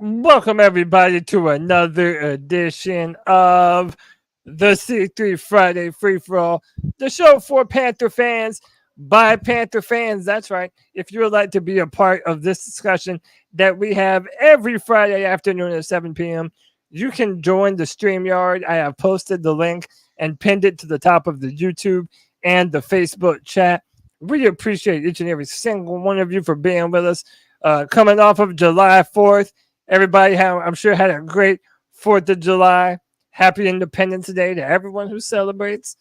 Welcome everybody to another edition of the C3 Friday Free For All, the show for Panther fans by Panther fans. That's right. If you would like to be a part of this discussion that we have every Friday afternoon at 7 p.m., you can join the Streamyard. I have posted the link and pinned it to the top of the YouTube and the Facebook chat. We appreciate each and every single one of you for being with us. Coming off of July 4th, everybody, I'm sure, had a great 4th of July. Happy Independence Day to everyone who celebrates.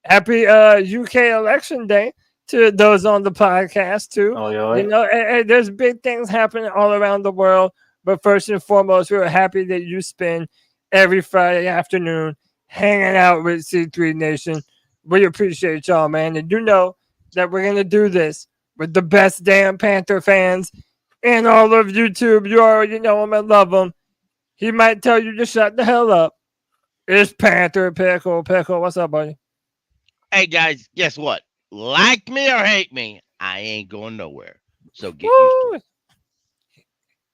Happy UK Election Day to those on the podcast, too. Oh, yeah. You know, there's big things happening all around the world. But first and foremost, we're happy that you spend every Friday afternoon hanging out with C3 Nation. We appreciate y'all, man. And you know that we're going to do this with the best damn Panther fans in all of YouTube. You already know him and love him. He might tell you to shut the hell up. It's Panther Pickle. Pickle, what's up, buddy? Hey, guys, guess what? Like me or hate me, I ain't going nowhere. So get used to it.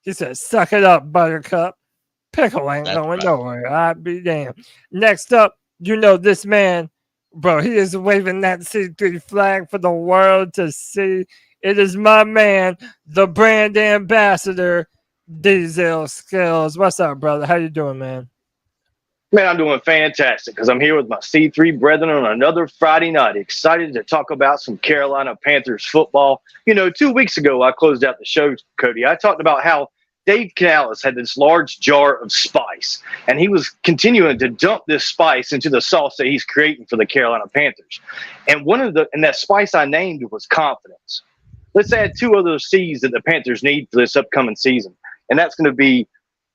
He said, suck it up, Buttercup. Pickle ain't That's going right. nowhere. I'd be damned. Next up, you know this man, bro. He is waving that C3 flag for the world to see. It is my man, the brand ambassador, Diesel Skills. What's up, brother? How you doing, man? Man, I'm doing fantastic because I'm here with my C3 brethren on another Friday night. Excited to talk about some Carolina Panthers football. You know, 2 weeks ago, I closed out the show, Cody. I talked about how Dave Canales had this large jar of spice, and he was continuing to dump this spice into the sauce that he's creating for the Carolina Panthers. And that spice I named was confidence. Let's add two other C's that the Panthers need for this upcoming season, and that's going to be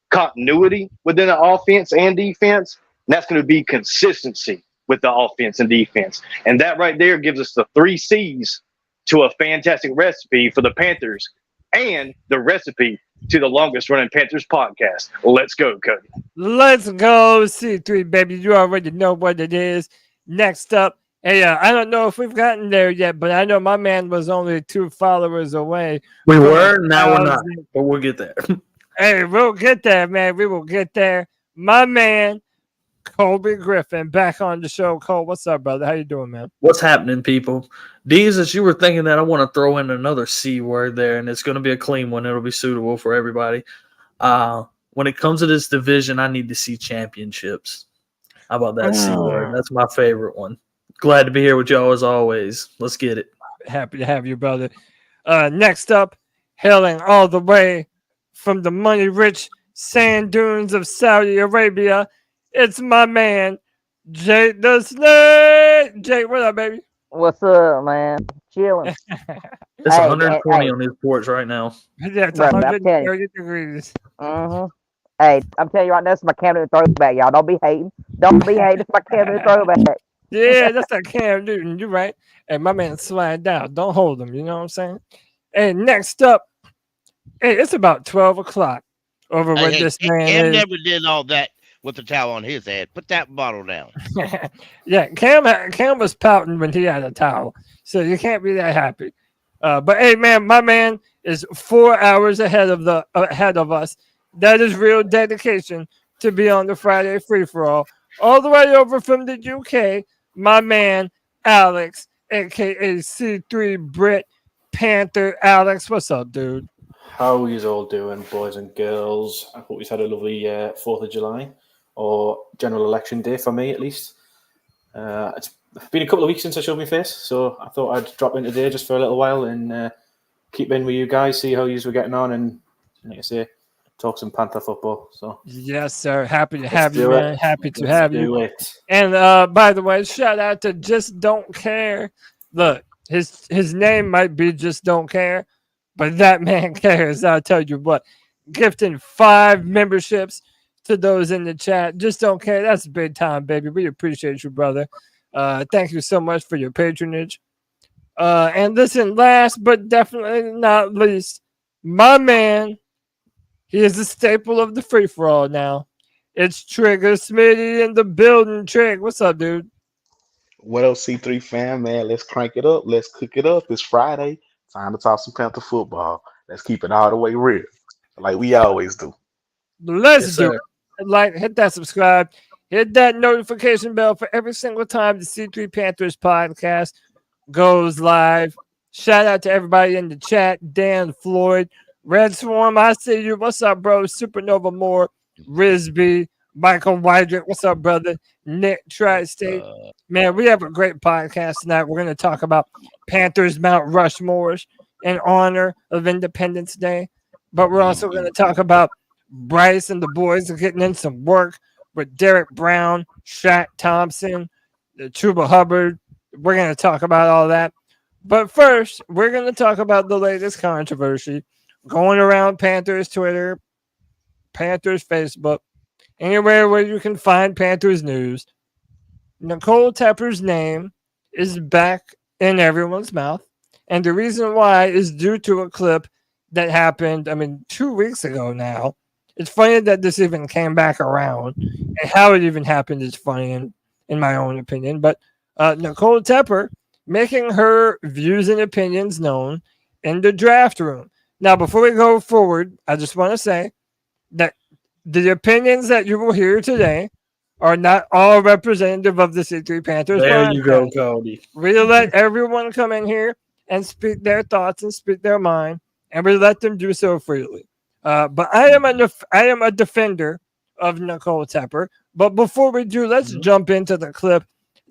continuity within the offense and defense, and that's going to be consistency with the offense and defense. And that right there gives us the three C's to a fantastic recipe for the Panthers and the recipe to the longest running Panthers podcast. Let's go, Cody. Let's go, C3, baby. You already know what it is. Next up, hey, I don't know if we've gotten there yet, but I know my man was only 2 followers away. We were, now we're not, but we'll get there. Hey, we'll get there, man. We will get there. My man, Colby Griffin, back on the show. Cole, what's up, brother? How you doing, man? What's happening, people? Deez, you were thinking that I want to throw in another C word there, and it's going to be a clean one. It'll be suitable for everybody. When it comes to this division, I need to see championships. How about that C word? That's my favorite one. Glad to be here with y'all as always. Let's get it. Happy to have you, brother. Next up, hailing all the way from the money-rich sand dunes of Saudi Arabia, it's my man, Jake the Snake. Jake, what up, baby? What's up, man? Chilling. It's 120 on his porch right now. Yeah, it's Right, 130 degrees. Hey, I'm telling you right now, this is my Cam Newton throwback, y'all. Don't be hating. Don't be hating. It's my Cam Newton throwback. Yeah, that's that Cam Newton. You're right. Hey, my man slide down. Don't hold him. You know what I'm saying? Hey, next up, hey, it's about 12 o'clock over with this man. Cam never did all that with the towel on his head. Put that bottle down. Yeah, Cam was pouting when he had a towel, so you can't be that happy. But hey, man, my man is 4 hours ahead of us. That is real dedication to be on the Friday Free For all the way over from the UK. My man Alex, aka C3 Brit Panther. Alex, what's up, dude? How are you all doing, boys and girls? I hope you had a lovely 4th of July, or general election day for me, at least. It's been a couple of weeks since I showed my face, so I thought I'd drop in today just for a little while and keep in with you guys, see how you were getting on, and like I say, talk some Panther football. So yes, sir. Happy to have you, man. Happy to have you. It. And by the way, shout out to Just Don't Care. Look, his name might be Just Don't Care, but that man cares. I'll tell you what. Gifting 5 memberships to those in the chat. Just Don't Care. That's big time, baby. We appreciate you, brother. Thank you so much for your patronage. And listen, last but definitely not least, my man. He is a staple of the free-for-all now. It's Trigger Smitty in the building. Trig, what's up, dude? What up, C3 fam, man? Let's crank it up. Let's cook it up. It's Friday. Time to talk some Panther football. Let's keep it all the way real. like we always do. Let's Yes, do sir. it. Like, hit that subscribe, hit that notification bell for every single time the C3 Panthers podcast goes live. Shout out to everybody in the chat. Dan Floyd, Red Swarm, I see you. What's up, bro? Supernova Moore, Risby, Michael Wydrick. What's up, brother? Nick Tri-State. Man, we have a great podcast tonight. We're going to talk about Panthers Mount Rushmores in honor of Independence Day. But we're also going to talk about Bryce and the boys are getting in some work with Derek Brown, Shaq Thompson, Chuba Hubbard. We're going to talk about all that. But first, we're going to talk about the latest controversy going around Panthers Twitter, Panthers Facebook, anywhere where you can find Panthers news. Nicole Tepper's name is back in everyone's mouth. And the reason why is due to a clip that happened, 2 weeks ago now. It's funny that this even came back around. And how it even happened is funny in my own opinion. But Nicole Tepper making her views and opinions known in the draft room. Now, before we go forward, I just want to say that the opinions that you will hear today are not all representative of the C3 Panthers. There you go, Cody. We let everyone come in here and speak their thoughts and speak their mind, and we let them do so freely. But I am a defender of Nicole Tepper. But before we do, let's jump into the clip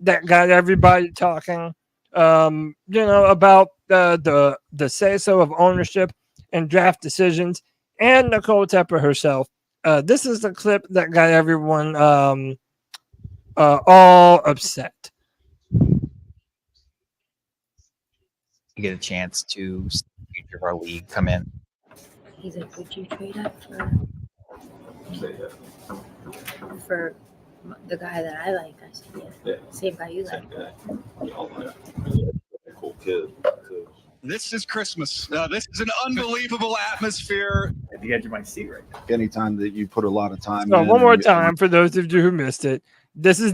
that got everybody talking. About the say-so of ownership and draft decisions, and Nicole Tepper herself. This is the clip that got everyone all upset. You get a chance to see the future of our league come in. He's like, would you trade up for the guy that I like? I said, yeah. Same guy you like. Cool kid. This is Christmas. This is an unbelievable atmosphere. At the edge of my seat right now. Anytime that you put a lot of time So in, one more time for those of you who missed it. This is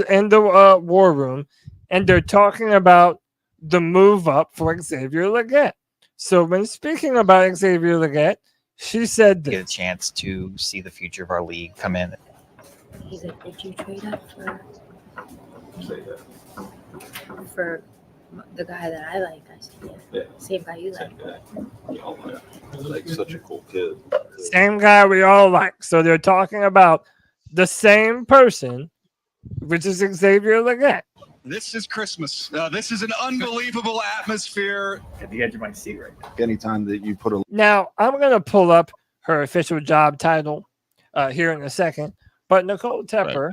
in the war room, and they're talking about the move up for Xavier Leggett. So when speaking about Xavier Leggett, she said You this. get a chance to see the future of our league come in. He's like, would you trade up for the guy that I like? I said, yeah. Same guy you like. Like such a cool kid. Same guy we all like. So they're talking about the same person, which is Xavier Leggett. This is Christmas. This is an unbelievable atmosphere. At the edge of my seat right now. anytime that you put a Now, I'm going to pull up her official job title here in a second. But Nicole Tepper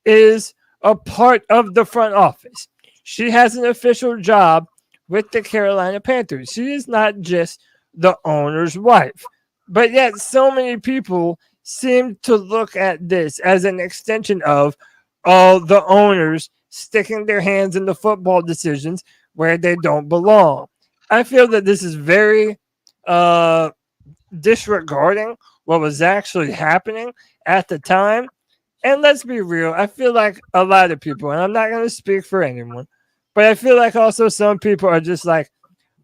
is a part of the front office. She has an official job with the Carolina Panthers. She is not just the owner's wife. But yet so many people seem to look at this as an extension of all the owners sticking their hands in the football decisions where they don't belong. I feel that this is very disregarding what was actually happening at the time. And let's be real, I feel like a lot of people, and I'm not going to speak for anyone, but I feel like also some people are just like,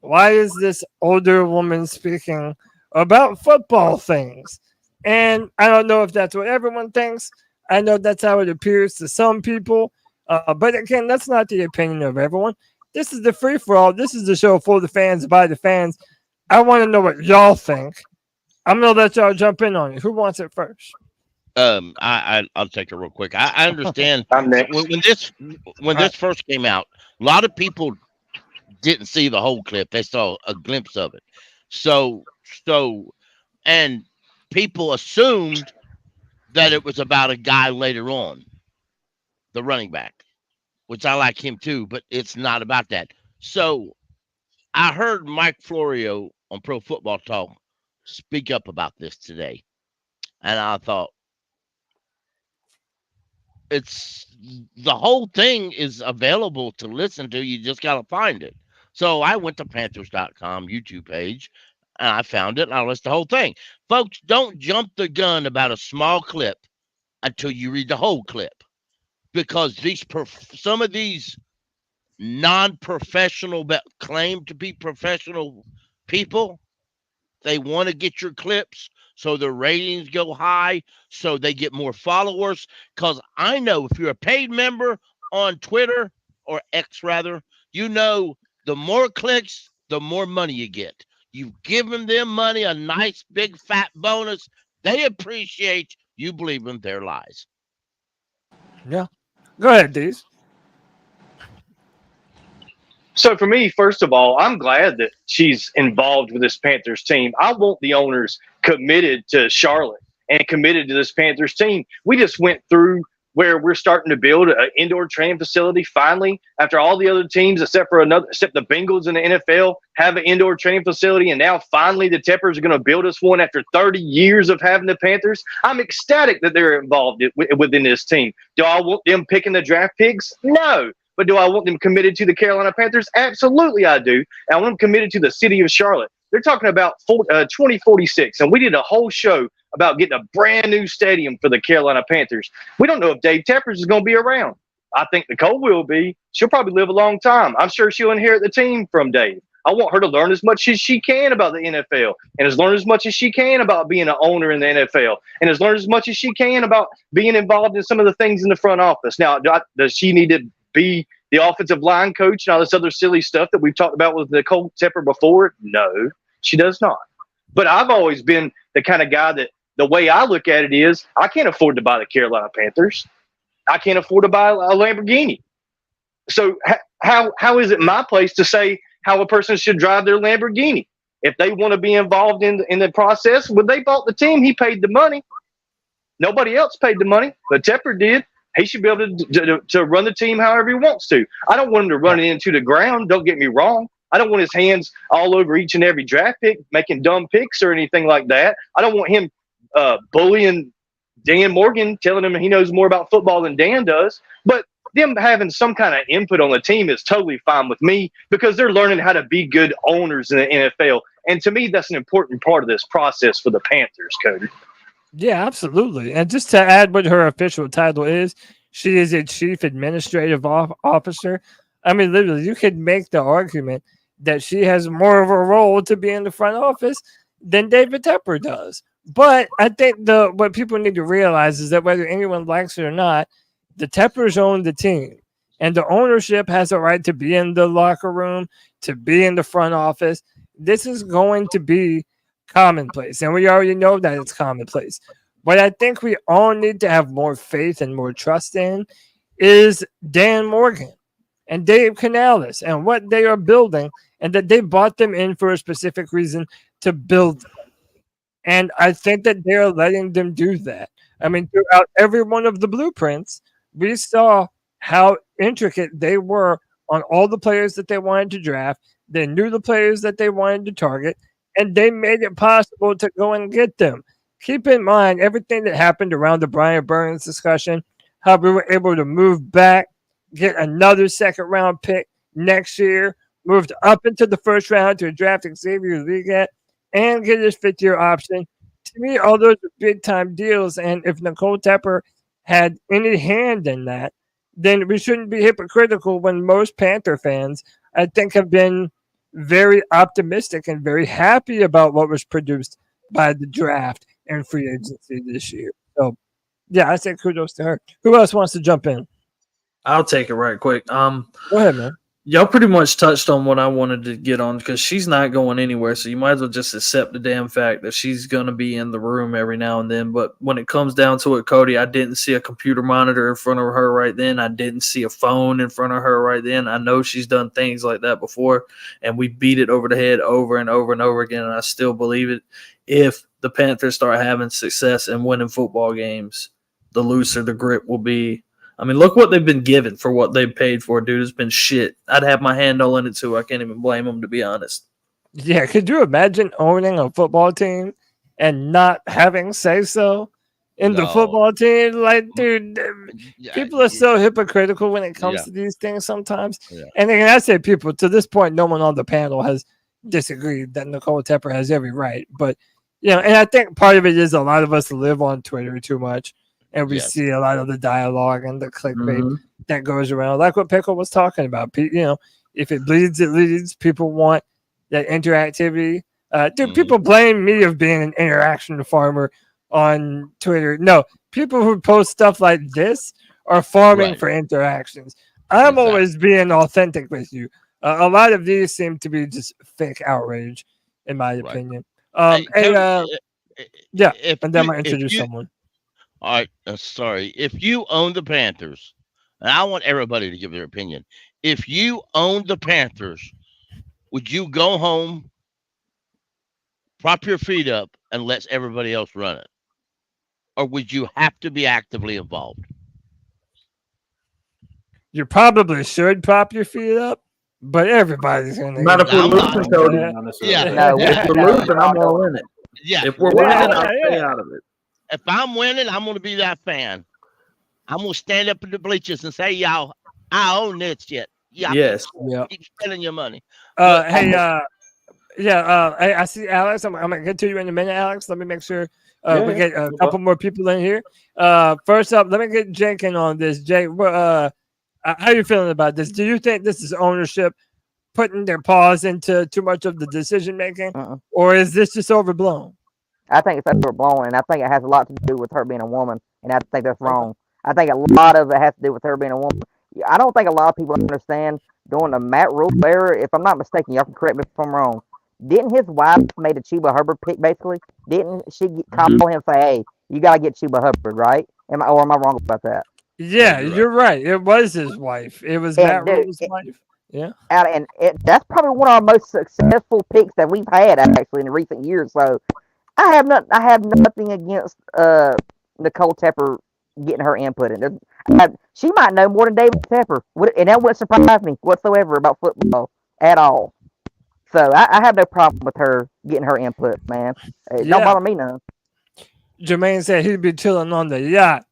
why is this older woman speaking about football things? And I don't know if that's what everyone thinks. I know that's how it appears to some people. But again, that's not the opinion of everyone. This is the free-for-all. This is the show for the fans, by the fans. I want to know what y'all think. I'm going to let y'all jump in on it. Who wants it first? I'll take it real quick. I understand I'm next. when this first came out, a lot of people didn't see the whole clip. They saw a glimpse of it. And people assumed that it was about a guy later on, the running back, which I like him too, but it's not about that. So I heard Mike Florio on Pro Football Talk speak up about this today. And I thought, it's the whole thing is available to listen to. You just got to find it. So I went to Panthers.com YouTube page and I found it and I listened to the whole thing. Folks, don't jump the gun about a small clip until you read the whole clip, because some of these non-professional but claim to be professional people They want to get your clips so the ratings go high, so they get more followers. Because I know if you're a paid member on Twitter, or X rather, you know the more clicks, the more money you get. You've given them money, a nice big fat bonus. They appreciate you believing their lies. Yeah. Go ahead, Deez. So for me, first of all, I'm glad that she's involved with this Panthers team. I want the owners committed to Charlotte and committed to this Panthers team. We just went through where we're starting to build an indoor training facility finally, after all the other teams except the Bengals in the NFL have an indoor training facility, and now finally the Teppers are going to build us one after 30 years of having the Panthers. I'm ecstatic that they're involved within this team. Do I want them picking the draft picks? No. But do I want them committed to the Carolina Panthers? Absolutely I do. And I want them committed to the city of Charlotte. They're talking about 2046, and we did a whole show about getting a brand new stadium for the Carolina Panthers. We don't know if Dave Teppers is going to be around. I think Nicole will be. She'll probably live a long time. I'm sure she'll inherit the team from Dave. I want her to learn as much as she can about the NFL, and has learned as much as she can about being an owner in the NFL, and has learned as much as she can about being involved in some of the things in the front office. Now, does she need to be the offensive line coach and all this other silly stuff that we've talked about with Nicole Tepper before? No, she does not. But I've always been the kind of guy that, the way I look at it is, I can't afford to buy the Carolina Panthers. I can't afford to buy a Lamborghini. So how is it my place to say how a person should drive their Lamborghini? If they want to be involved in the process, when they bought the team, he paid the money. Nobody else paid the money, but Tepper did. He should be able to run the team however he wants to. I don't want him to run it into the ground. Don't get me wrong. I don't want his hands all over each and every draft pick, making dumb picks or anything like that. I don't want him bullying Dan Morgan, telling him he knows more about football than Dan does. But them having some kind of input on the team is totally fine with me, because they're learning how to be good owners in the NFL. And to me, that's an important part of this process for the Panthers, Cody. Yeah, absolutely. And just to add what her official title is, she is a chief administrative officer. I mean, literally, you could make the argument that she has more of a role to be in the front office than David Tepper does. But I think what people need to realize is that whether anyone likes it or not, the Teppers own the team, and the ownership has a right to be in the locker room, to be in the front office. This is going to be commonplace, and we already know that it's commonplace. What I think we all need to have more faith and more trust in is Dan Morgan and Dave Canales and what they are building, and that they bought them in for a specific reason to build them. And I think that they're letting them do that. I mean, throughout every one of the blueprints, we saw how intricate they were on all the players that they wanted to draft. They knew the players that they wanted to target, and they made it possible to go and get them. Keep in mind everything that happened around the Brian Burns discussion, how we were able to move back, get another second-round pick next year, moved up into the first round to draft Xavier Leggett, and get his fifth-year option. To me, all those are big-time deals, and if Nicole Tepper had any hand in that, then we shouldn't be hypocritical when most Panther fans, I think, have been very optimistic and very happy about what was produced by the draft and free agency this year. So, yeah, I say kudos to her. Who else wants to jump in? I'll take it right quick. Go ahead, man. Y'all pretty much touched on what I wanted to get on, because she's not going anywhere. So you might as well just accept the damn fact that she's going to be in the room every now and then. But when it comes down to it, Cody, I didn't see a computer monitor in front of her right then. I didn't see a phone in front of her right then. I know she's done things like that before, and we beat it over the head over and over and over again. And I still believe it. If the Panthers start having success and winning football games, the looser the grip will be. I mean, look what they've been given for what they've paid for, dude. It's been shit. I'd have my hand all in it, too. I can't even blame them, to be honest. Yeah, could you imagine owning a football team and not having say-so in the football team? Like, dude, people are so hypocritical when it comes to these things sometimes. Yeah. And then I say people, to this point, no one on the panel has disagreed that Nicole Tepper has every right. But, you know, and I think part of it is a lot of us live on Twitter too much. And we see a lot of the dialogue and the clickbait that goes around, like what Pickle was talking about. You know, if it bleeds, it leads. People want that interactivity. Dude, people blame me of being an interaction farmer on Twitter. No, people who post stuff like this are farming for interactions. I'm always being authentic with you. A lot of these seem to be just fake outrage, in my opinion. And then I'm gonna introduce someone. All right, sorry. If you own the Panthers, and I want everybody to give their opinion. If you own the Panthers, would you go home, prop your feet up, and let everybody else run it? Or would you have to be actively involved? You probably should prop your feet up, but everybody's gonna. Not if we're losing, Cody. Yeah. If we're losing, I'm all in it. Yeah. If we're winning, I'll stay out of it. If I'm winning, I'm going to be that fan. I'm going to stand up in the bleachers and say, y'all, I own this shit. Yes. Keep spending your money. I see Alex. I'm going to get to you in a minute, Alex. Let me make sure we get a couple more people in here. First up, let me get Jake in on this. Jake, how are you feeling about this? Do you think this is ownership putting their paws into too much of the decision making, or is this just overblown? I think it's overblown, and I think it has a lot to do with her being a woman, and I think that's wrong. I think a lot of it has to do with her being a woman. I don't think a lot of people understand during the Matt Rule era, if I'm not mistaken, y'all can correct me if I'm wrong, didn't his wife made a Chuba Hubbard pick, basically? Didn't she call him and say, hey, you got to get Chuba Hubbard, right? Am I wrong about that? Yeah, you're right. It was his wife. It was Matt Rule's wife. Yeah. That's probably one of our most successful picks that we've had, actually, in recent years. So, I have nothing against Nicole Tepper getting her input in. She might know more than David Tepper, and that wouldn't surprise me whatsoever about football at all. So I have no problem with her getting her input, man. It don't bother me none. Jermaine said he'd be chilling on the yacht,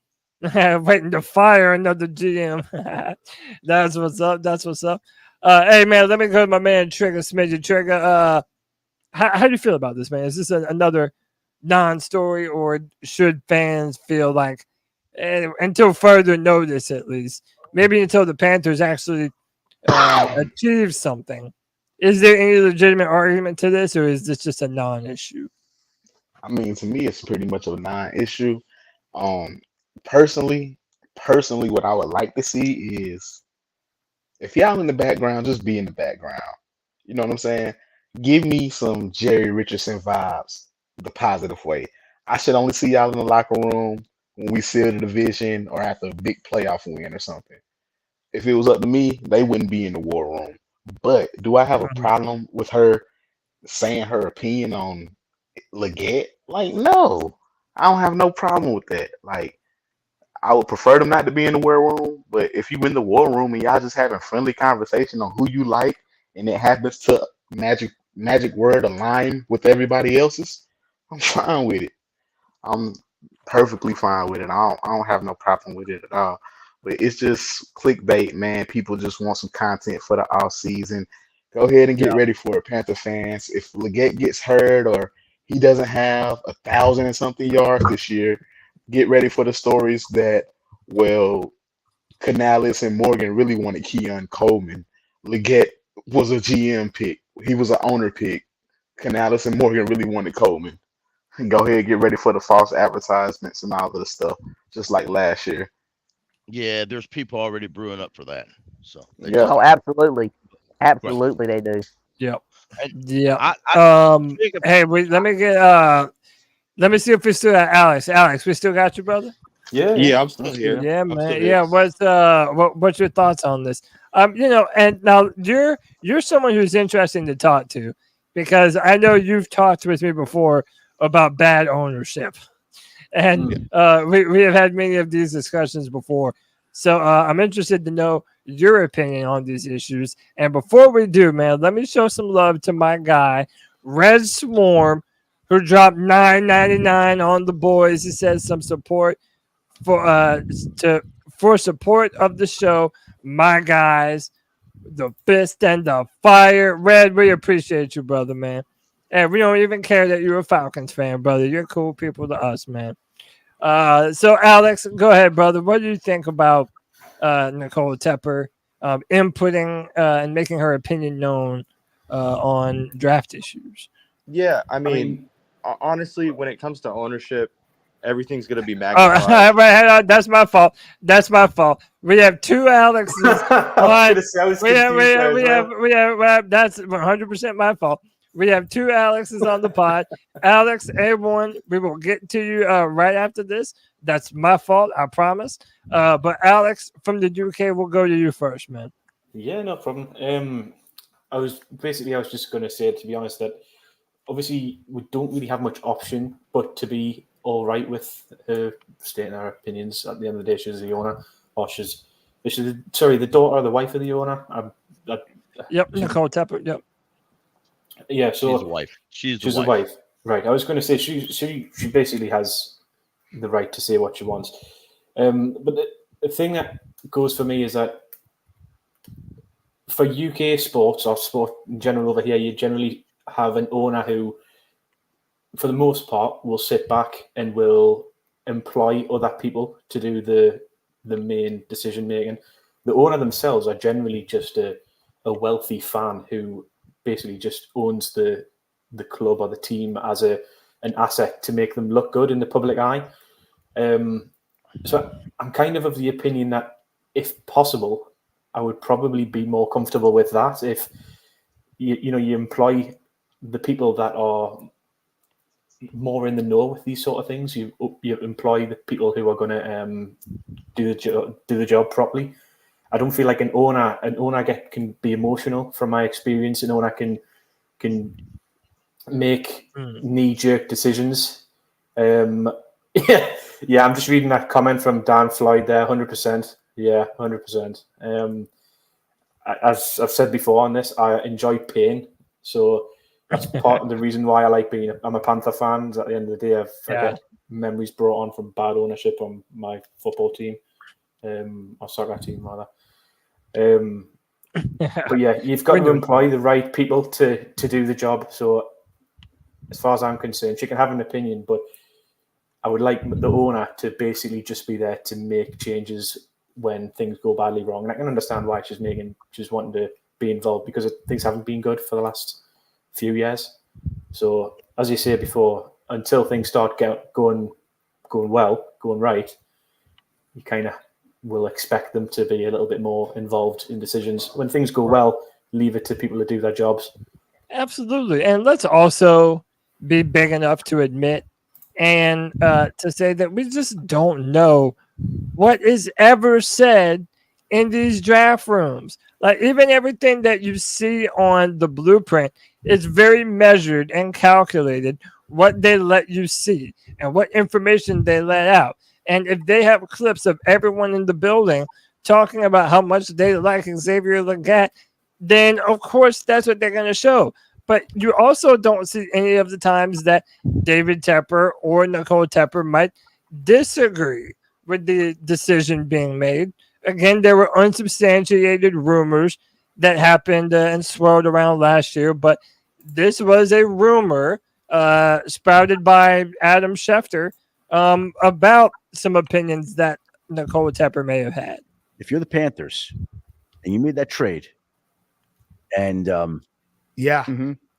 waiting to fire another GM. That's what's up. That's what's up. Hey man, let me go to my man Trigger Smidget. Trigger, how do you feel about this, man? Is this another non-story, or should fans feel like, until further notice at least, maybe until the Panthers actually achieve something? Is there any legitimate argument to this, or is this just a non-issue? I mean, to me, it's pretty much a non-issue. Personally, what I would like to see is, if y'all in the background, just be in the background. You know what I'm saying? Give me some Jerry Richardson vibes the positive way. I should only see y'all in the locker room when we seal the division or after a big playoff win or something. If it was up to me, they wouldn't be in the war room. But do I have a problem with her saying her opinion on Leggett? Like, no. I don't have no problem with that. Like, I would prefer them not to be in the war room, but if you in the war room and y'all just having friendly conversation on who you like, and it happens to magic word align with everybody else's, I'm fine with it. I'm perfectly fine with it. I don't have no problem with it at all. But it's just clickbait, man. People just want some content for the off season. Go ahead and get ready for it, Panther fans. If Leggett gets hurt or he doesn't have 1,000 and something yards this year, get ready for the stories that, well, Canales and Morgan really wanted Keon Coleman. Leggett was a GM pick. He was an owner pick. Canales and Morgan really wanted Coleman. And go ahead and get ready for the false advertisements and all of the stuff, just like last year. Yeah, there's people already brewing up for that. So Oh, absolutely. Absolutely, they do. Yep. Hey, let me see if we still got Alex. Alex, we still got you, brother? Yeah, I'm still here. Yeah, man. Yeah, what's your thoughts on this? And now you're someone who's interesting to talk to, because I know you've talked with me before about bad ownership, and we have had many of these discussions before. So I'm interested to know your opinion on these issues. And before we do, man, let me show some love to my guy, Red Swarm, who dropped $9.99 on the boys. He says some support for support of the show. My guys, the fist and the fire. Red, we appreciate you, brother, man. And we don't even care that you're a Falcons fan, brother. You're cool people to us, man. So, Alex, go ahead, brother. What do you think about Nicole Tepper inputting and making her opinion known on draft issues? Yeah, I mean, honestly, when it comes to ownership, everything's going to be Oh, magnified. right, that's my fault. That's my fault. We have two Alexes. That's 100% my fault. We have two Alexes on the pod. Alex, everyone, we will get to you right after this. That's my fault, I promise. But Alex from the UK, we'll go to you first, man. Yeah, no problem. I was just going to say, to be honest, that obviously we don't really have much option but to be all right with her stating our opinions. At the end of the day, she's the owner, or she's the daughter or the wife of the owner. Yep, Nicole Tepper. Yep. Yeah, so she's a wife. She's the wife. Right. I was going to say she basically has the right to say what she wants. But the thing that goes for me is that for UK sports or sport in general over here, you generally have an owner who, for the most part, will sit back and will employ other people to do the main decision making. The owner themselves are generally just a wealthy fan who basically just owns the club or the team as an asset to make them look good in the public eye. So I'm kind of the opinion that, if possible, I would probably be more comfortable with that if you employ the people that are more in the know with these sort of things. You employ the people who are going to do the job properly. I don't feel like an owner can be emotional. From my experience, an owner can make knee-jerk decisions. Yeah, I'm just reading that comment from Dan Floyd there. 100%. Yeah, 100%. As I've said before on this, I enjoy pain, so that's part of the reason why I like I'm a Panther fan. At the end of the day, I get memories brought on from bad ownership on my football team, or soccer team rather. But yeah, you've got to employ the right people to do the job. So as far as I'm concerned, she can have an opinion, but I would like the owner to basically just be there to make changes when things go badly wrong. And I can understand why she's wanting to be involved, because things haven't been good for the last few years. So as you say before, until things start going right, you kind of will expect them to be a little bit more involved in decisions. When things go well, leave it to people to do their jobs. Absolutely. And let's also be big enough to admit and to say that we just don't know what is ever said in these draft rooms. Like, even everything that you see on the blueprint is very measured and calculated, what they let you see and what information they let out. And if they have clips of everyone in the building talking about how much they like Xavier Legette, then of course that's what they're going to show. But you also don't see any of the times that David Tepper or Nicole Tepper might disagree with the decision being made. Again, there were unsubstantiated rumors that happened and swirled around last year, but this was a rumor sprouted by Adam Schefter about some opinions that Nicole Tepper may have had. If you're the Panthers and you made that trade, and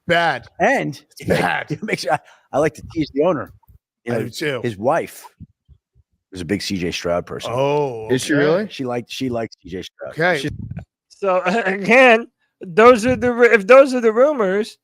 bad, and it's bad. It makes I like to tease the owner. I do too. His wife was a big CJ Stroud person. Oh, is she really? She liked CJ Stroud. Okay. So again, if those are the rumors,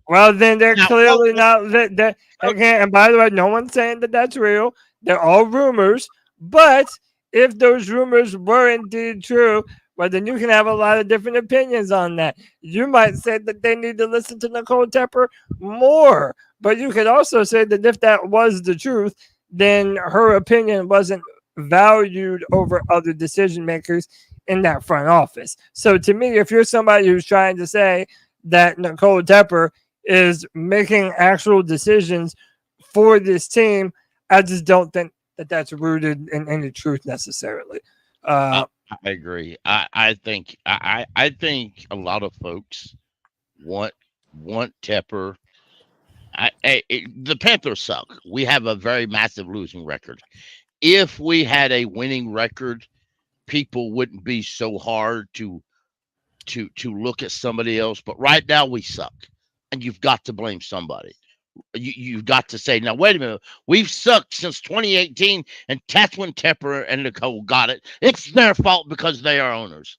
well, then they're clearly not. Again, and by the way, no one's saying that that's real. They're all rumors. But if those rumors were indeed true, well, then you can have a lot of different opinions on that. You might say that they need to listen to Nicole Tepper more, but you could also say that if that was the truth, then her opinion wasn't valued over other decision makers in that front office. So to me, if you're somebody who's trying to say that Nicole Tepper is making actual decisions for this team, I just don't think that that's rooted in any truth necessarily. I agree. I think a lot of folks want Tepper. The Panthers suck. We have a very massive losing record. If we had a winning record, people wouldn't be so hard to look at somebody else. But right now we suck. and you've got to blame somebody. You've got to say, now, wait a minute. We've sucked since 2018, and that's when Tepper and Nicole got it. It's their fault because they are owners.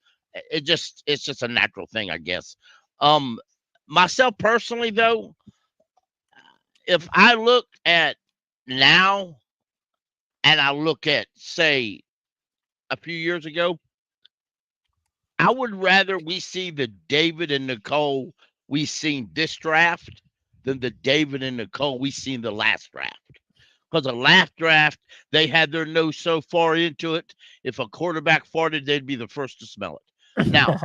It's just a natural thing, I guess. Myself personally, though, if I look at now and I look at, say, a few years ago, I would rather we see the David and Nicole we seen this draft than the David and Nicole we seen the last draft. Because the last draft, they had their nose so far into it, if a quarterback farted, they'd be the first to smell it. Now,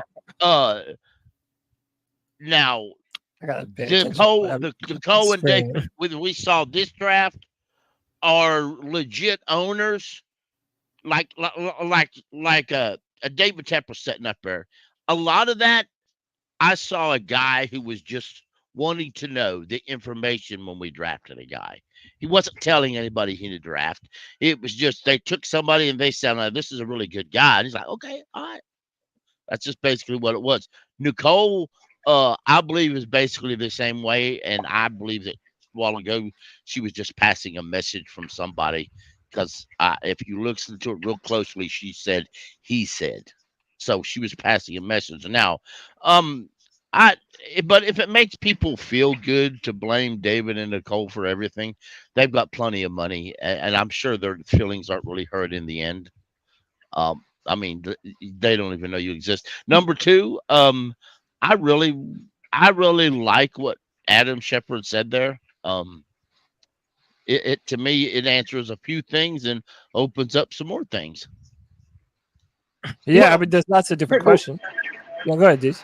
Nicole and David, we saw this draft, are legit owners, like a David Tepper sitting up there. A lot of that, I saw a guy who was just wanting to know the information when we drafted a guy. He wasn't telling anybody he had draft. It was just they took somebody and they said, oh, this is a really good guy. And he's like, okay, all right. That's just basically what it was. Nicole, I believe, is basically the same way. And I believe that a while ago, she was just passing a message from somebody. Because if you listen to it real closely, she said, he said. So she was passing a message. Now, but if it makes people feel good to blame David and Nicole for everything, they've got plenty of money, and I'm sure their feelings aren't really hurt in the end. I mean, they don't even know you exist. Number two, I really like what Adam Shepard said there. It to me, it answers a few things and opens up some more things. Yeah, but there's lots of different questions. Yeah, go ahead, dude.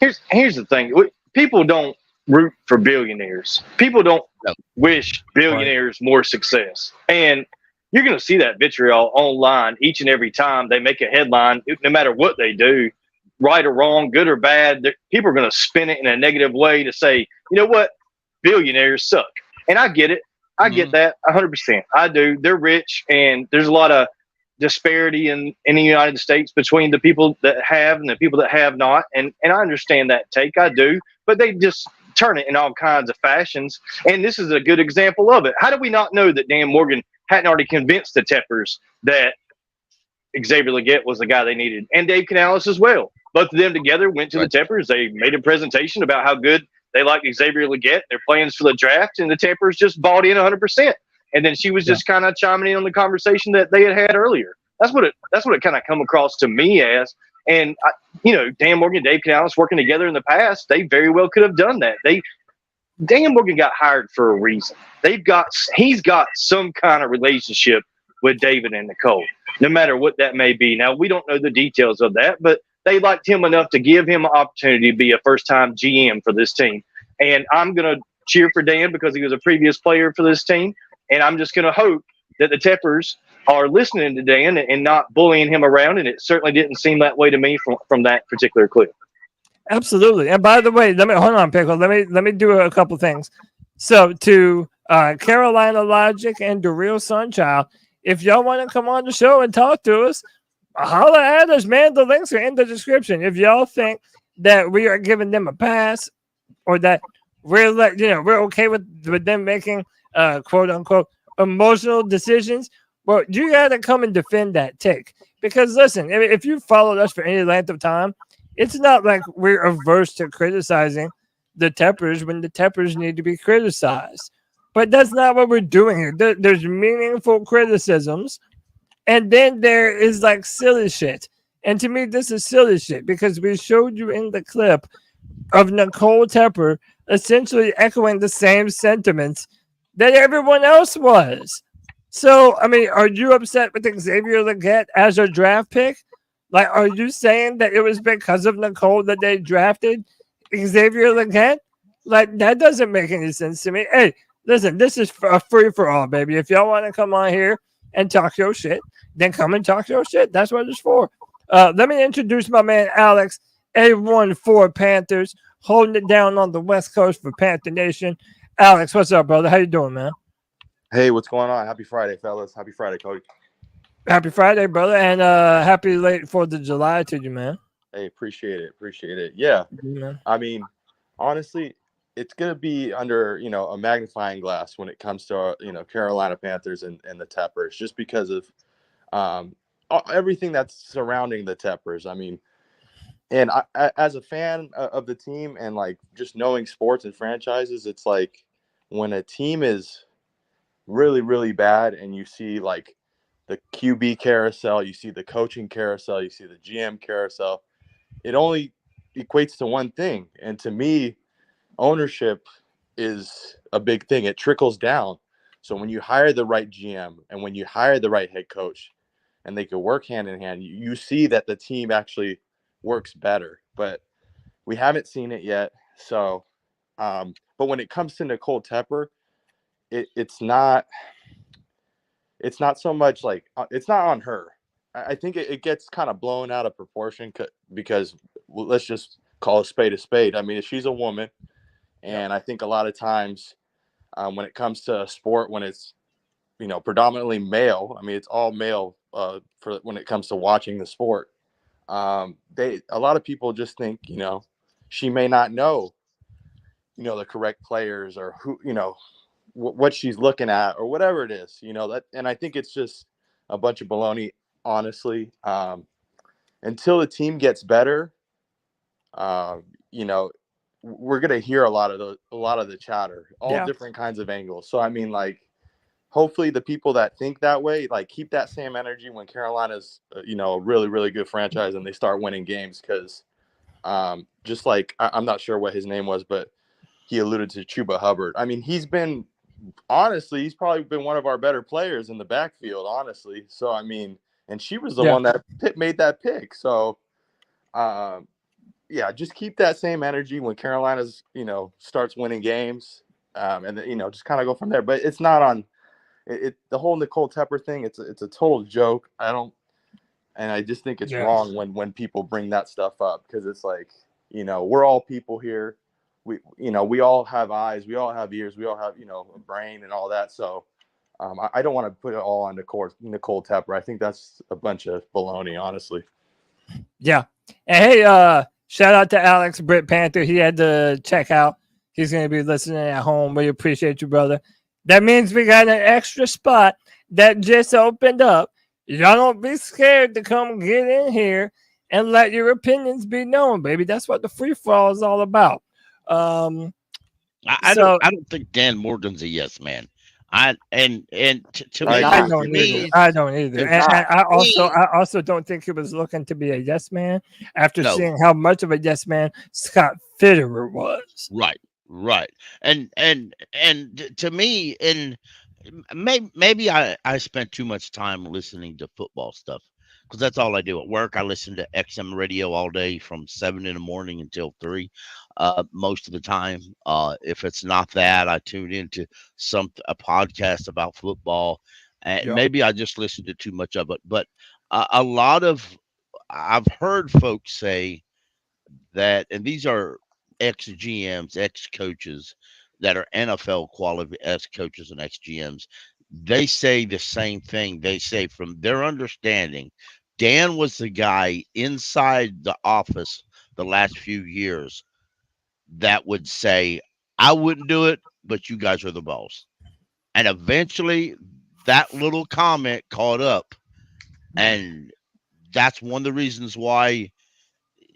Here's the thing. People don't root for billionaires. People don't wish billionaires more success. And you're going to see that vitriol online each and every time they make a headline, no matter what they do, right or wrong, good or bad. People are going to spin it in a negative way to say, you know what? Billionaires suck. And I get it. I get that 100%. I do. They're rich, and there's a lot of disparity in the United States between the people that have and the people that have not. And I understand that take. I do. But they just turn it in all kinds of fashions. And this is a good example of it. How do we not know that Dan Morgan hadn't already convinced the Teppers that Xavier Legette was the guy they needed? And Dave Canales as well. Both of them together went to the Teppers. They made a presentation about how good they liked Xavier Legette, their plans for the draft, and the Teppers just bought in 100%. And then she was just kind of chiming in on the conversation that they had earlier. That's what it kind of come across to me as. And Dan Morgan, Dave Canales working together in the past, they very well could have done that. Dan Morgan got hired for a reason. He's got some kind of relationship with David and Nicole, no matter what that may be. Now, we don't know the details of that, but they liked him enough to give him an opportunity to be a first-time GM for this team. And I'm going to cheer for Dan because he was a previous player for this team. And I'm just going to hope that the Teppers are listening to Dan and not bullying him around. And it certainly didn't seem that way to me from that particular clip. Absolutely. And by the way, hold on, Pickle. Let me do a couple things. So to Carolina Logic and the Real Sunchild, if y'all want to come on the show and talk to us, holla at us, man. The links are in the description. If y'all think that we are giving them a pass or that we're okay with them making quote unquote emotional decisions, well, you gotta come and defend that take. Because listen, if you followed us for any length of time, it's not like we're averse to criticizing the Teppers when the Teppers need to be criticized. But that's not what we're doing here. There's meaningful criticisms, and then there is like silly shit. And to me, this is silly shit because we showed you in the clip of Nicole Tepper essentially echoing the same sentiments that everyone else was. So, I mean, are you upset with Xavier Legette as a draft pick? Like, are you saying that it was because of Nicole that they drafted Xavier Legette? Like, that doesn't make any sense to me. Hey, listen, this is a free for all, baby. If y'all want to come on here and talk your shit, then come and talk your shit. That's what it's for. Let me introduce my man Alex, A14 Panthers, holding it down on the West Coast for Panther Nation. Alex, what's up, brother? How you doing, man? Hey, what's going on? Happy Friday, fellas. Happy Friday, Cody. Happy Friday, brother, and happy late 4th of July to you, man. Hey, appreciate it. Yeah. Man. I mean, honestly, it's going to be under, a magnifying glass when it comes to, Carolina Panthers and the Teppers, just because of everything that's surrounding the Teppers. I mean, and as a fan of the team and like just knowing sports and franchises, it's like when a team is really, really bad and you see like the QB carousel, you see the coaching carousel, you see the GM carousel, it only equates to one thing. And to me, ownership is a big thing. It trickles down. So when you hire the right GM and when you hire the right head coach and they can work hand in hand, you see that the team actually works better. But we haven't seen it yet. So, but when it comes to Nicole Tepper, it's not so much like it's not on her. I think it gets kind of blown out of proportion because let's just call a spade a spade. I mean, she's a woman. And I think a lot of times when it comes to a sport, when it's, predominantly male, I mean, it's all male for when it comes to watching the sport. A lot of people just think, she may not know, the correct players or who, what she's looking at or whatever it is, and I think it's just a bunch of baloney, honestly. Until the team gets better, we're going to hear a lot of the chatter, all different kinds of angles. So, I mean, like, hopefully the people that think that way, like, keep that same energy when Carolina's, a really, really good franchise and they start winning games. Because just like, I'm not sure what his name was, but he alluded to Chuba Hubbard. I mean, he's probably been one of our better players in the backfield, honestly. So, I mean, and she was the one that made that pick. So, just keep that same energy when Carolina's, starts winning games, and then, just kind of go from there. But it's not on it. The whole Nicole Tepper thing. It's a total joke. I just think it's wrong when people bring that stuff up, because it's like, we're all people here. We all have eyes, we all have ears, we all have, a brain and all that. So I don't want to put it all on Nicole Tepper. I think that's a bunch of baloney, honestly. Yeah. And hey, shout out to Alex Britt Panther. He had to check out. He's going to be listening at home. We appreciate you, brother. That means we got an extra spot that just opened up. Y'all don't be scared to come get in here and let your opinions be known, baby. That's what the free fall is all about. I don't think Dan Morgan's a yes man. I don't either. And I also don't think he was looking to be a yes man after seeing how much of a yes man Scott Fitterer was. Right. And to me, and maybe I spent too much time listening to football stuff, because that's all I do at work. I listen to XM radio all day from 7 in the morning until 3. Most of the time, if it's not that, I tune into a podcast about football, and maybe I just listen to too much of it. But I've heard folks say that, and these are ex-GMs, ex-coaches that are NFL quality, ex-coaches and ex-GMs. They say the same thing. They say, from their understanding, Dan was the guy inside the office the last few years that would say, I wouldn't do it, but you guys are the boss. And eventually that little comment caught up. And that's one of the reasons why,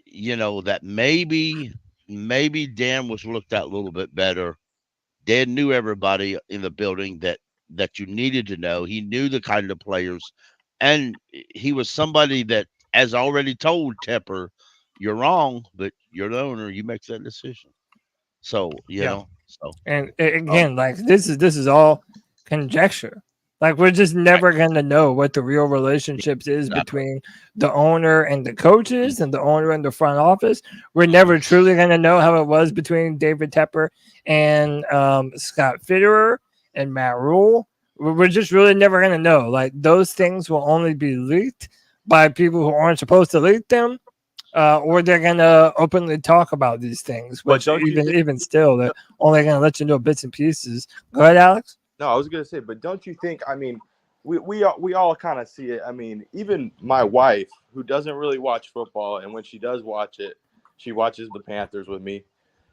that maybe Dan was looked at a little bit better. Dan knew everybody in the building that you needed to know. He knew the kind of players. And he was somebody that, as already told Tepper, you're wrong, but you're the owner. You make that decision. So, you know. So, and again, like this is all conjecture. Like, we're just never going to know what the real relationships is between the owner and the coaches and the owner and the front office. We're never truly going to know how it was between David Tepper and Scott Fitterer and Matt Rule. We're just really never going to know. Like, those things will only be leaked by people who aren't supposed to leak them, or they're going to openly talk about these things, which even still, they're only going to let you know bits and pieces. Go ahead, Alex. No, I was going to say, but don't you think, I mean, we all kind of see it. I mean, even my wife, who doesn't really watch football, and when she does watch it, she watches the Panthers with me.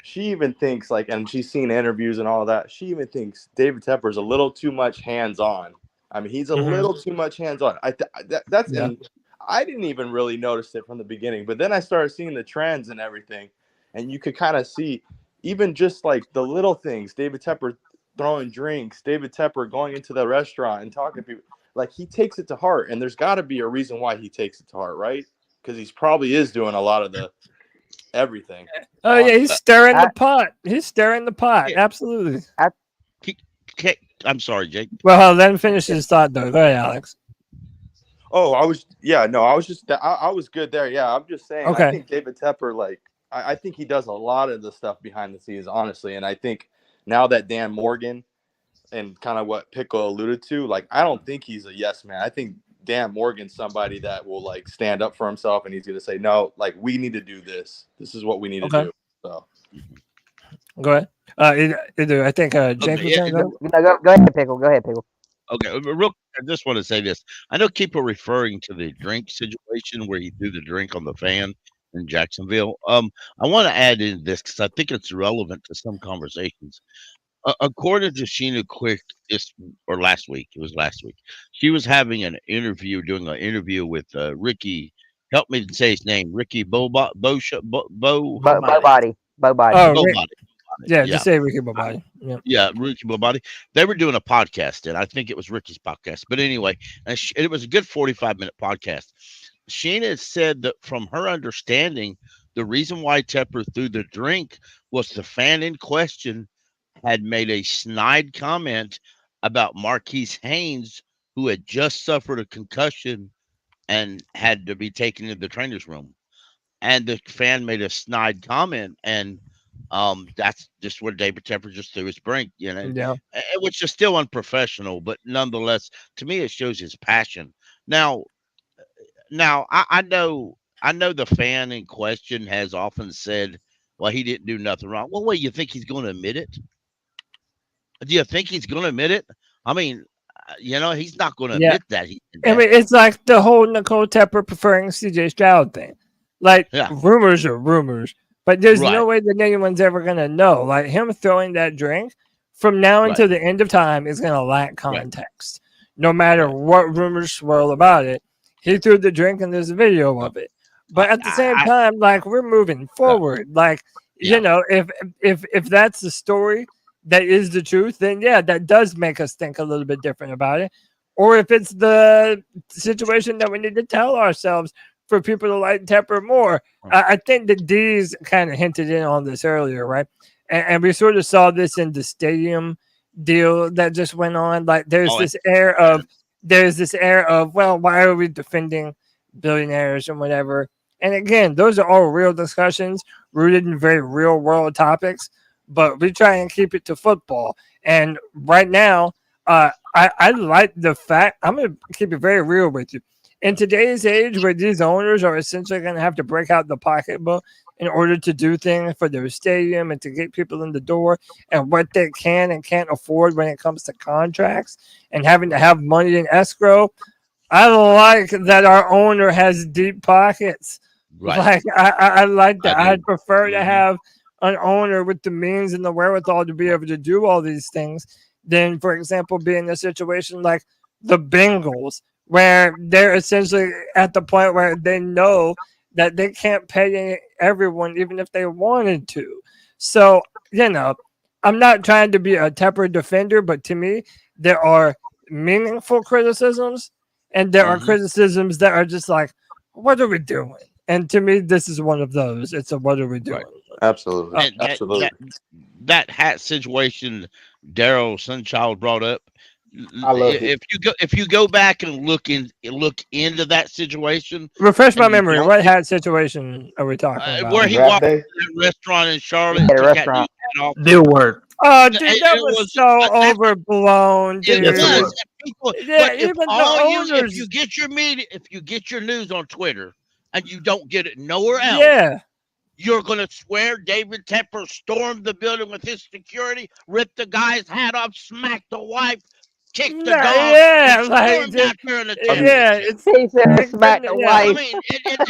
she even thinks like, and she's seen interviews and all of that. She even thinks David Tepper is a little too much hands-on. I mean, he's a little too much hands-on. And I didn't even really notice it from the beginning, but then I started seeing the trends and everything, and you could kind of see even just like the little things. David Tepper throwing drinks, David Tepper going into the restaurant and talking to people. Like, he takes it to heart, and there's got to be a reason why he takes it to heart, right? Because he probably is doing a lot of the everything. Oh yeah, he's stirring the pot. He's stirring the pot. Yeah. Absolutely. I'm sorry, Jake. Well, let him finish his thought though. Go ahead, Alex. Oh, I was good there. Yeah, I'm just saying. Okay. I think David Tepper, like, I think he does a lot of the stuff behind the scenes, honestly. And I think now that Dan Morgan and kind of what Pickle alluded to, like, I don't think he's a yes man. I think Dan Morgan's somebody that will like stand up for himself, and he's going to say, no, like, we need to do this. This is what we need to do. So go ahead. Either I think Jake was saying Go ahead, Pickle. Go ahead, Pickle. Okay, real. I just want to say this. I know people referring to the drink situation where he threw the drink on the fan in Jacksonville. I want to add in this because I think it's relevant to some conversations. According to Sheena Quick, last week, she was having doing an interview with Ricky. Help me say his name, Ricky Bobody. Yeah, just say Ricky Bobody. Yeah, Ricky Bobody. They were doing a podcast, and I think it was Ricky's podcast. But anyway, it was a good 45-minute podcast. Sheena said that from her understanding, the reason why Tepper threw the drink was the fan in question had made a snide comment about Marquise Haynes, who had just suffered a concussion and had to be taken to the trainer's room. And the fan made a snide comment, and that's just where David Tepper just threw his drink, which is still unprofessional, but nonetheless, to me, it shows his passion. Now, I know the fan in question has often said, well, he didn't do nothing wrong. Well, wait, you think he's going to admit it? Do you think he's going to admit it? I mean, he's not going to admit that. I mean, it's like the whole Nicole Tepper preferring CJ Stroud thing. Like, rumors are rumors, but there's no way that anyone's ever going to know. Like, him throwing that drink from now until the end of time is going to lack context. No matter what rumors swirl about it, he threw the drink and there's a video of it. But at the same time, like, we're moving forward. Like, if that's the story that is the truth, then that does make us think a little bit different about it. Or if it's the situation that we need to tell ourselves for people to like Tepper more. I think that D's kind of hinted in on this earlier, right? And we sort of saw this in the stadium deal that just went on. Like, there's this air of, well, why are we defending billionaires and whatever? And again, those are all real discussions rooted in very real world topics, but we try and keep it to football. And right now, I like the fact, I'm going to keep it very real with you. In today's age where these owners are essentially going to have to break out the pocketbook in order to do things for their stadium and to get people in the door and what they can and can't afford when it comes to contracts and having to have money in escrow, I like that our owner has deep pockets. Right. Like, I like that. I'd prefer to have an owner with the means and the wherewithal to be able to do all these things than, for example, be in a situation like the Bengals, where they're essentially at the point where they know that they can't pay everyone, even if they wanted to. So, I'm not trying to be a Tepper defender, but to me, there are meaningful criticisms and there are criticisms that are just like, what are we doing? And to me, this is one of those. It's a what are we doing? Right. Absolutely. Absolutely. That hat situation Daryl Sunchild brought up. I love it. If you go back and look into that situation, refresh my memory. What hat situation are we talking about? Where he walked into that restaurant in Charlotte. New word. Oh, dude, that was so overblown, dude. It was. Even the owners. If you get your news on Twitter and you don't get it nowhere else, you're gonna swear David Tepper stormed the building with his security, ripped the guy's hat off, smacked the wife, kicked the dog, stormed out there in the he said smack the wife. I mean,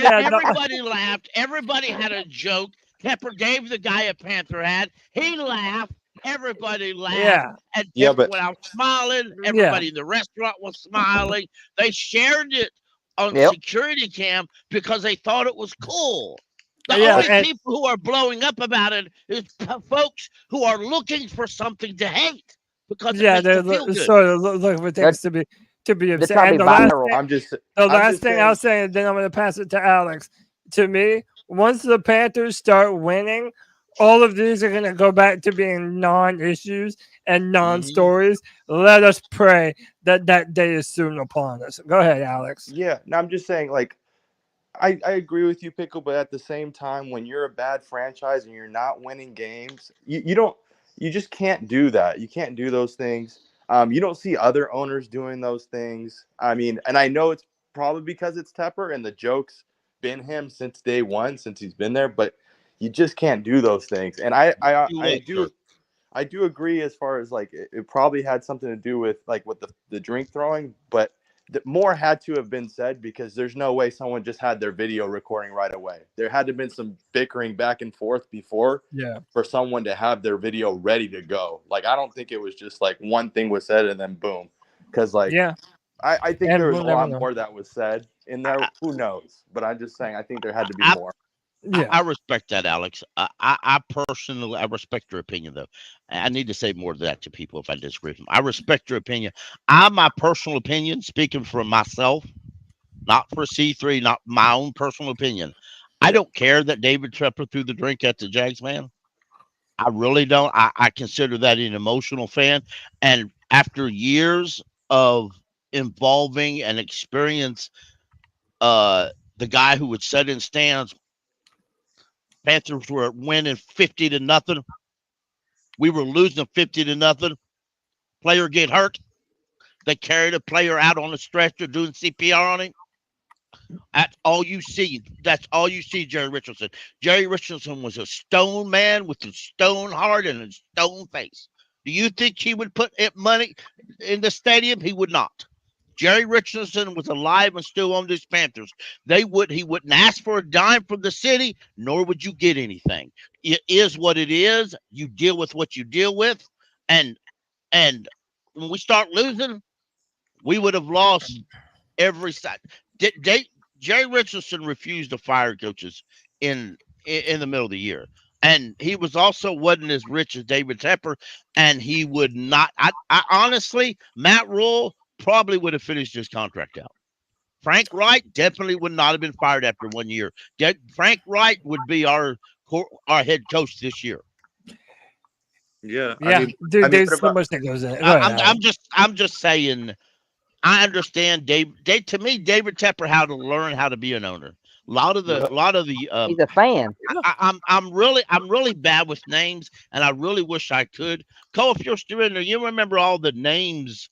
everybody laughed. Everybody had a joke. Tepper gave the guy a Panther hat. He laughed. Everybody laughed. Yeah. And Yeah, Tepper but- went out smiling. Everybody in the restaurant was smiling. They shared it on Yep. security cam because they thought it was cool. The Yeah, only and- people who are blowing up about it is folks who are looking for something to hate because Yeah, it they're makes them feel good. sort of looking for things to be They're upset. trying And to the be last viral. thing, I'm just I'll saying, say, and then I'm going to pass it to Alex. To me, once the Panthers start winning, all of these are going to go back to being non-issues and non-stories. Let us pray that that day is soon upon us. Go ahead, Alex. yeah, no, I'm just saying, like, I agree with you, Pickle, but at the same time, when you're a bad franchise and you're not winning games, you just can't do that. You can't do those things. You don't see other owners doing those things. I mean, and I know it's probably because it's Tepper and the joke's been him since day one, since he's been there, but you just can't do those things. And I do agree as far as like it probably had something to do with like with the drink throwing, but more had to have been said because there's no way someone just had their video recording right away. There had to have been some bickering back and forth before for someone to have their video ready to go. Like, I don't think it was just like one thing was said and then boom. Because like, I think And there was we'll a lot never know. more that was said in there. Who knows? But I'm just saying, I think there had to be more. I respect that, Alex. I personally, I respect your opinion, though. I need to say more of that to people if I disagree with them. I respect your opinion. My personal opinion, speaking for myself, not for C3, not my own personal opinion. I don't care that David Tepper threw the drink at the Jags man. I really don't. I consider that an emotional fan. And after years of involving and experience the guy who would sit in stands, Panthers were winning 50-0. We were losing 50-0. Player get hurt. They carried a player out on a stretcher doing CPR on him. That's all you see. That's all you see, Jerry Richardson. Jerry Richardson was a stone man with a stone heart and a stone face. Do you think he would put money in the stadium? He would not. Jerry Richardson was alive and still on these Panthers. He wouldn't ask for a dime from the city, nor would you get anything. It is what it is. You deal with what you deal with. And when we start losing, we would have lost every side. Jerry Richardson refused to fire coaches in the middle of the year. And he wasn't as rich as David Tepper, and he would not. I honestly, Matt Rule probably would have finished his contract out. Frank Wright definitely would not have been fired after 1 year. Frank Wright would be our head coach this year. Yeah, dude, there's so much that goes in it. I'm just saying. I understand to me, David Tepper had to learn how to be an owner. A lot of the he's a fan. I'm really bad with names, and I really wish I could. Cole, if you're still in there, you remember all the names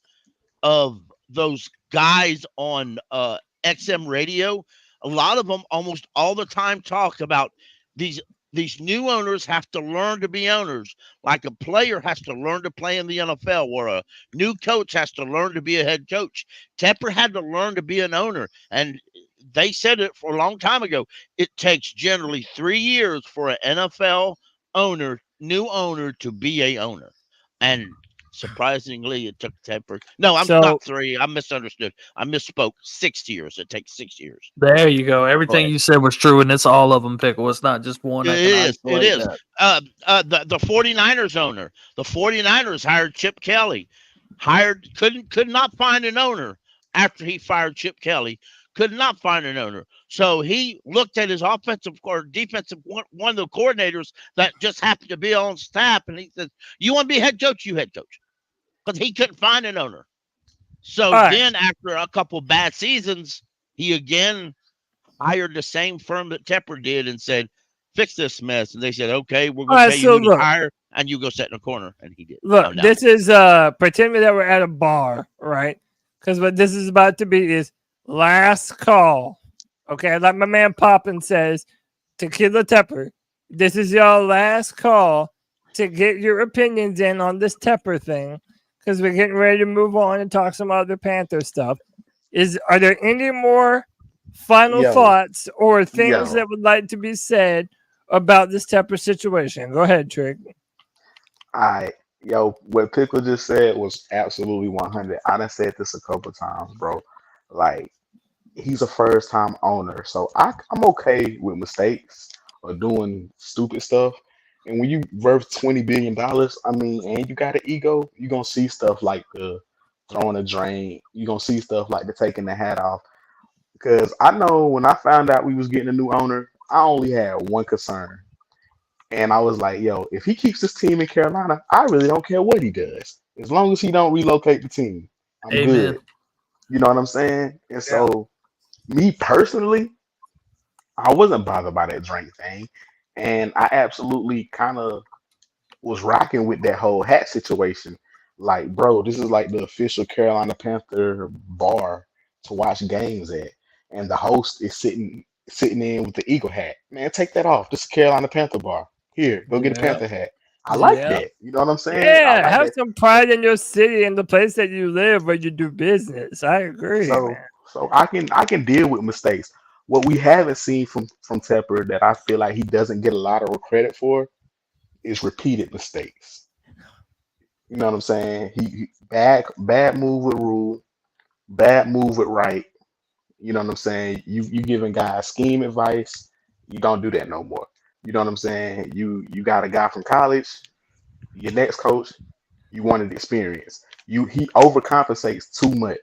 of those guys on XM radio. A lot of them almost all the time talk about these new owners have to learn to be owners, like a player has to learn to play in the NFL, or a new coach has to learn to be a head coach. Tepper had to learn to be an owner, and they said it for a long time ago. It takes generally 3 years for an NFL new owner to be a owner, and surprisingly, it took Tepper. No, not 3. I misunderstood. I misspoke. 6 years. It takes 6 years. There you go. Everything you said was true, and it's all of them, Pickle. It's not just one. It is. The 49ers owner. The 49ers hired Chip Kelly. Could not find an owner after he fired Chip Kelly. Could not find an owner. So he looked at his offensive or defensive one of the coordinators that just happened to be on staff, and he said, "You want to be head coach? You head coach." Because he couldn't find an owner. So then after a couple bad seasons, he again hired the same firm that Tepper did and said, "Fix this mess." And they said, "Okay, we're going to pay you to hire, and you go sit in a corner." And he did. Look, this is pretend that we're at a bar, right? Because what this is about to be is last call. Okay, like my man Poppin says, Tequila Tepper, this is your last call to get your opinions in on this Tepper thing, because we're getting ready to move on and talk some other Panther stuff. Are there any more final thoughts or things that would like to be said about this Tepper situation. Go ahead, Trick. All right, yo, what Pickle just said was absolutely 100. I done said this a couple times, bro. Like, he's a first time owner, so I'm okay with mistakes or doing stupid stuff. And when you worth $20 billion, I mean, and you got an ego, you're gonna see stuff like the throwing a drain. You're gonna see stuff like the taking the hat off. Because I know when I found out we was getting a new owner, I only had one concern. And I was like, yo, if he keeps this team in Carolina, I really don't care what he does. As long as he don't relocate the team, I'm good. You know what I'm saying? And so, me personally, I wasn't bothered by that drink thing. And I absolutely kind of was rocking with that whole hat situation. Like, bro, this is like the official Carolina Panther bar to watch games at. And the host is sitting in with the eagle hat. Man, take that off. This is Carolina Panther bar. Here, go get a Panther hat. I like that. You know what I'm saying? Yeah, like have that. some pride in your city and the place that you live where you do business. I agree. So I can deal with mistakes. What we haven't seen from Tepper that I feel like he doesn't get a lot of credit for is repeated mistakes. You know what I'm saying? He bad move with Rule, bad move with Wright. You know what I'm saying? You giving guys scheme advice. You don't do that no more. You know what I'm saying? You got a guy from college, your next coach, you wanted experience. He overcompensates too much.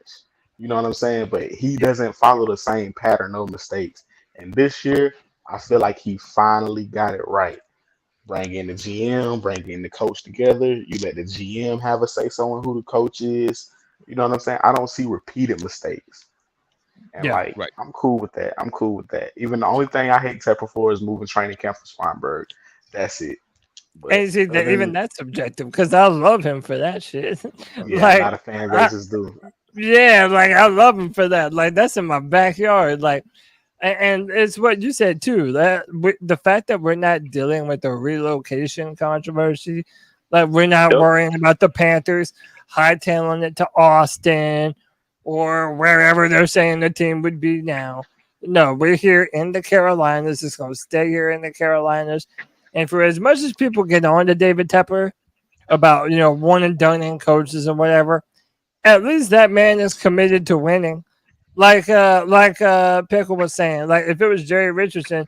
You know what I'm saying? But he doesn't follow the same pattern of mistakes. And this year, I feel like he finally got it right. Bring in the GM, bring in the coach together. You let the GM have a say so on who the coach is. You know what I'm saying? I don't see repeated mistakes. And I'm cool with that. Even the only thing I hate Tepper for is moving training camp from Spartanburg. That's it. But and see, even that's subjective because I love him for that shit. Yeah, like, a lot of fan bases do. Yeah, like I love him for that. Like that's in my backyard. Like, and it's what you said too. That the fact that we're not dealing with the relocation controversy, like we're not worrying about the Panthers hightailing it to Austin or wherever they're saying the team would be now. No, we're here in the Carolinas. It's going to stay here in the Carolinas. And for as much as people get on to David Tepper about, one and done in coaches and whatever, at least that man is committed to winning. Like Pickle was saying, like if it was Jerry Richardson,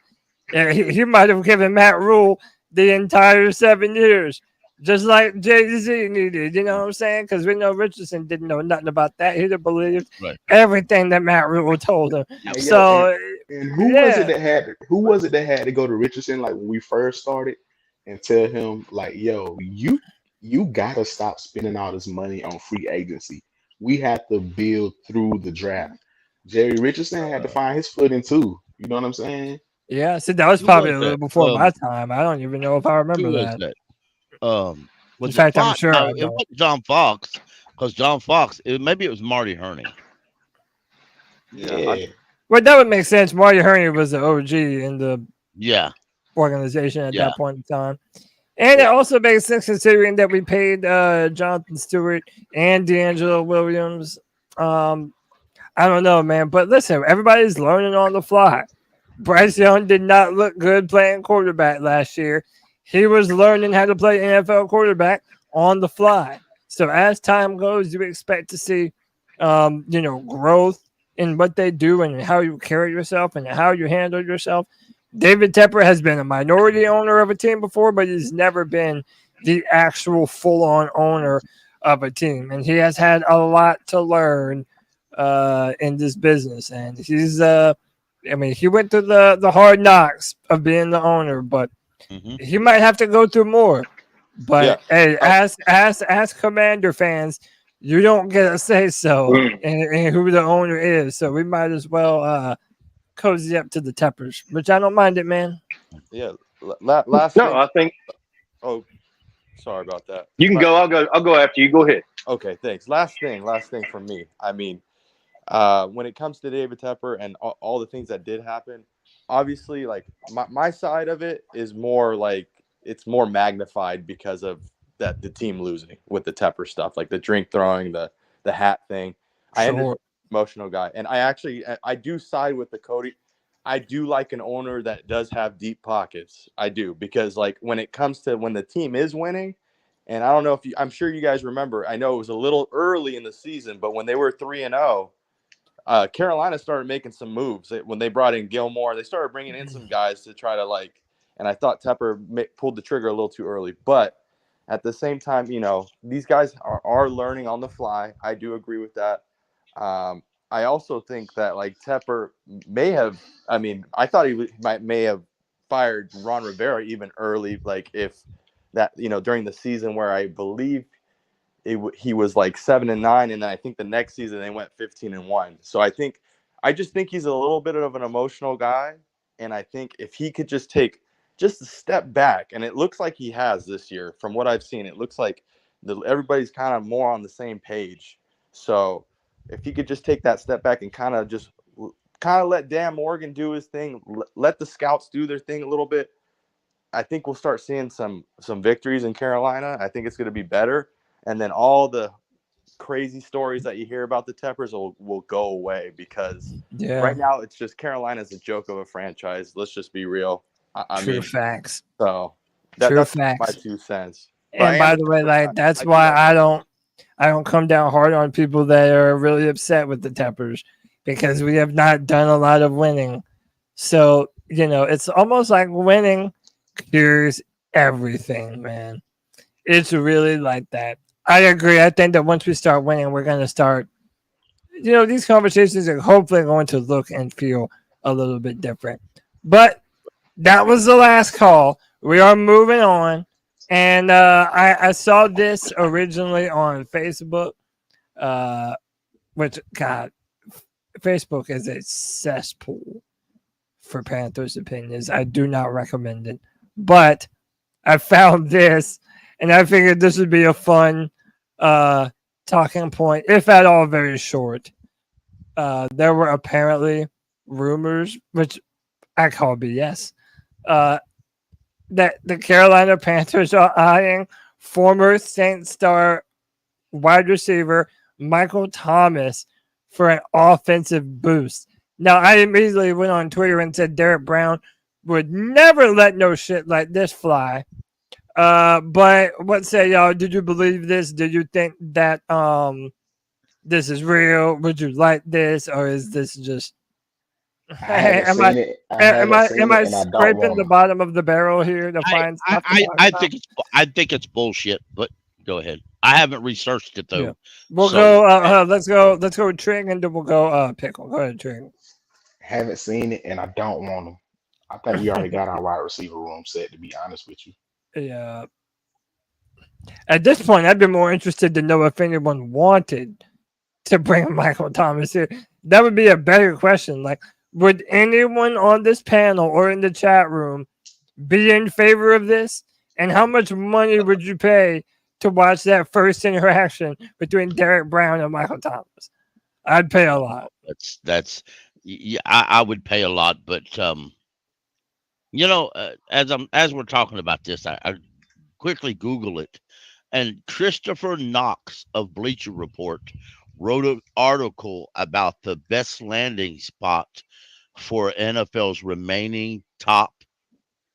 he might have given Matt Rule the entire 7 years. Just like Jay-Z needed, you know what I'm saying? Because we know Richardson didn't know nothing about that. He'd have believed everything that Matt Rule told him. And who was it that had to go to Richardson like when we first started and tell him like, yo, you gotta stop spending all this money on free agency. We have to build through the draft. Jerry Richardson had to find his footing too. You know what I'm saying? Yeah, so that was probably a little before my time. I don't even know if I remember that. In fact, I'm sure it wasn't John Fox, because John Fox, maybe it was Marty Herney. Yeah. Well, that would make sense. Marty Herney was the OG in the organization at that point in time. And it also makes sense considering that we paid Jonathan Stewart and D'Angelo Williams. I don't know, man. But listen, everybody's learning on the fly. Bryce Young did not look good playing quarterback last year. He was learning how to play NFL quarterback on the fly. So as time goes, you expect to see, growth in what they do and how you carry yourself and how you handle yourself. David Tepper has been a minority owner of a team before, but he's never been the actual full-on owner of a team. And he has had a lot to learn in this business. And he's, he went through the hard knocks of being the owner, but he might have to go through more. But hey, ask Commander fans. You don't get a say so in who the owner is. So we might as well cozy up to the Teppers, which I don't mind it, man. Yeah. Last no, thing. I think. Oh, sorry about that. You can go. I'll go after you. Go ahead. Okay, thanks. Last thing for me. I mean, when it comes to David Tepper and all the things that did happen, obviously, like my side of it is more like it's more magnified because of the team losing with the Tepper stuff, like the drink throwing, the hat thing. I am an emotional guy, and I do side with the Cody. I do like an owner that does have deep pockets. I do, because like when it comes to when the team is winning, and I don't know if I'm sure you guys remember, I know it was a little early in the season, but when they were 3-0, Carolina started making some moves. When they brought in Gilmore, they started bringing in some guys to try to and I thought Tepper pulled the trigger a little too early. But at the same time, these guys are learning on the fly. I do agree with that. I also think that Tepper may have, I thought he may have fired Ron Rivera even early, if that, during the season where I believe he was 7-9, and then I think the next season they went 15-1. So I just think he's a little bit of an emotional guy, and I think if he could just take just a step back, and it looks like he has this year from what I've seen, it looks like everybody's kind of more on the same page. So if he could just take that step back and kind of let Dan Morgan do his thing, let the scouts do their thing a little bit, I think we'll start seeing some victories in Carolina. I think it's going to be better. And then all the crazy stories that you hear about the Teppers will go away, because right now it's just Carolina's a joke of a franchise. Let's just be real. True facts. So True that's facts. my 2 cents. And by the way, that's why I don't come down hard on people that are really upset with the Teppers, because we have not done a lot of winning. So, it's almost like winning cures everything, man. It's really like that. I agree. I think that once we start winning, we're going to start, these conversations are hopefully going to look and feel a little bit different. But that was the last call. We are moving on. And I saw this originally on Facebook, which, God, Facebook is a cesspool for Panthers opinions. I do not recommend it. But I found this, and I figured this would be a fun talking point, if at all very short. There were apparently rumors, which I call BS, that the Carolina Panthers are eyeing former Saints star wide receiver Michael Thomas for an offensive boost. Now, I immediately went on Twitter and said Derek Brown would never let no shit like this fly. But what say y'all? Did you believe this? Did you think that this is real? Would you like this, or is this just? Am I scraping the bottom of the barrel here to find stuff? I think it's bullshit. But go ahead. I haven't researched it though. Yeah. We'll go. Let's go Trig, and then we'll go Pickle. Go ahead, Trig. Haven't seen it, and I don't want them. I think we already got our wide receiver room set, to be honest with you. Yeah. At this point, I'd be more interested to know if anyone wanted to bring Michael Thomas here. That would be a better question. Would anyone on this panel or in the chat room be in favor of this? And how much money would you pay to watch that first interaction between Derek Brown and Michael Thomas? I'd pay a lot. I would pay a lot, but as we're talking about this, I quickly Google it, and Christopher Knox of Bleacher Report wrote an article about the best landing spot for NFL's remaining top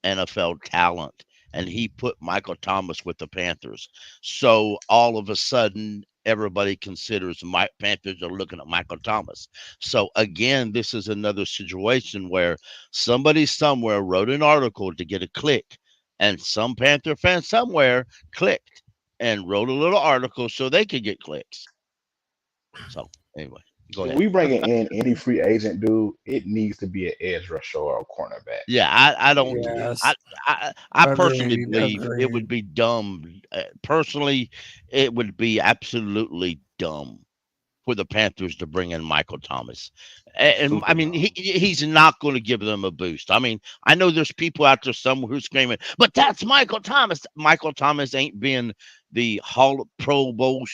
NFL talent, and he put Michael Thomas with the Panthers. So all of a sudden, everybody considers Panthers are looking at Michael Thomas. So again, this is another situation where somebody somewhere wrote an article to get a click, and some Panther fan somewhere clicked and wrote a little article so they could get clicks. So anyway, go ahead. If we bringing in any free agent, dude, it needs to be an edge rusher or a cornerback. Yeah, I don't. Yes. I personally believe it would be dumb. Personally, it would be absolutely dumb for the Panthers to bring in Michael Thomas. And I mean, he's not going to give them a boost. I mean, I know there's people out there somewhere who's screaming, but that's Michael Thomas. Michael Thomas ain't been the Pro Bowl.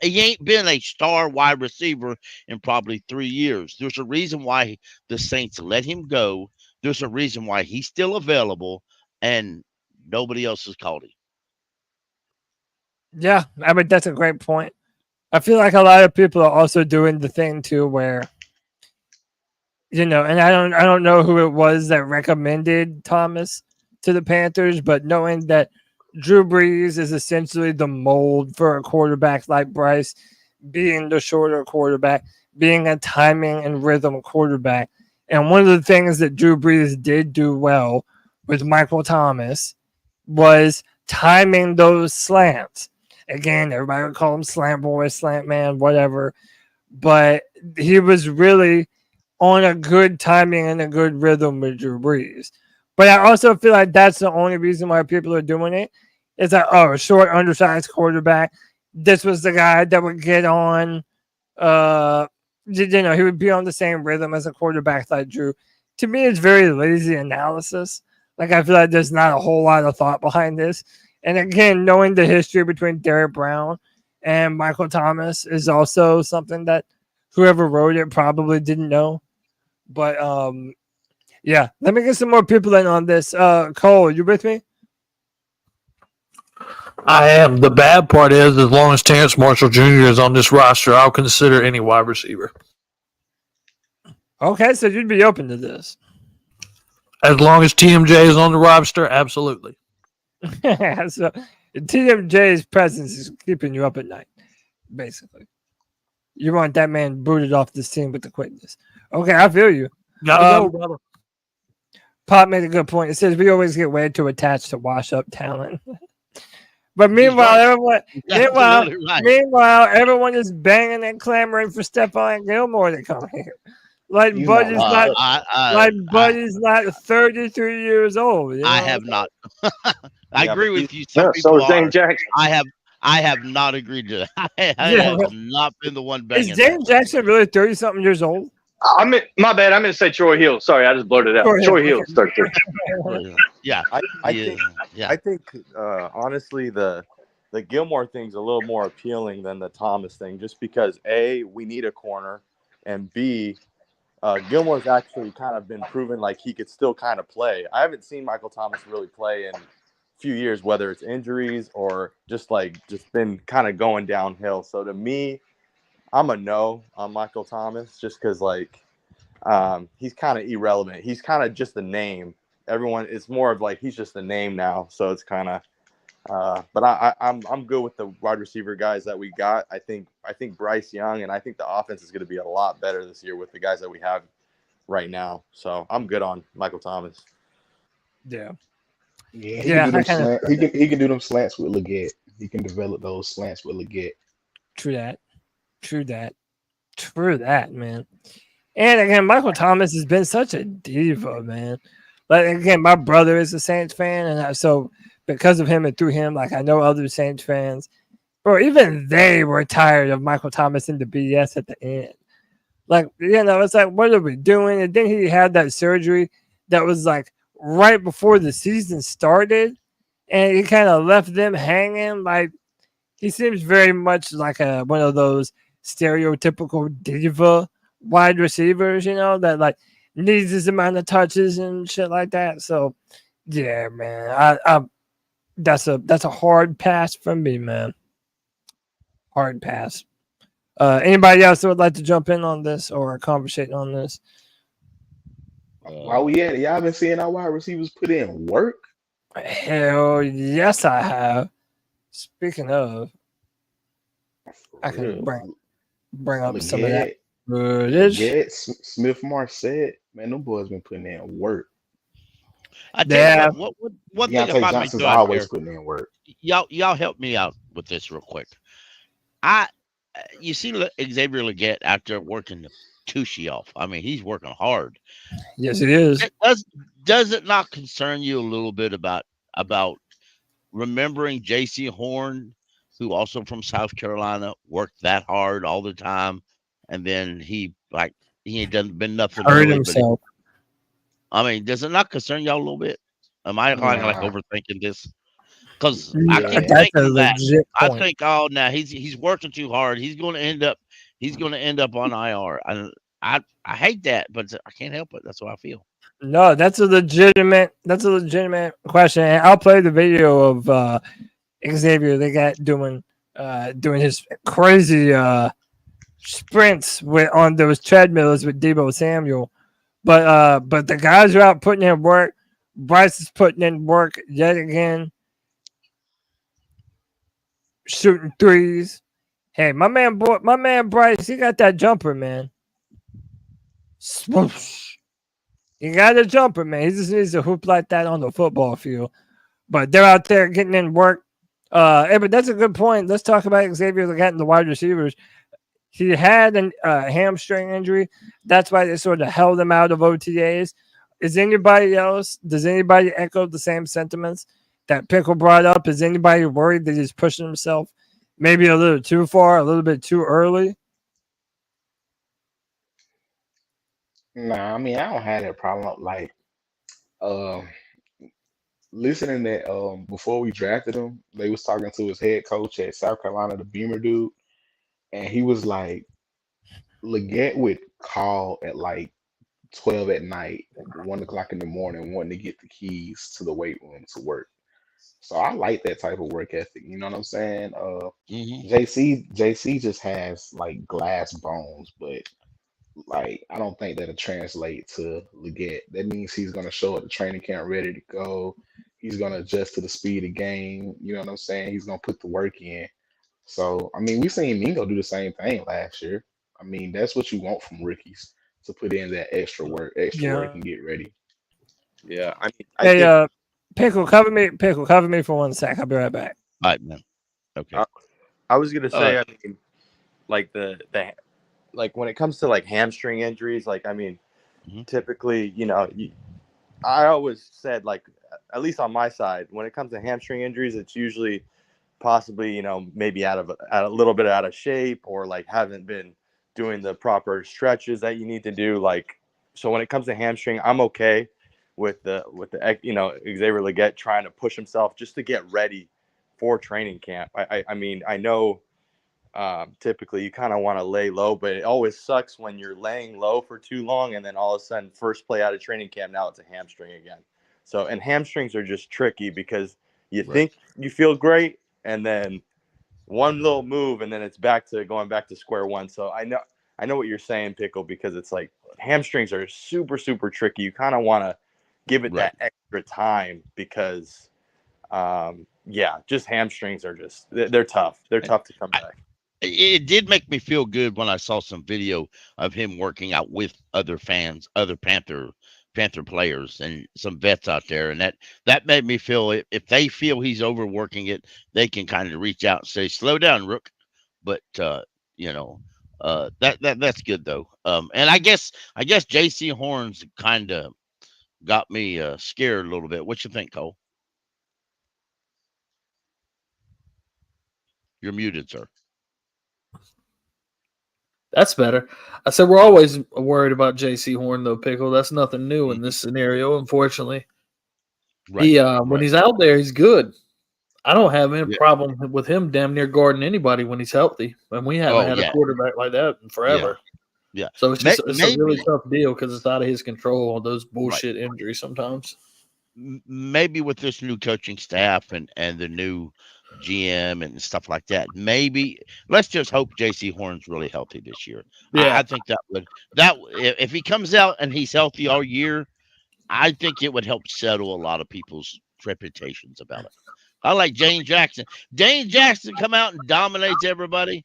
He ain't been a star wide receiver in probably 3 years. There's a reason why the Saints let him go. There's a reason why he's still available, and nobody else has called him. Yeah, I mean, that's a great point. I feel like a lot of people are also doing the thing too where And I don't know who it was that recommended Thomas to the Panthers, but knowing that Drew Brees is essentially the mold for a quarterback like Bryce, being the shorter quarterback, being a timing and rhythm quarterback. And one of the things that Drew Brees did do well with Michael Thomas was timing those slants. Again, everybody would call him slant boy, slant man, whatever. But he was really on a good timing and a good rhythm with Drew Brees. But I also feel like that's the only reason why people are doing it. It's like, a short, undersized quarterback. This was the guy that would get on, he would be on the same rhythm as a quarterback like Drew. To me, it's very lazy analysis. Like, I feel like there's not a whole lot of thought behind this. And again, knowing the history between Derek Brown and Michael Thomas is also something that whoever wrote it probably didn't know. But, yeah, let me get some more people in on this. Cole, you with me? I am. The bad part is, as long as Terrence Marshall Jr. is on this roster, I'll consider any wide receiver. Okay, so you'd be open to this. As long as TMJ is on the roster, absolutely. So TMJ's presence is keeping you up at night, basically. You want that man booted off this team with the quickness. Okay, I feel you. Gotta go, brother. Pop made a good point. It says we always get way too attached to wash up talent. But meanwhile, everyone is banging and clamoring for Stephon Gilmore to come here. Like Buddy's not 33 years old. I have not. I agree with you. So is James Jackson. I have not agreed to that. I have not been the one banging. Is James Jackson really 30-something years old? My bad. I meant to say Troy Hill. Sorry, I just blurted it out. Troy Hill, 33. Yeah, I think honestly the Gilmore thing's a little more appealing than the Thomas thing, just because A, we need a corner, and B, Gilmore's actually kind of been proven like he could still kind of play. I haven't seen Michael Thomas really play in a few years, whether it's injuries or just been kind of going downhill. So to me, I'm a no on Michael Thomas, just because he's kind of irrelevant. He's kind of just a name. It's more of like he's just a name now. So it's kind of. But I'm good with the wide receiver guys that we got. I think Bryce Young, and I think the offense is going to be a lot better this year with the guys that we have right now. So I'm good on Michael Thomas. Yeah. He can do them slants with Leggett. He can develop those slants with Leggett. True that, man. And again, Michael Thomas has been such a diva, man. Like, again, my brother is a Saints fan, and so because of him and through him, like, I know other Saints fans, or even they were tired of Michael Thomas and the BS at the end. Like, it's like, what are we doing? And then he had that surgery that was like right before the season started, and he kind of left them hanging. Like, he seems very much like one of those stereotypical diva wide receivers, that like needs this amount of touches and shit like that. So, yeah, man, that's a hard pass from me, man. Hard pass. Anybody else that would like to jump in on this or conversate on this? While we at it, y'all been seeing our wide receivers put in work? Hell yes, I have. Speaking of, I can bring up some of that footage. Yeah, Smith Marset, man, them boys been putting in work. I tell you what thing about Johnson's me always putting in work. Y'all help me out with this real quick. You see Xavier Leggett after working the Tushy off. I mean, he's working hard. Yes, it is. Does it not concern you a little bit about remembering J.C. Horn, who also from South Carolina, worked that hard all the time, and then he ain't been nothing. Hurt himself. I mean, does it not concern y'all a little bit? Am I like overthinking this? Because I keep thinking that. I think, now he's working too hard. He's going to end up on IR. I hate that, but I can't help it. That's what I feel. No, that's a legitimate question. And I'll play the video of Xavier they got doing his crazy sprints on those treadmills with Deebo Samuel But the guys are out putting in work. Bryce is putting in work yet again, shooting threes. Hey, my man Bryce, he got that jumper, man. Swoosh. He got a jumper, man. He just needs to hoop like that on the football field. But they're out there getting in work. But that's a good point. Let's talk about Xavier Leggett, the wide receivers. He had a hamstring injury. That's why they sort of held him out of OTAs. Does anybody echo the same sentiments that Pickle brought up? Is anybody worried that he's pushing himself maybe a little too far, a little bit too early? Nah, I mean, I don't have that problem. Like, listening that before we drafted him, they was talking to his head coach at South Carolina, the Beamer dude, and he was like, Leggett would call at like 12 at night, 1 o'clock in the morning, wanting to get the keys to the weight room to work. So I like that type of work ethic. You know what I'm saying? JC just has like glass bones, but like I don't think that'll translate to Leggett. That means he's gonna show up to training camp ready to go. He's gonna adjust to the speed of game. You know what I'm saying? He's gonna put the work in. So I mean, we seen Mingo do the same thing last year. I mean, that's what you want from rookies, to put in that extra work and get ready. Yeah, I mean, Hey, Pickle, cover me for 1 sec. I'll be right back. All right, man. Okay. I was gonna say, I mean, like the like when it comes to like hamstring injuries, like I mean, typically, you know, I always said like, at least on my side, when it comes to hamstring injuries, it's usually possibly, you know, maybe a little bit out of shape, or like haven't been doing the proper stretches that you need to do. Like, so when it comes to hamstring, I'm okay with the you know, Xavier Leggett trying to push himself just to get ready for training camp. I mean, I know typically you kind of want to lay low, but it always sucks when you're laying low for too long and then all of a sudden first play out of training camp, now it's a hamstring again. So, and hamstrings are just tricky because you think you feel great and then one little move and then it's going back to square one. So I know what you're saying, Pickle, because it's like hamstrings are super, super tricky. You kind of want to give it that extra time because just hamstrings are just, they're tough. They're tough to come back. It did make me feel good when I saw some video of him working out with other fans, other Panther players, and some vets out there, and that made me feel if they feel he's overworking it, they can kind of reach out and say, "Slow down, Rook." But you know, that's good though. And I guess JC Horns kind of got me scared a little bit. What you think, Cole? You're muted, sir. That's better. I said we're always worried about JC Horn, though, Pickle. That's nothing new in this scenario, unfortunately. Right. When he's out there, he's good. I don't have any problem with him damn near guarding anybody when he's healthy. And we haven't had a quarterback like that in forever. Yeah. So it's a really tough deal because it's out of his control, those bullshit injuries sometimes. Maybe with this new coaching staff and the new GM and stuff like that, maybe let's just hope JC Horn's really healthy this year. I think that if he comes out and he's healthy all year, I think it would help settle a lot of people's reputations about it. I like Jane Jackson. Jane Jackson come out and dominates everybody.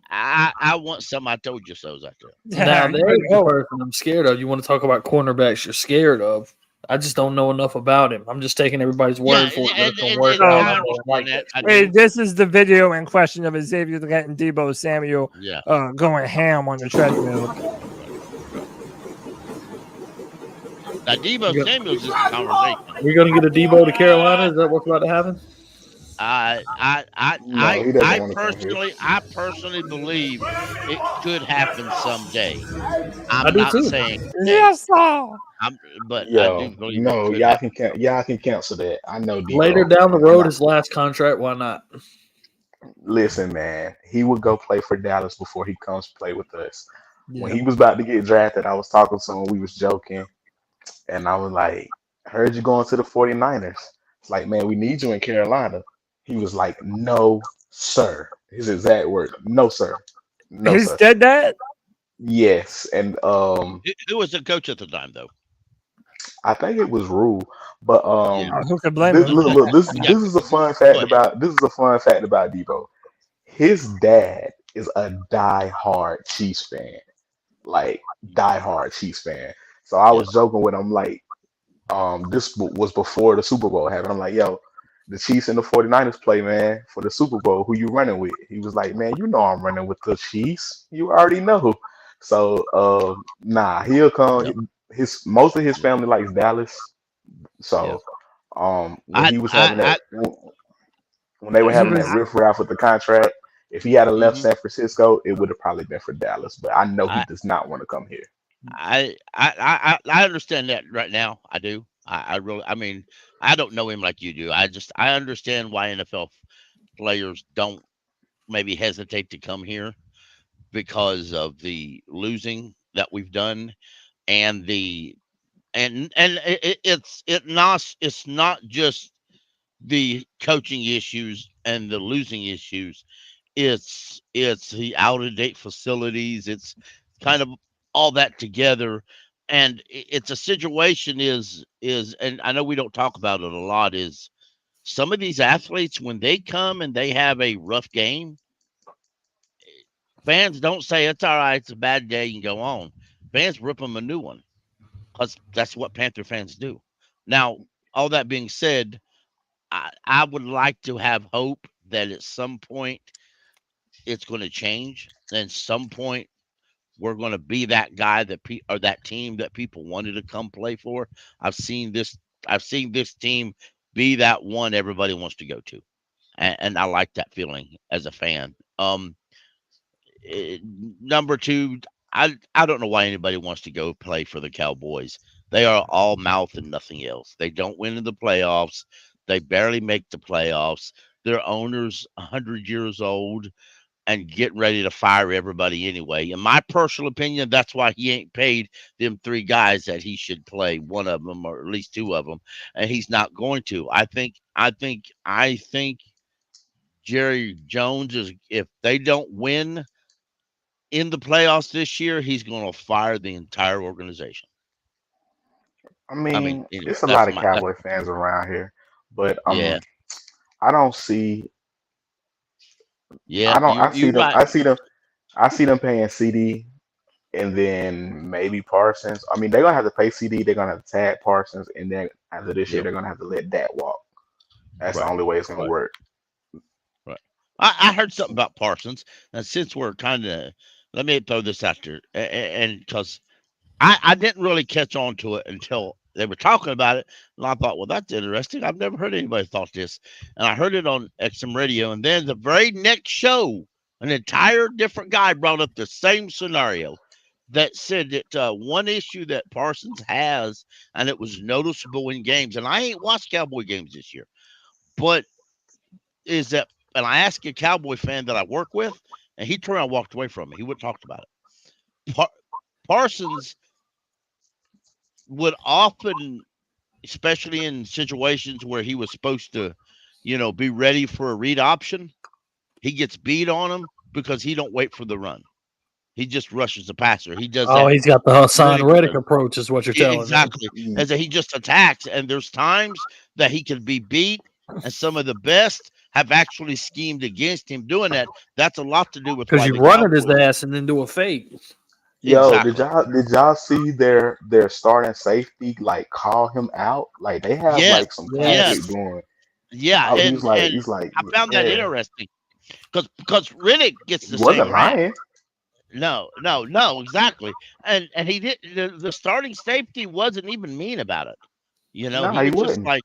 I want some I told you so's out there. Now there's the person I'm scared of. You want to talk about cornerbacks you're scared of? I just don't know enough about him. I'm just taking everybody's word for it. That it's gonna work out. Hey, this is the video in question of Xavier Leggett and Deebo Samuel going ham on the treadmill. Now, Deebo Samuel's just a conversation. We're going to get a Deebo to Carolina? Is that what's about to happen? I personally believe it could happen someday. I'm not saying yes, sir. But Yo, I do believe y'all can cancel that. I know Deebo. Later down the road, his last contract. Why not? Listen, man, he would go play for Dallas before he comes play with us. Yeah. When he was about to get drafted, I was talking to him. We was joking, and I was like, "Heard you going to the 49ers." It's like, man, we need you in Carolina. He was like, "No, sir." His exact word, "No, sir." No, he sir. said that? Yes, and Who was the coach at the time, though? I think it was Rule. But Who could blame this him? look this Yeah, this is a fun go fact ahead. about Debo. His dad is a die-hard Chiefs fan, like die-hard Chiefs fan. So I Yeah. was joking with him like, this was before the Super Bowl happened. I'm like, yo, the Chiefs and the 49ers play, man, for the Super Bowl. Who you running with? He was like, man, you know I'm running with the Chiefs. You already know. So nah, he'll Yep. come. Most of his Yeah. family likes Dallas. Yeah. So when I he was having I when they were He having was that riff-raff with the contract, if he had left mhm. San Francisco, it would have probably been for Dallas. But I know he I does not want to come here. I understand that right now. I do. I really. I mean, I don't know him like you do. I understand why NFL players don't maybe hesitate to come here because of the losing that we've done and the and it's not just the coaching issues and the losing issues. It's the out of date facilities. It's kind of all that together, and it's a situation and I know we don't talk about it a lot. Is some of these athletes when they come and they have a rough game, fans don't say it's all right, it's a bad day, you can go on. Fans rip them a new one because that's what Panther fans do. Now, all that being said, I would like to have hope that at some point it's going to change. And at some point we're going to be that guy or that team that people wanted to come play for. I've seen this. I've seen this team be that one everybody wants to go to, and I like that feeling as a fan. Eh, Number two, I don't know why anybody wants to go play for the Cowboys. They are all mouth and nothing else. They don't win in the playoffs. They barely make the playoffs. Their owner's 100 years old and getting ready to fire everybody anyway. In my personal opinion, that's why he ain't paid them three guys that he should play, one of them or at least two of them, and he's not going to. I think Jerry Jones is, if they don't win in the playoffs this year, he's going to fire the entire organization. I I mean, mean, anyway, it's a that's lot of that's Cowboy fans around here, but yeah, I don't see. yeah. I don't. I see You them. right. I see them paying CD and then maybe Parsons. I mean, they're gonna have to pay CD. They're gonna have to tag Parsons, and then after this year, Yep. they're gonna have to let that walk. That's the Right. only way it's gonna Right. work. Right. I heard something about Parsons, and since we're kind of, let me throw this out there, and because I didn't really catch on to it until they were talking about it, and I thought, well, that's interesting. I've never heard anybody thought this, and I heard it on XM Radio, and then the very next show, an entire different guy brought up the same scenario that said that one issue that Parsons has, and it was noticeable in games, and I ain't watched Cowboy games this year, but is that, and I asked a Cowboy fan that I work with, and he turned around and walked away from me. He wouldn't talk about it. Parsons would often, especially in situations where he was supposed to, be ready for a read option, he gets beat on him because he don't wait for the run. He just rushes the passer. He does Oh, that he's got the Hassan really Reddick good. approach, is what you're telling me. Exactly. As he just attacks, and there's times that he can be beat, and some of the best have actually schemed against him doing that. That's a lot to do with Because why you the run at his Cowboys. ass and then do a fake. Yo, Exactly. did y'all see their starting safety like call him out? Like they have Yes. like some Yes. conflict going. Yeah. He's And like, I found that yeah, interesting because Riddick gets he the same wasn't rap. lying. No, exactly. And he did the starting safety wasn't even mean about it. No, He he was just wouldn't. like,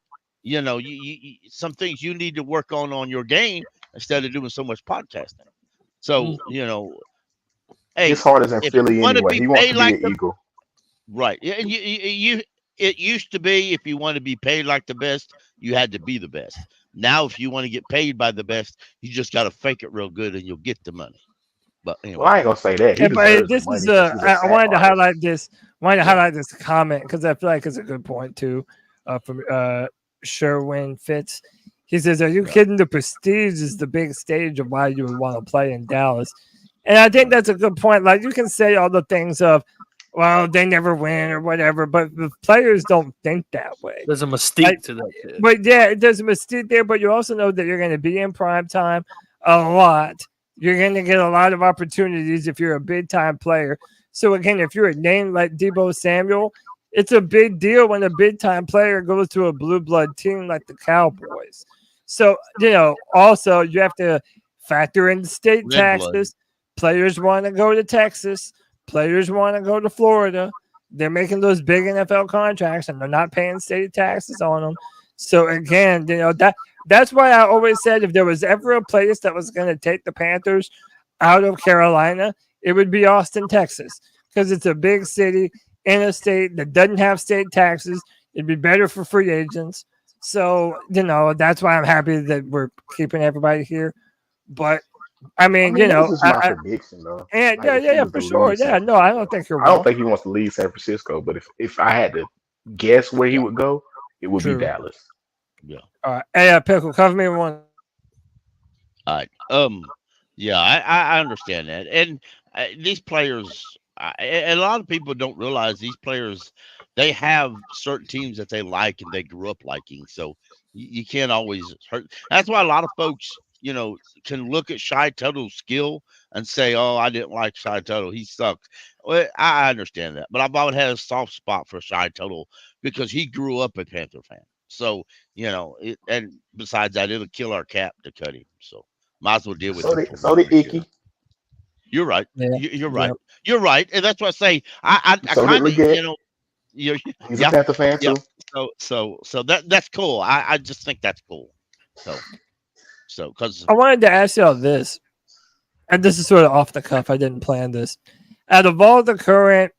some things you need to work on your game instead of doing so much podcasting. So, hey, His heart is in if you Philly want to anyway. be He wants paid to be like an the Eagle. right, and it used to be if you want to be paid like the best, you had to be the best. Now, if you want to get paid by the best, you just got to fake it real good and you'll get the money. But Well, anyway, I ain't gonna say that. He Yeah, but deserves the this is money because he's a I sack wanted to artist. highlight this. Wanted to yeah, highlight this comment because I feel like it's a good point too. From Sherwin Fitz, he says, "Are you yeah, kidding? The prestige is the big stage of why you would want to play in Dallas." And I think that's a good point. Like, you can say all the things of, well, they never win or whatever, but the players don't think that way. There's a mystique to that kid. But yeah, there's a mystique there, but you also know that you're going to be in prime time a lot. You're going to get a lot of opportunities if you're a big time player. So again, if you're a name like Deebo Samuel, it's a big deal when a big time player goes to a blue blood team like the Cowboys. So, also you have to factor in the state Red taxes. Players want to go to Texas. Players want to go to Florida. They're making those big NFL contracts, and they're not paying state taxes on them. So again, that's why I always said if there was ever a place that was going to take the Panthers out of Carolina, it would be Austin, Texas, because it's a big city in a state that doesn't have state taxes. It'd be better for free agents. So, that's why I'm happy that we're keeping everybody here. But I mean, this is my prediction, though. And Like, if he yeah, was for to sure. leave Yeah, no, I don't think you're I wrong. don't think he wants to leave San Francisco, but if I had to guess where he would go, it would True. be Dallas. Yeah. All right. Hey, Pickle, cover me one. All right. Yeah, I understand that, and these players, a lot of people don't realize these players, they have certain teams that they like and they grew up liking. So you can't always hurt. That's why a lot of folks, can look at Shy Tuttle's skill and say, "Oh, I didn't like Shy Tuttle. He sucked." Well, I understand that, but I've always had a soft spot for Shy Tuttle because he grew up a Panther fan. So and besides that, it'll kill our cap to cut him. So might as well deal with it. So did Icky. You're right. Yeah. You're right. You're right, and that's what I say. I So kind did of, Leggett. you're, He's yeah, a Panther fan yeah. too. So that's cool. I just think that's cool. So because I wanted to ask y'all this, and this is sort of off the cuff. I didn't plan this. Out of all the current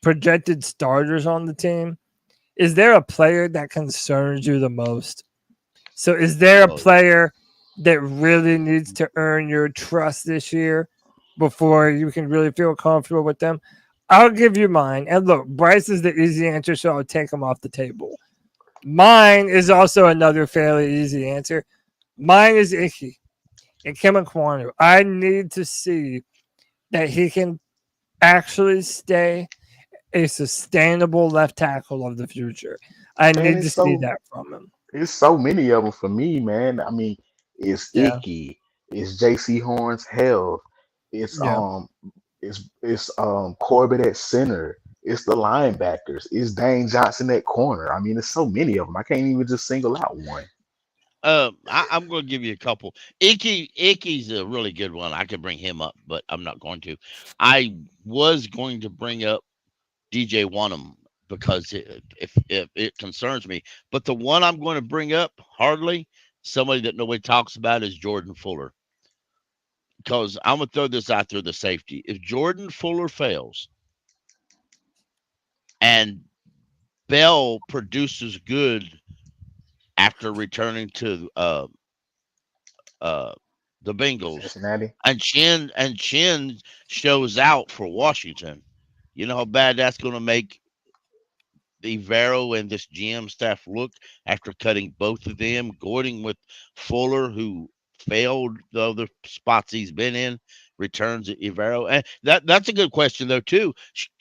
projected starters on the team, is there a player that concerns you the most? So is there a player that really needs to earn your trust this year before you can really feel comfortable with them? I'll give you mine. And look, Bryce is the easy answer, so I'll take him off the table. Mine is also another fairly easy answer. Mine is Icky and Kemekwana. I need to see that he can actually stay a sustainable left tackle of the future. I Man, need to it's see so that from him. it's so many of them for me, man. I mean, it's Yeah. Icky, it's JC Horn's health, it's Yeah. Corbett at center, it's the linebackers, it's Dane Johnson at corner. I mean, it's so many of them. I can't even just single out one. I'm going to give you a couple. Icky's a really good one. I could bring him up, but I'm not going to. I was going to bring up DJ Wanham because if it concerns me, but the one I'm going to bring up, hardly somebody that nobody talks about, is Jordan Fuller. Because I'm going to throw this out there, the safety. If Jordan Fuller fails and Bell produces good after returning to the Bengals, Cincinnati. and Chin shows out for Washington, you know how bad that's going to make the Vero and this GM staff look after cutting both of them, going with Fuller, who failed the other spots he's been in, returns at Evero. And that's a good question, though, too.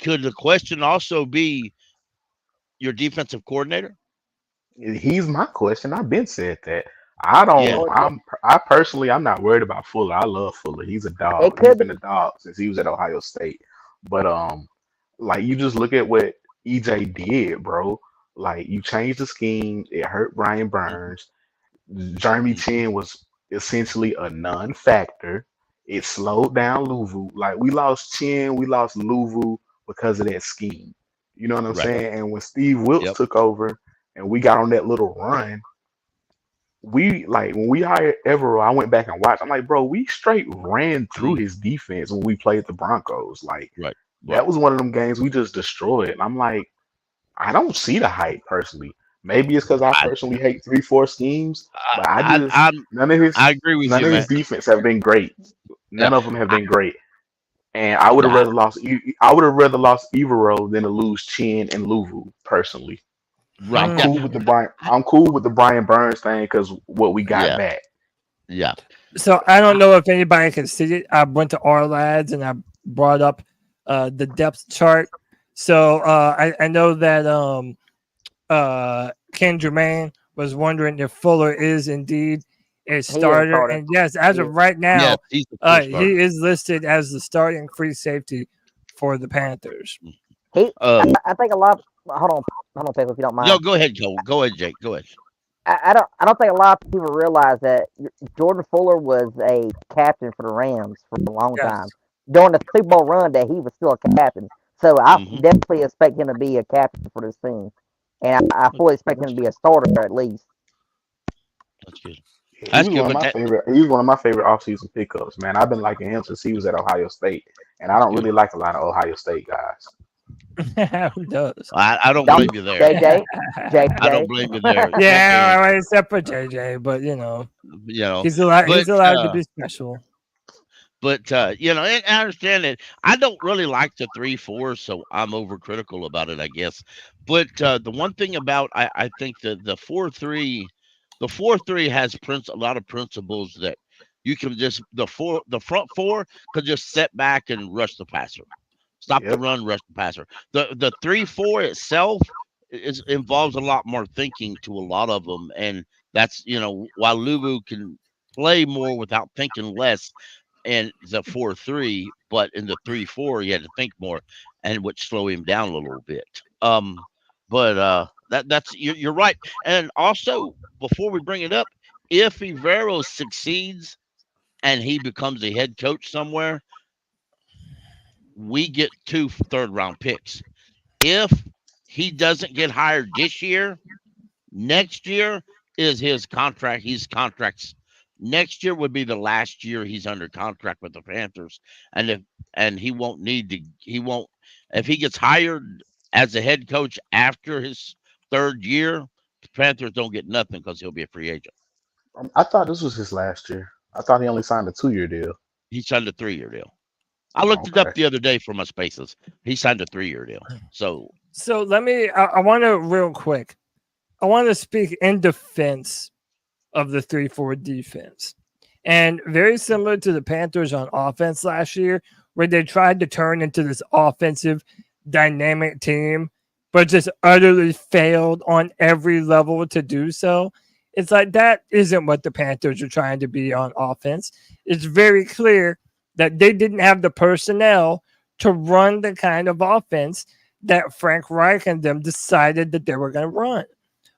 Could the question also be your defensive coordinator? He's my question. I've been said that. I don't. Yeah. I'm not worried about Fuller. I love Fuller. He's a dog. It He's could been a dog since he was at Ohio State. But like you just look at what EJ did, bro. Like you changed the scheme. It hurt Brian Burns. Jeremy Chin was essentially a non-factor. It slowed down Louvu. Like we lost Chin, we lost Louvu because of that scheme. You know what I'm Right. saying? And when Steve Wilkes Yep. took over and we got on that little run, when we hired Evero, I went back and watched. I'm like, bro, we straight ran through his defense when we played the Broncos. Like Right. that was one of them games we just destroyed. And I'm like, I don't see the hype personally. Maybe it's because I personally hate 3-4 schemes, but none of his I agree with none you, of man. his defense have been great. None Yeah. of them have been great. And I would have rather lost. I would have rather lost Evero than to lose Chin and Louvu personally. Right. I'm cool with the Brian. I'm cool with the Brian Burns thing because what we got Yeah. back. Yeah. So I don't know if anybody can see it. I went to our lads and I brought up the depth chart. So I know that Ken Jermaine was wondering if Fuller is indeed a starter. starter. And yes, as of right Yeah, now, he's the first he starter. is listed as the starting free safety for the Panthers. I think a lot. Hold on, Pickle, if you don't mind. No, go ahead, Joe. Go ahead, Jake. Go ahead. I don't think a lot of people realize that Jordan Fuller was a captain for the Rams for a long time. During the Super Bowl run, that he was still a captain. So I definitely expect him to be a captain for this team, and I fully expect him to be a starter at least. That's good. He was one of my favorite offseason pickups, man. I've been liking him since he was at Ohio State, and I don't really like a lot of Ohio State guys. Who does? I don't blame you there. JJ. I don't blame you there. Yeah, all right, except for JJ, but you know, he's allowed to be special. But you know, and I understand that. I don't really like the 3-4, so I'm overcritical about it, I guess. But the one thing about I think that the 4-3, the 4-3 has a lot of principles that you can just the front four could just set back and rush the passer. Stop the run, rush the passer. The 3-4 itself involves a lot more thinking to a lot of them, and that's, you know, while Luvu can play more without thinking less, and the 4-3, but in the 3-4 he had to think more, and which slow him down a little bit. But that's you're right. And also, before we bring it up, if Ivero succeeds and he becomes a head coach somewhere, we get 2 third-round picks. If he doesn't get hired this year, next year is his contract. Next year would be the last year he's under contract with the Panthers, and he won't if he gets hired as a head coach after his 3rd year, the Panthers don't get nothing because he'll be a free agent. I thought this was his last year. I thought he only signed a 2-year deal. He signed a 3-year deal. I looked it up the other day for my spaces. He signed a 3-year deal. So let me. I want to real quick. I want to speak in defense of the 3-4 defense, and very similar to the Panthers on offense last year, where they tried to turn into this offensive dynamic team, but just utterly failed on every level to do so. It's like that isn't what the Panthers are trying to be on offense. It's very clear that they didn't have the personnel to run the kind of offense that Frank Reich and them decided that they were going to run.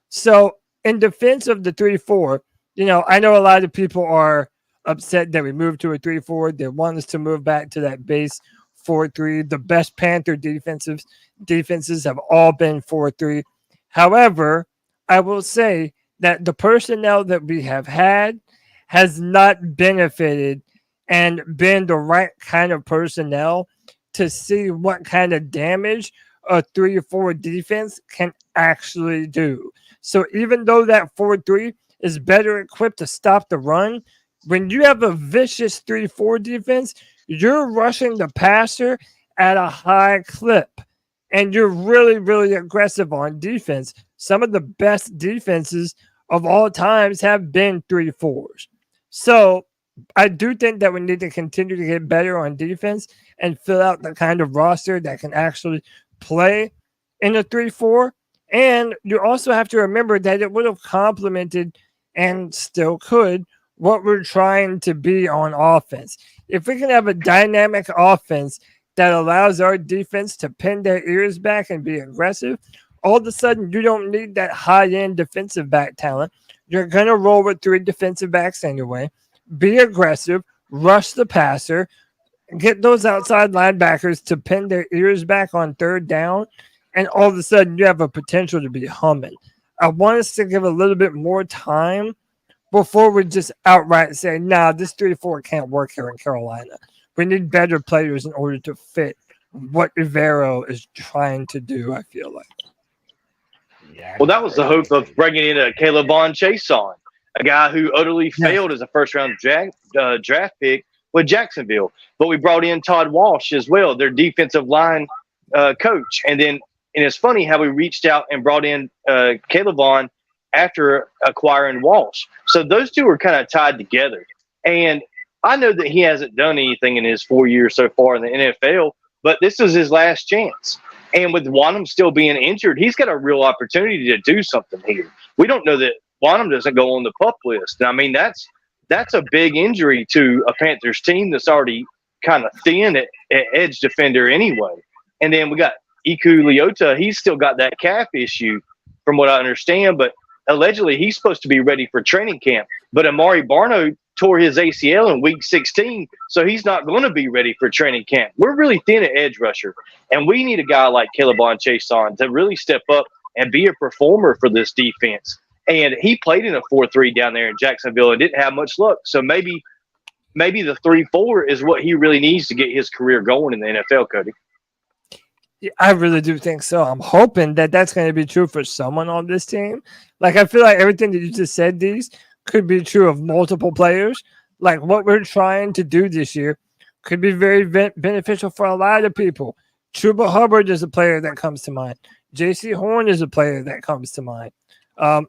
So in defense of the 3-4, you know, I know a lot of people are upset that we moved to a 3-4. They want us to move back to that base 4-3. The best Panther defenses have all been 4-3. However, I will say that the personnel that we have had has not benefited and been the right kind of personnel to see what kind of damage a 3-4 defense can actually do. So even though that 4-3 is better equipped to stop the run, when you have a vicious 3-4 defense, you're rushing the passer at a high clip, and you're really, really aggressive on defense. Some of the best defenses of all times have been 3-4s. So I do think that we need to continue to get better on defense and fill out the kind of roster that can actually play in a 3-4. And you also have to remember that it would have complemented and still could what we're trying to be on offense. If we can have a dynamic offense that allows our defense to pin their ears back and be aggressive, all of a sudden you don't need that high-end defensive back talent. You're going to roll with 3 defensive backs anyway. Be aggressive, rush the passer, get those outside linebackers to pin their ears back on 3rd down, and all of a sudden you have a potential to be humming. I want us to give a little bit more time before we just outright say, nah, this 3-4 can't work here in Carolina. We need better players in order to fit what Ivero is trying to do, I feel like. Well, that was the hope of bringing in a Caleb Bond Chase on, a guy who utterly failed as a first-round draft pick with Jacksonville. But we brought in Todd Walsh as well, their defensive line coach. And it's funny how we reached out and brought in Caleb Bond after acquiring Walsh. So those two were kind of tied together. And I know that he hasn't done anything in his 4 years so far in the NFL, but this is his last chance. And with Wanham still being injured, he's got a real opportunity to do something here. We don't know that Wanham doesn't go on the PUP list. I mean, that's a big injury to a Panthers team that's already kind of thin at edge defender anyway. And then we got Iku Leota. He's still got that calf issue from what I understand, but allegedly he's supposed to be ready for training camp. But Amari Barno tore his ACL in week 16, so he's not going to be ready for training camp. We're really thin at edge rusher, and we need a guy like Calebon Chason to really step up and be a performer for this defense. And he played in a 4-3 down there in Jacksonville and didn't have much luck. So maybe the 3-4 is what he really needs to get his career going in the NFL, Cody. Yeah, I really do think so. I'm hoping that that's going to be true for someone on this team. Like, I feel like everything that you just said, these could be true of multiple players. Like, what we're trying to do this year could be very beneficial for a lot of people. Chuba Hubbard is a player that comes to mind. J.C. Horn is a player that comes to mind. And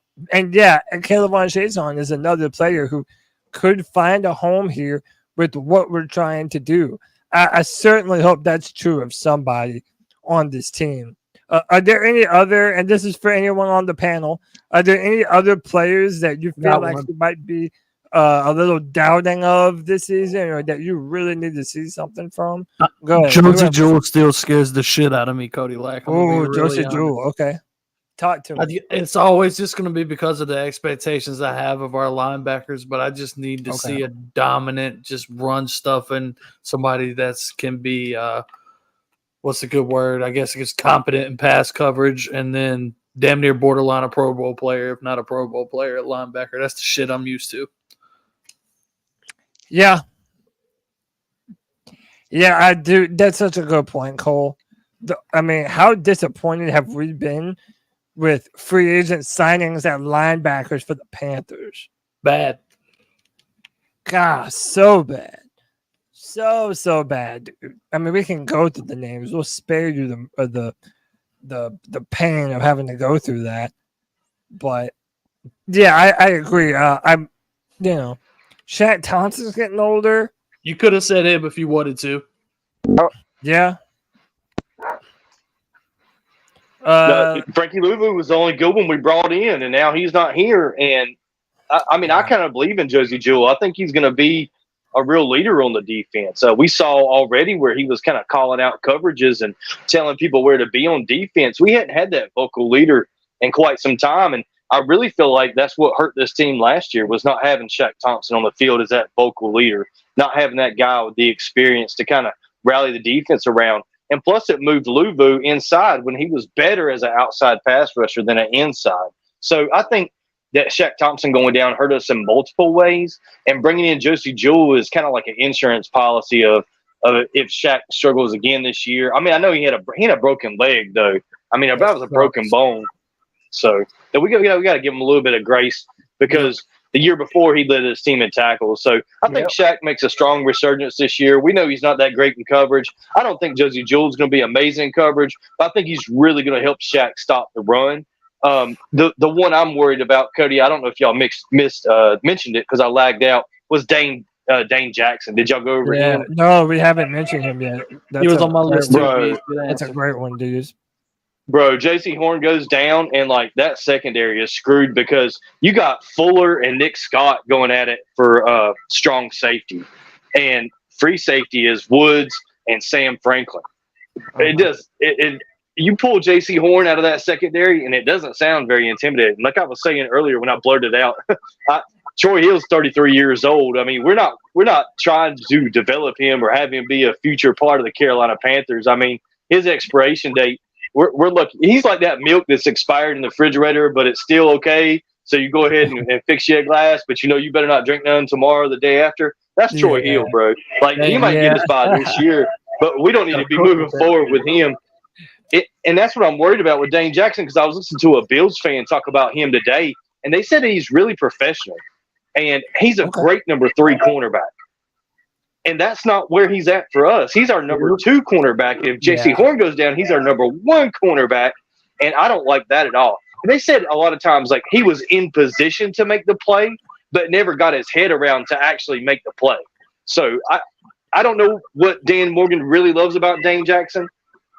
Calebon Chason is another player who could find a home here with what we're trying to do. I certainly hope that's true of somebody on this team. Are there any other, and this is for anyone on the panel, are there any other players that you feel like you might be a little doubting of this season, or that you really need to see something from? Go ahead. Josie Jewell still scares the shit out of me, Cody Lack. Oh, Josie Jewell. Okay. Talk to me. It's always just going to be because of the expectations I have of our linebackers, but I just need to see a dominant, just run stuff and somebody that's can be what's a good word? I guess it's competent in pass coverage, and then damn near borderline a Pro Bowl player, if not a Pro Bowl player at linebacker. That's the shit I'm used to. Yeah. Yeah, I do. That's such a good point, Cole. I mean, how disappointed have we been with free agent signings at linebackers for the Panthers? Bad. God, so bad. So bad, dude. I mean, we can go through the names. We'll spare you the pain of having to go through that. But yeah, I agree. Shaq Thompson's getting older. You could have said him if you wanted to. Oh, yeah. Frankie Louvu was the only good one we brought in, and now he's not here. And I kind of believe in Josie Jewell. I think he's going to be a real leader on the defense. We saw already where he was kind of calling out coverages and telling people where to be on defense. We hadn't had that vocal leader in quite some time, and I really feel like that's what hurt this team last year was not having Shaq Thompson on the field as that vocal leader, not having that guy with the experience to kind of rally the defense around. And plus, it moved Louvu inside when he was better as an outside pass rusher than an inside. So I think that Shaq Thompson going down hurt us in multiple ways. And bringing in Josie Jewell is kind of like an insurance policy of if Shaq struggles again this year. I mean, I know he had a broken leg, though. I mean, that was a broken bone. So we got to give him a little bit of grace because the year before he led his team in tackles. So I think Shaq makes a strong resurgence this year. We know he's not that great in coverage. I don't think Josie Jewell's going to be amazing in coverage, but I think he's really going to help Shaq stop the run. The one I'm worried about, Cody, I don't know if y'all mentioned it because I lagged out, was Dane Jackson. Did y'all go over him? No, we haven't mentioned him yet. He was on my list, bro. That's a great one, dude. Bro, J.C. Horn goes down, and like that secondary is screwed because you got Fuller and Nick Scott going at it for strong safety, and free safety is Woods and Sam Franklin. You pull J.C. Horn out of that secondary, and it doesn't sound very intimidating. Like I was saying earlier when I blurted out, Troy Hill's 33 years old. I mean, we're not trying to develop him or have him be a future part of the Carolina Panthers. I mean, his expiration date. We're lucky. He's like that milk that's expired in the refrigerator, but it's still okay. So you go ahead and fix your glass, but you better not drink none tomorrow or the day after. That's Troy Hill, bro. Like he might get us by this year, but we don't need to be moving forward with him. And that's what I'm worried about with Dane Jackson because I was listening to a Bills fan talk about him today, and they said that he's really professional, and he's a great number 3 cornerback. And that's not where he's at for us. He's our number 2 cornerback. If J.C. Horn goes down, he's our number 1 cornerback. And I don't like that at all. And they said a lot of times, like, he was in position to make the play, but never got his head around to actually make the play. So I don't know what Dan Morgan really loves about Dane Jackson,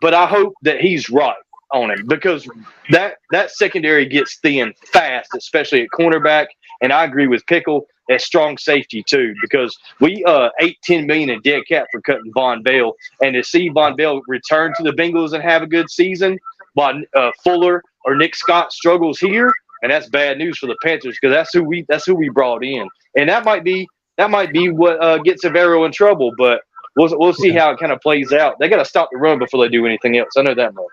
but I hope that he's right on him, because that secondary gets thin fast, especially at cornerback. And I agree with Pickle at strong safety too, because we $8-10 million in dead cap for cutting Von Bell, and to see Von Bell return to the Bengals and have a good season, while Fuller or Nick Scott struggles here, and that's bad news for the Panthers, because that's who we brought in, and that might be what gets Severo in trouble, but we'll see how it kind of plays out. They got to stop the run before they do anything else. I know that much.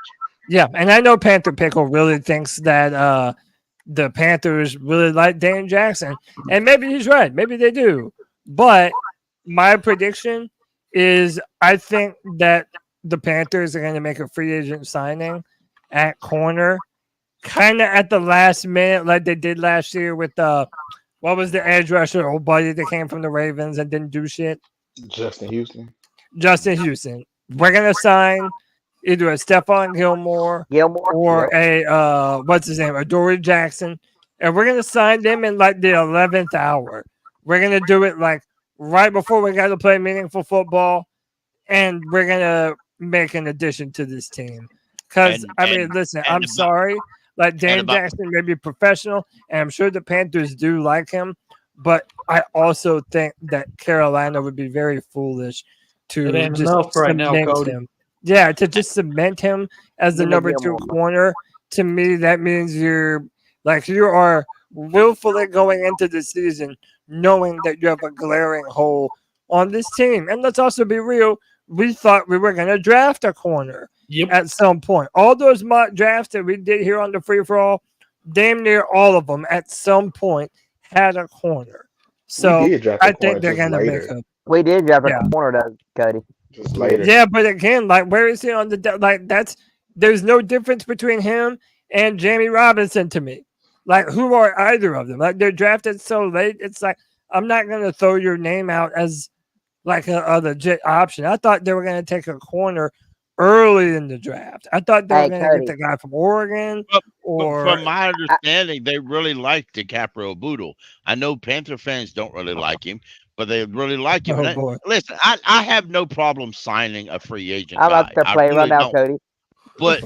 Yeah, and I know Panther Pickle really thinks that the Panthers really like Dane Jackson, and maybe he's right. Maybe they do. But my prediction is I think that the Panthers are going to make a free agent signing at corner, kind of at the last minute, like they did last year with what was the edge rusher, old buddy that came from the Ravens and didn't do shit? Justin Houston. We're going to sign either a Stephon Gilmore or a what's his name, a Dory Jackson, and we're gonna sign them in like the 11th hour. We're gonna do it like right before we got to play meaningful football, and we're gonna make an addition to this team. Because listen, I'm sorry, like Dane Jackson may be professional, and I'm sure the Panthers do like him, but I also think that Carolina would be very foolish to just right now, Cody. him. Yeah, to just cement him as the number 2 corner, to me, that means you are willfully going into the season knowing that you have a glaring hole on this team. And let's also be real, we thought we were going to draft a corner at some point. All those mock drafts that we did here on the Free For All, damn near all of them at some point had a corner. So I think they're going to make a... We did draft a corner, though, Cody. Just later. Yeah, but again, like, where is he on the there's no difference between him and Jamie Robinson to me. Like, who are either of them? Like, they're drafted so late. It's like, I'm not gonna throw your name out as like a legit option. I thought they were gonna take a corner early in the draft. I thought they were gonna get the guy from Oregon. Or from my understanding, they really like DiCaprio Boodle. I know Panther fans don't really like him, but they really like him. Listen, I have no problem signing a free agent. I'm up to play right now, Cody. But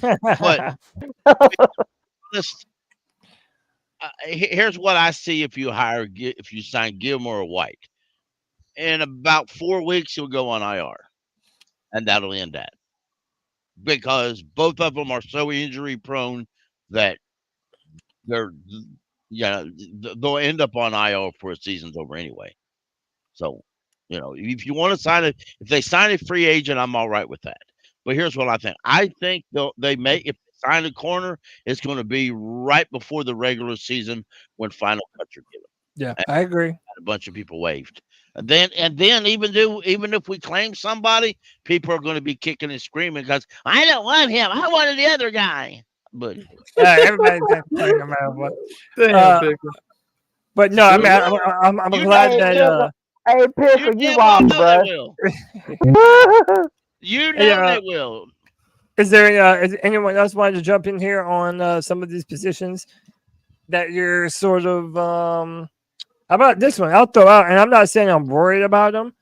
here's what I see if you sign Gilmore or White. In about 4 weeks, he'll go on IR, and that'll end that, because both of them are so injury prone that they'll end up on IR before the season's over anyway. So, if you want to sign it, if they sign a free agent, I'm all right with that. But here's what I think. I think if they sign a corner, it's going to be right before the regular season when final cuts are given. Yeah, I agree. A bunch of people waived. And then even if we claim somebody, people are going to be kicking and screaming because I don't want him. I wanted the other guy. But everybody's talking about what. But no, I mean, I'm glad that. Hey, Pickle, you wrong, bro. They will. Is there anyone else wanted to jump in here on some of these positions that you're sort of how about this one? I'll throw out, and I'm not saying I'm worried about him,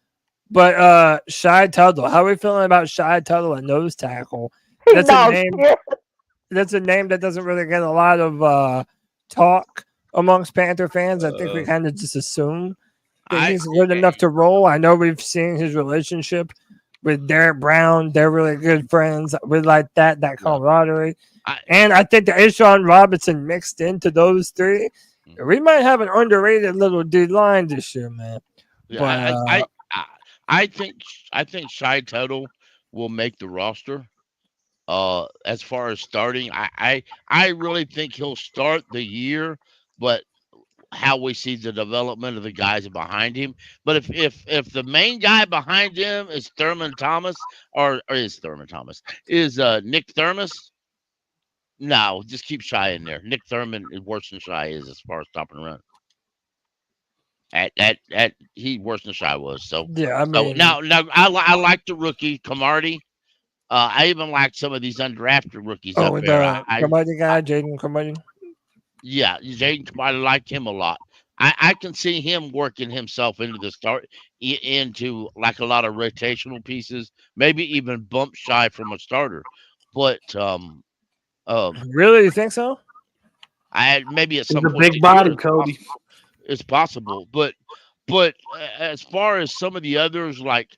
but Shy Tuttle. How are we feeling about Shy Tuttle, a nose tackle? That's a name. That's a name that doesn't really get a lot of talk amongst Panther fans. I think we kind of just assume that he's good enough to roll. I know we've seen his relationship with Derek Brown. They're really good friends. We like that camaraderie. And I think the Ashawn Robinson mixed into those three. We might have an underrated little D line this year, man. Yeah, but, I think Shy Tuttle will make the roster. As far as starting, I really think he'll start the year, but how we see the development of the guys behind him. But if the main guy behind him is Thurman Thomas or is Nick Thurman, no, just keep Shy in there. Nick Thurman is worse than Shy is as far as stop and run. He worse than Shy was. So yeah, I mean, now I like the rookie Camardi. I even like some of these undrafted rookies up there. Camardi guy, Jaden Camardi. Yeah, Jaden Camardi, I like him a lot. I can see him working himself into the start into like a lot of rotational pieces, maybe even bump shy from a starter. But Really, you think so? I had maybe at He's some a point big this body, year Cody. it's possible. But as far as some of the others like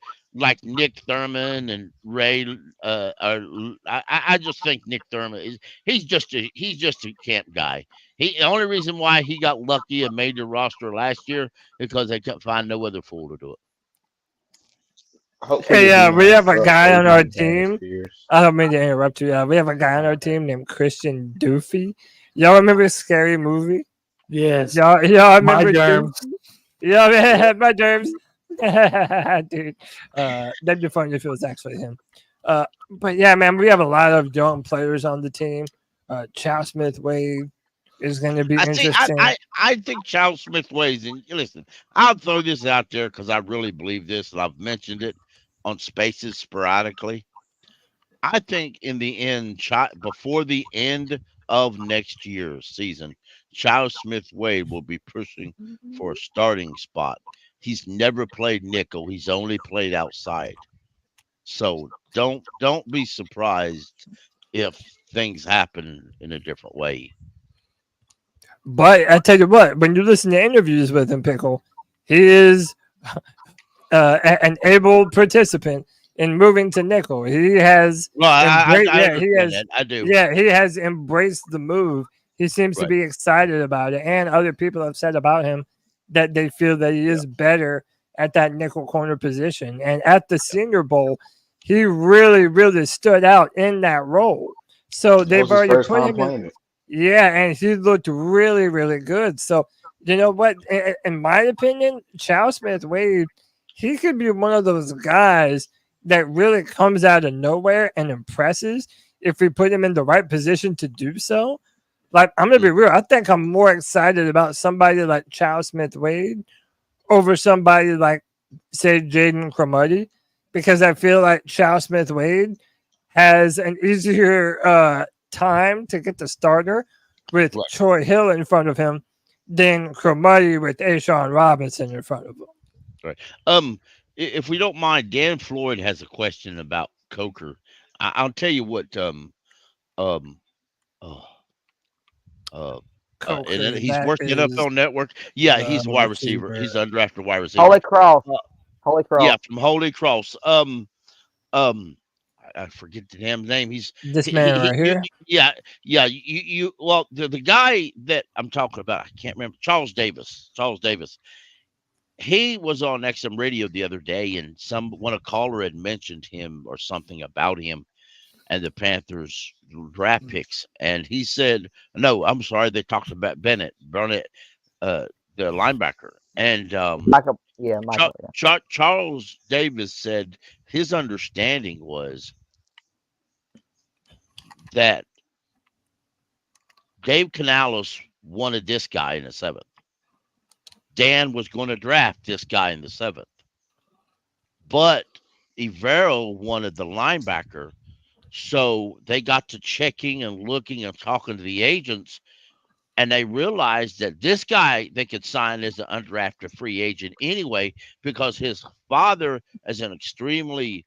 Nick Thurman and Ray, I just think Nick Thurman he's just a camp guy. The only reason why he got lucky and made the roster last year because they couldn't find no other fool to do it. Hopefully, Hey, it we have a ends up guy on so our he can team. Spears. I don't mean to interrupt you. We have a guy on our team named Christian Doofy. Y'all remember Scary Movie? Yes. Y'all My remember germs. Doofy? Yeah, my germs. Dude, that'd be funny if it was actually him. But yeah, man, we have a lot of young players on the team. Chow Smith Wade is going to be interesting. I think Charles Smith Ways, and listen, I'll throw this out there because I really believe this, and I've mentioned it on Spaces sporadically. I think in the end, before the end of next year's season, Charles Smith Wade will be pushing for a starting spot. He's never played nickel. He's only played outside. So don't be surprised if things happen in a different way. But I tell you what, when you listen to interviews with him, Pickle, he is an able participant in moving to nickel. He has I do. Yeah, he has embraced the move. He seems to be excited about it, and other people have said about him that they feel that he is better at that nickel corner position. And at the Senior Bowl, he really, really stood out in that role. So they've already put him in. Yeah, and he looked really, really good. So, you know what? In my opinion, Chow Smith Wade, he could be one of those guys that really comes out of nowhere and impresses if we put him in the right position to do so. Like, I'm going to be real. I think I'm more excited about somebody like Chow Smith Wade over somebody like, say, Jaden Cromartie, because I feel like Chow Smith Wade has an easier time to get the starter with Troy Hill in front of him than Cromartie with Ashawn Robinson in front of him. Right. If we don't mind, Dan Floyd has a question about Coker. I'll tell you what. And then he's working NFL Network. Yeah, he's a wide receiver. He's an undrafted wide receiver. Holy Cross. Holy Cross. Yeah, from Holy Cross. I forget the damn name. He's this man right here. Yeah. You. Well, the guy that I'm talking about, I can't remember. Charles Davis. He was on XM Radio the other day, and when a caller had mentioned him or something about him and the Panthers draft picks, and he said, "No, I'm sorry, they talked about Burnett, the linebacker." And Michael. Charles Davis said his understanding was that Dave Canales wanted this guy in the 7th. Dan was going to draft this guy in the 7th. But Ivero wanted the linebacker. So they got to checking and looking and talking to the agents. And they realized that this guy they could sign as an undrafted free agent anyway, because his father is an extremely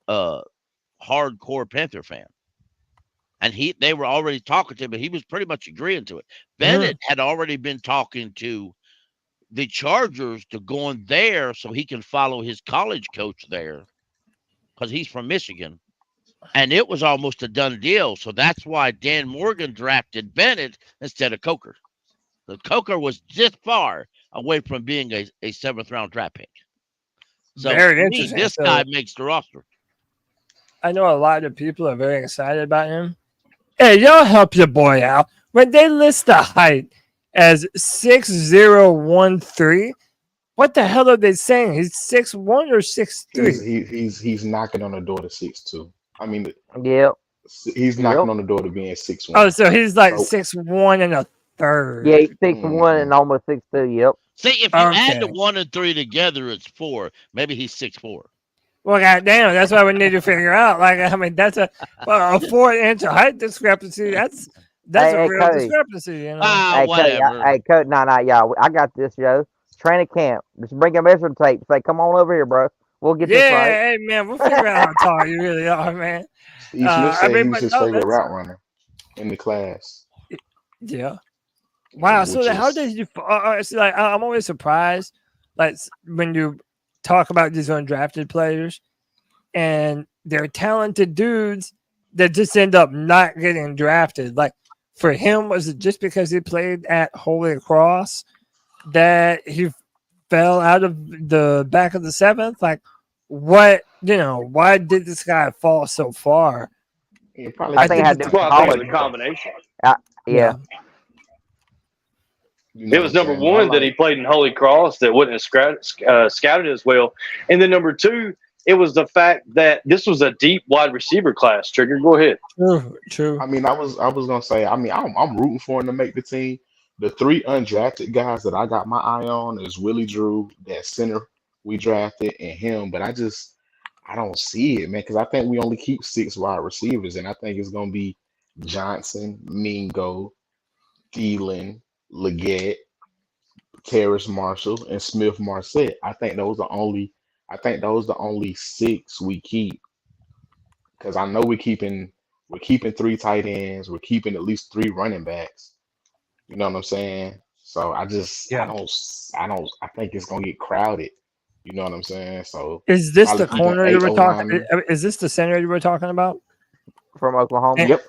hardcore Panther fan. And they were already talking to him, but he was pretty much agreeing to it. Bennett had already been talking to the Chargers to go in there so he can follow his college coach there, because he's from Michigan. And it was almost a done deal. So that's why Dan Morgan drafted Bennett instead of Coker. The Coker was this far away from being a 7th round draft pick. So very interesting. This guy makes the roster. I know a lot of people are very excited about him. Hey, y'all help your boy out. When they list the height as 6'0", what the hell are they saying? He's 6'1" or 6'3"? He's knocking on the door to 6'2". I mean, he's knocking on the door to being 6'1". Oh, so he's like 6'1" and a third. Yeah, he's 6'1" and almost 6'2". Yep. See, if you add the 1 and 3 together, it's 4. Maybe he's 6'4". Well, goddamn, that's why we need to figure out. Like, I mean, that's a 4-inch height discrepancy. That's Hey, a hey, real Cody. discrepancy, you know. Hey, Cody, Whatever. hey, Cody, no, y'all. I got this, yo. It's training camp. Just bring a measuring tape. Say, come on over here, bro. We'll get this Yeah, right. hey man, we'll figure out how tall you really are, man. Steve Smith said he was but his no, favorite that's route runner in the class. yeah. Wow. So Which then how is did you? See, like, I'm always surprised, like when you talk about these undrafted players, and they're talented dudes that just end up not getting drafted. Like for him, was it just because he played at Holy Cross that he fell out of the back of the seventh? Like, what, why did this guy fall so far? I think it had to do with Well, I think college. it's a combination. Yeah. It was number one that he played in Holy Cross that wouldn't have scouted as well. And then number two, it was the fact that this was a deep wide receiver class. Trigger, go ahead. True. I mean, I was gonna say, I mean, I'm rooting for him to make the team. The three undrafted guys that I got my eye on is Willie Drew, that center we drafted, and him. But I don't see it, man, because I think we only keep 6 wide receivers, and I think it's gonna be Johnson, Mingo, Thielen, Leggett, Terrace Marshall, and Smith Marset. I think those are the only 6 we keep. Because I know we're keeping 3 tight ends, we're keeping at least 3 running backs. You know what I'm saying? So I think it's gonna get crowded. You know what I'm saying? So Is this the probably keeping corner you 8 were talking? O-linemen. Is this the center you were talking about? From Oklahoma. Yep.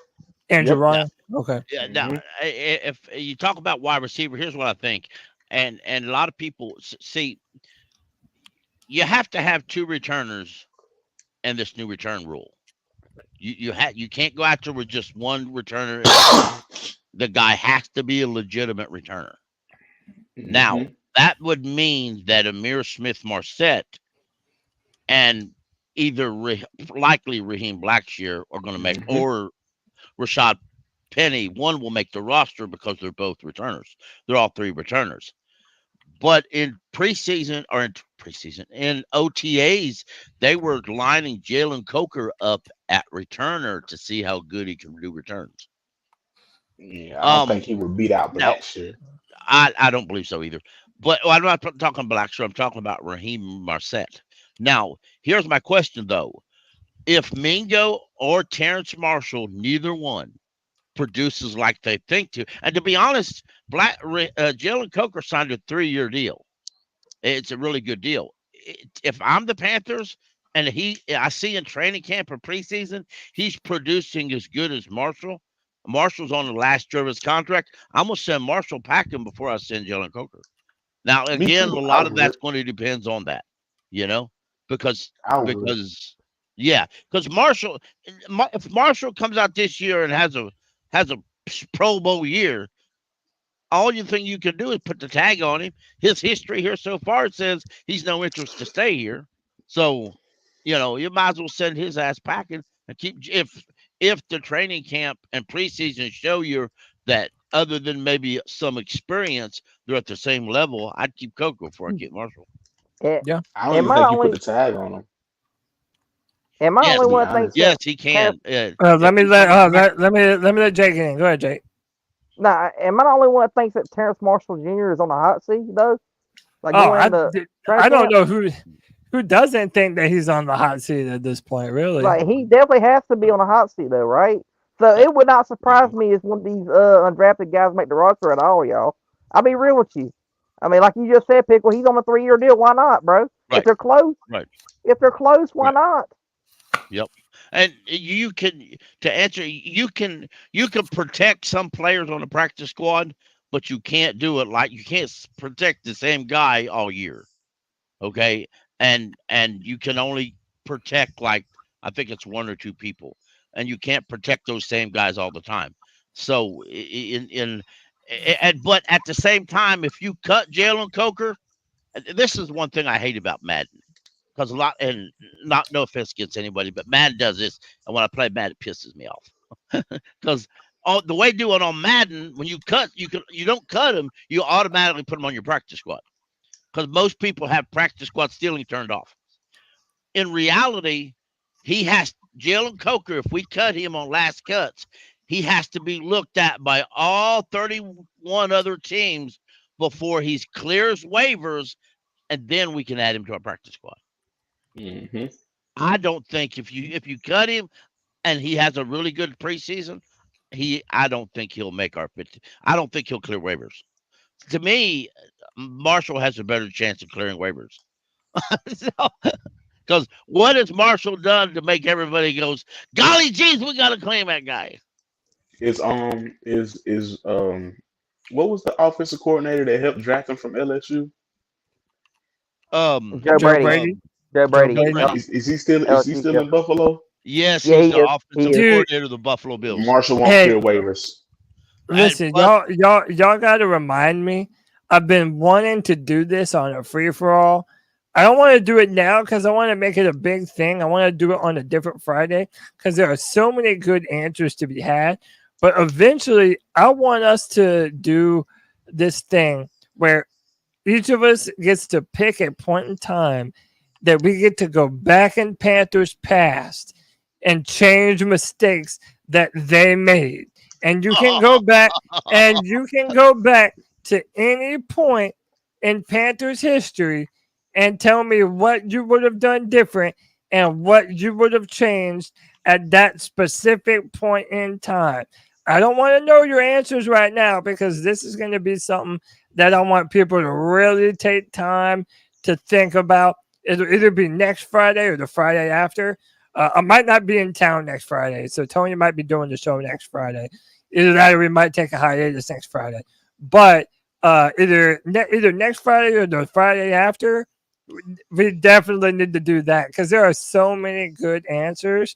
Andrew Yep. Ryan. Okay. Yeah, now, if you talk about wide receiver, here's what I think, and a lot of people see you have to have 2 returners in this new return rule. You can't go out there with just one returner. The guy has to be a legitimate returner. Now that would mean that Amir Smith Marset and either likely Raheem Blackshear are going to make, or Rashad Penny, one will make the roster because they're both returners. They're all 3 returners. But in preseason in OTAs, they were lining Jalen Coker up at returner to see how good he can do returns. Yeah, I don't think he would beat out Blackshear. I don't believe so either. But I'm not talking Blackshear. I'm talking about Raheem Marset. Now, here's my question, though. If Mingo or Terrence Marshall, neither one, produces like they think to, and to be honest, Jalen Coker signed a 3-year deal. It's a really good deal. If I'm the Panthers and I see in training camp or preseason, he's producing as good as Marshall. Marshall's on the last year of his contract. I'm gonna send Marshall packing before I send Jalen Coker. Now, again, a lot of that's going to depend on that, because Marshall, if Marshall comes out this year and has a Pro Bowl year, all you think you can do is put the tag on him. His history here so far says he's no interest to stay here. So, you might as well send his ass packing and keep. If the training camp and preseason show you that other than maybe some experience, they're at the same level, I'd keep Coco before I get Marshall. Yeah. I don't even think you put the tag on him. Am I only one thing? Yes, he can. Let me let Jake in. Go ahead, Jake. Nah, am I the only one that thinks that Terrence Marshall Jr. is on the hot seat though? Like I don't know who doesn't think that he's on the hot seat at this point, really. Like he definitely has to be on the hot seat though, right? So it would not surprise me if one of these undrafted guys make the roster at all, y'all. I'll be real with you. I mean, like you just said, Pickle, he's on a 3-year deal. Why not, bro? Right. If they're close, If they're close, why not? Yep. And you can protect some players on the practice squad, but you can't do it you can't protect the same guy all year. Okay. And you can only protect I think it's 1 or 2 people, and you can't protect those same guys all the time. So but at the same time, if you cut Jalen Coker, this is one thing I hate about Madden. Because no offense against anybody, but Madden does this, and when I play Madden, it pisses me off. Because the way do it on Madden, when you don't cut them, you automatically put them on your practice squad. Because most people have practice squad stealing turned off. In reality, Jalen Coker, if we cut him on last cuts, he has to be looked at by all 31 other teams before he clears waivers, and then we can add him to our practice squad. Mm-hmm. I don't think if you cut him and he has a really good preseason, I don't think he'll make our 50. I don't think he'll clear waivers. To me, Marshall has a better chance of clearing waivers. Because what has Marshall done to make everybody goes, golly geez, we got to claim that guy? Is what was the offensive coordinator that helped draft him from LSU? Joe Brady. Joe Brady. Is he still in Buffalo? Yes, Yeah, he's he the is. offensive coordinator of the Buffalo Bills. Marshall won't clear waivers. Listen, y'all got to remind me. I've been wanting to do this on a free for all. I don't want to do it now because I want to make it a big thing. I want to do it on a different Friday because there are so many good answers to be had. But eventually, I want us to do this thing where each of us gets to pick a point in time that we get to go back in Panthers past and change mistakes that they made. And you can go back to any point in Panthers history and tell me what you would have done different and what you would have changed at that specific point in time. I don't want to know your answers right now because this is going to be something that I want people to really take time to think about. It'll either be next Friday or the Friday after. I might not be in town next Friday, so Tony might be doing the show next Friday. Either that or we might take a hiatus next Friday. But either next Friday or the Friday after, we definitely need to do that because there are so many good answers.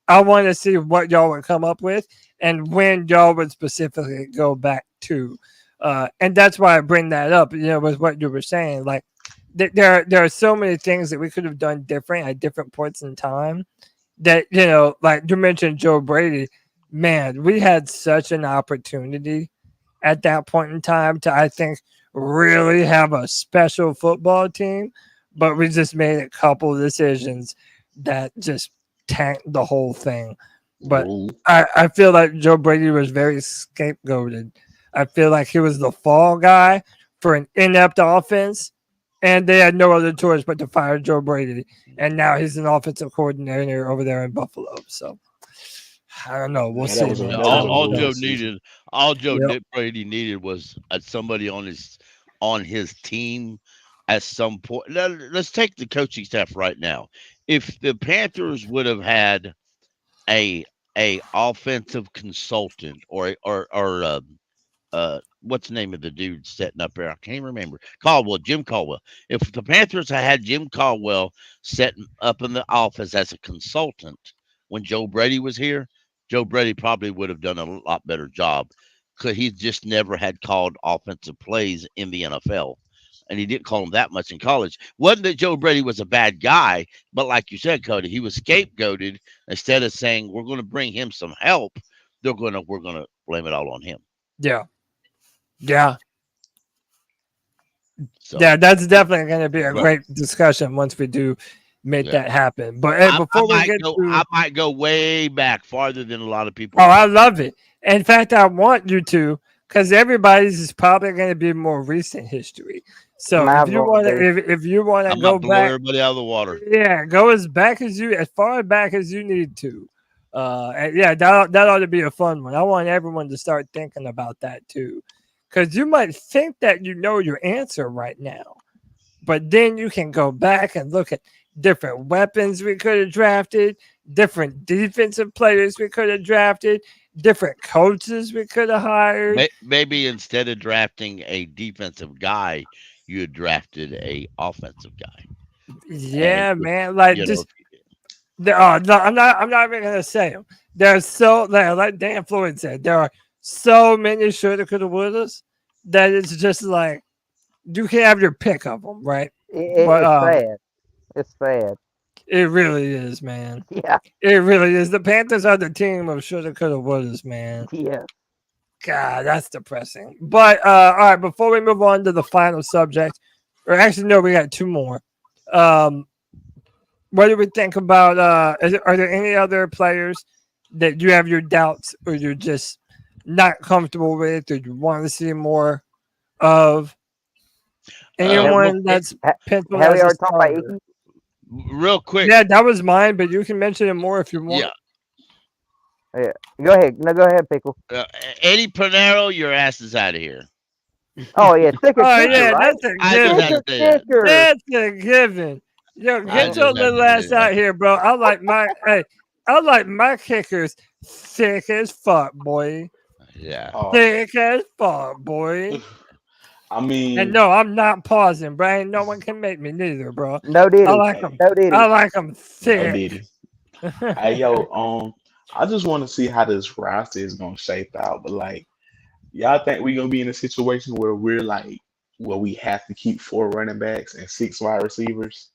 I want to see what y'all would come up with and when y'all would specifically go back to. And that's why I bring that up, with what you were saying. Like, there are so many things that we could have done different at different points in time that, like you mentioned Joe Brady. Man, we had such an opportunity at that point in time to, I think, really have a special football team. But we just made a couple of decisions that just tanked the whole thing. But I feel like Joe Brady was very scapegoated. I feel like he was the fall guy for an inept offense, and they had no other choice but to fire Joe Brady. And now he's an offensive coordinator over there in Buffalo. So I don't know. We'll see. All Joe Brady needed was somebody on his team at some point. Let's take the coaching staff right now. If the Panthers would have had a offensive consultant or what's the name of the dude setting up there? I can't remember. Jim Caldwell. If the Panthers had Jim Caldwell setting up in the office as a consultant when Joe Brady was here, Joe Brady probably would have done a lot better job because he just never had called offensive plays in the NFL. And he didn't call him that much in college. Wasn't that Joe Brady was a bad guy, but like you said, Cody, he was scapegoated. Instead of saying we're going to bring him some help, we're going to blame it all on him. Yeah. So, yeah, that's definitely going to be a great discussion once we do make that happen. But hey, I might go way back, farther than a lot of people. Oh, I love it. In fact, I want you to, because everybody's is probably going to be more recent history. So if you want to go back, everybody out of the water. Yeah, go as far back as you need to. And yeah, that ought to be a fun one. I want everyone to start thinking about that too, because you might think that you know your answer right now, but then you can go back and look at different weapons we could have drafted, different defensive players we could have drafted, different coaches we could have hired. Maybe instead of drafting a defensive guy, you had drafted a offensive guy. Yeah, man. Like just, no, I'm not even gonna say them. There's so like Dan Floyd said, there are so many shoulda, coulda, wouldas that it's just like you can have your pick of them, right? It's sad. It's sad. It really is, man. Yeah. It really is. The Panthers are the team of shoulda, coulda, wouldas, man. Yeah. God, that's depressing. But all right, before we move on to the final subject, or actually no, we got two more. What do we think about are there any other players that you have your doubts or you're just not comfortable with or you want to see more of? Anyone that's penciled Have we as a already talked about starter? Icky? Real quick. Yeah, that was mine, but you can mention it more if you want. Yeah. Yeah. Go ahead. No, go ahead, Pickle. Eddie Panero, your ass is out of here. Oh yeah, sticker, Oh sticker, yeah, right? that's a I just given. had to say that. Sticker. That's a given. Yo, I get just your had to little say ass that. out here, bro. I like my kickers thick as fuck, boy. Yeah. Oh, Thick as fuck, boy. I mean, And no, I'm not pausing, bro. Ain't no one can make me neither, bro. No diddy. I like them. No diddy. I like them no thick. Diddy. Hey yo, I just want to see how this roster is gonna shape out. But like, y'all think we gonna be in a situation where we're like, where we have to keep 4 running backs and 6 wide receivers?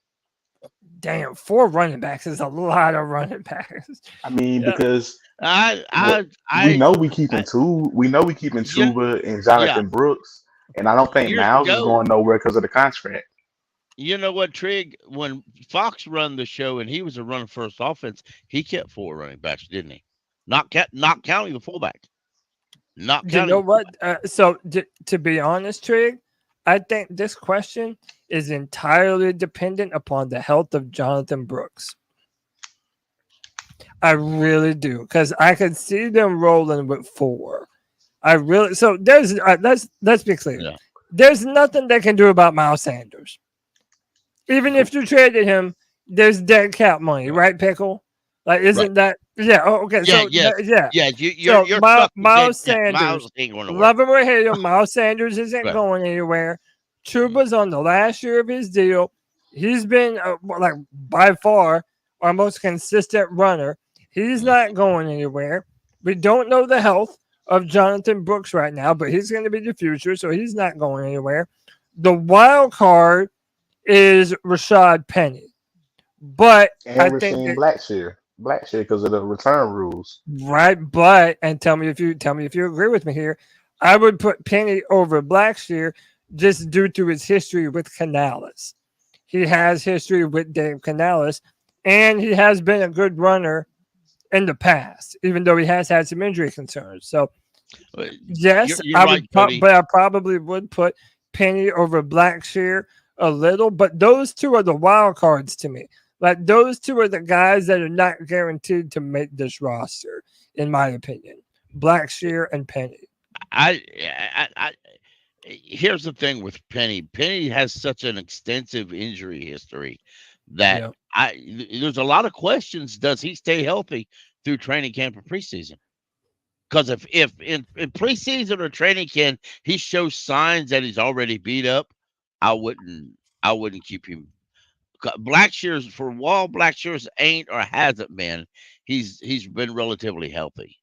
Damn, 4 running backs is a lot of running backs. I mean, Yeah. because I we know we keeping two. We know we keeping Yeah. Chuba and Jonathan Brooks, and I don't think Years Miles is ago- going nowhere because of the contract. You know what, Trig? When Fox run the show and he was a run first offense, he kept 4 running backs, didn't he? Not counting the fullback. Not You counting. know what? So to be honest, Trig, I think this question is entirely dependent upon the health of Jonathan Brooks. I really do, because I could see them rolling with 4. So there's let's be clear. Yeah. There's nothing they can do about Miles Sanders. Even if you traded him, there's dead cap money, right, Pickle? Like, isn't that? Yeah. Oh, okay. Yeah, So yes. yeah. Yeah, So you're Miles stuck with Miles dead cap. Sanders, Miles ain't going nowhere. love him or hate him, Miles Sanders isn't Right. going anywhere. Chuba's on the last year of his deal. He's been like by far our most consistent runner. He's not going anywhere. We don't know the health of Jonathan Brooks right now, but he's going to be the future, so he's not going anywhere. The wild card is Rashad Penny, but And I we're think seeing that, Blackshear because of the return rules. right. But and tell me if you agree with me here. I would put Penny over Blackshear just due to his history with Canales. He has history with Dave Canales, and he has been a good runner in the past, even though he has had some injury concerns. So, yes, You're I right, would, Cody. but I probably would put Penny over Blackshear a little. But those two are the wild cards to me. Like, those two are the guys that are not guaranteed to make this roster, in my opinion. Blackshear and Penny. Here's the thing with Penny. Penny has such an extensive injury history that there's a lot of questions. Does he stay healthy through training camp or preseason? Because if in preseason or training camp he shows signs that he's already beat up, I wouldn't keep him. Blackshear's for a while. Blackshear's ain't or hasn't been. He's been relatively healthy.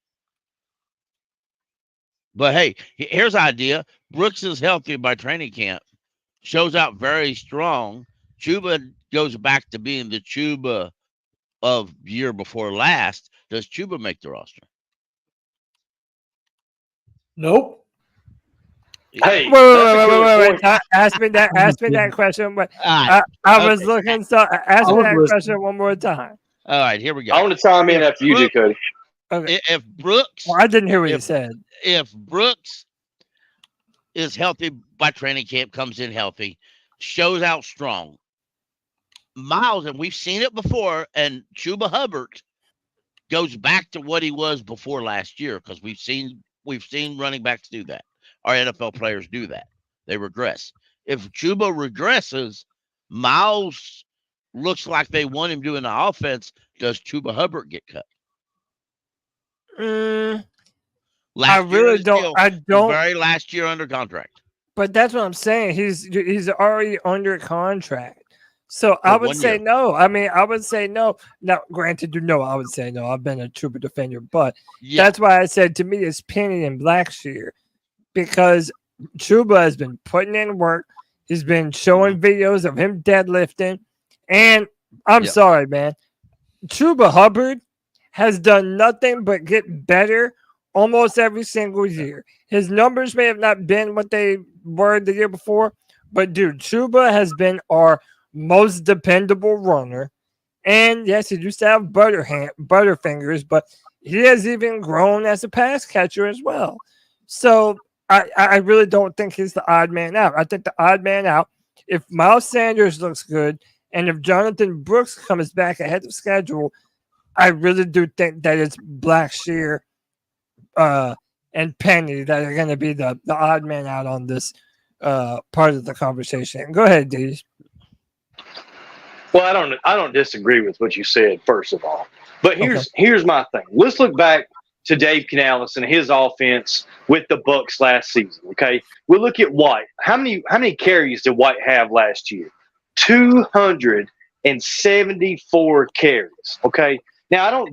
But hey, here's an idea. Brooks is healthy by training camp, shows out very strong. Chuba goes back to being the Chuba of year before last. Does Chuba make the roster? Nope. Hey, wait. Ask me that question. But I was looking. So ask me that question one more time. All right, here we go. I want to chime in after you do, Cody. Okay. If Brooks, Well, I didn't hear what you said. if Brooks is healthy by training camp, comes in healthy, shows out strong, Miles, and we've seen it before, and Chuba Hubbard goes back to what he was before last year, because we've seen running backs do that. Our NFL players do that. They regress. If Chuba regresses, Miles looks like they want him doing the offense. Does Chuba Hubbard get cut? I really don't. I don't. Very last year under contract. But that's what I'm saying. He's already under contract. So I would 1 say year. no. I mean, I would say no. Now, granted, I would say no. I've been a Chuba defender, but that's why I said to me it's Penny and Blackshear, because Chuba has been putting in work. He's been showing videos of him deadlifting, and I'm sorry, man. Chuba Hubbard has done nothing but get better almost every single year. His numbers may have not been what they were the year before, but dude, Chuba has been our most dependable runner. And yes, he used to have butterfingers, but he has even grown as a pass catcher as well. So I really don't think he's the odd man out. I think the odd man out, if Miles Sanders looks good and if Jonathan Brooks comes back ahead of schedule, I really do think that it's Blackshear and Penny that are going to be the odd man out on this part of the conversation. Go ahead, Deej. Well, I don't disagree with what you said, first of all. But here's my thing. Let's look back to Dave Canales and his offense with the Bucs last season. Okay, we'll look at White. How many carries did White have last year? 274 carries. Okay, now I don't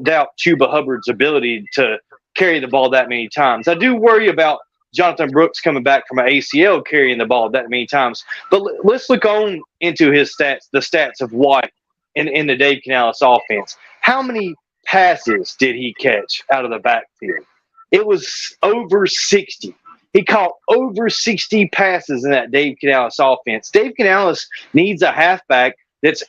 doubt Chuba Hubbard's ability to carry the ball that many times. I do worry about Jonathan Brooks coming back from an ACL carrying the ball that many times. But let's look on into his stats, the stats of White in the Dave Canales offense. How many passes did he catch out of the backfield? It was over 60. He caught over 60 passes in that Dave Canales offense. Dave Canales needs a halfback that's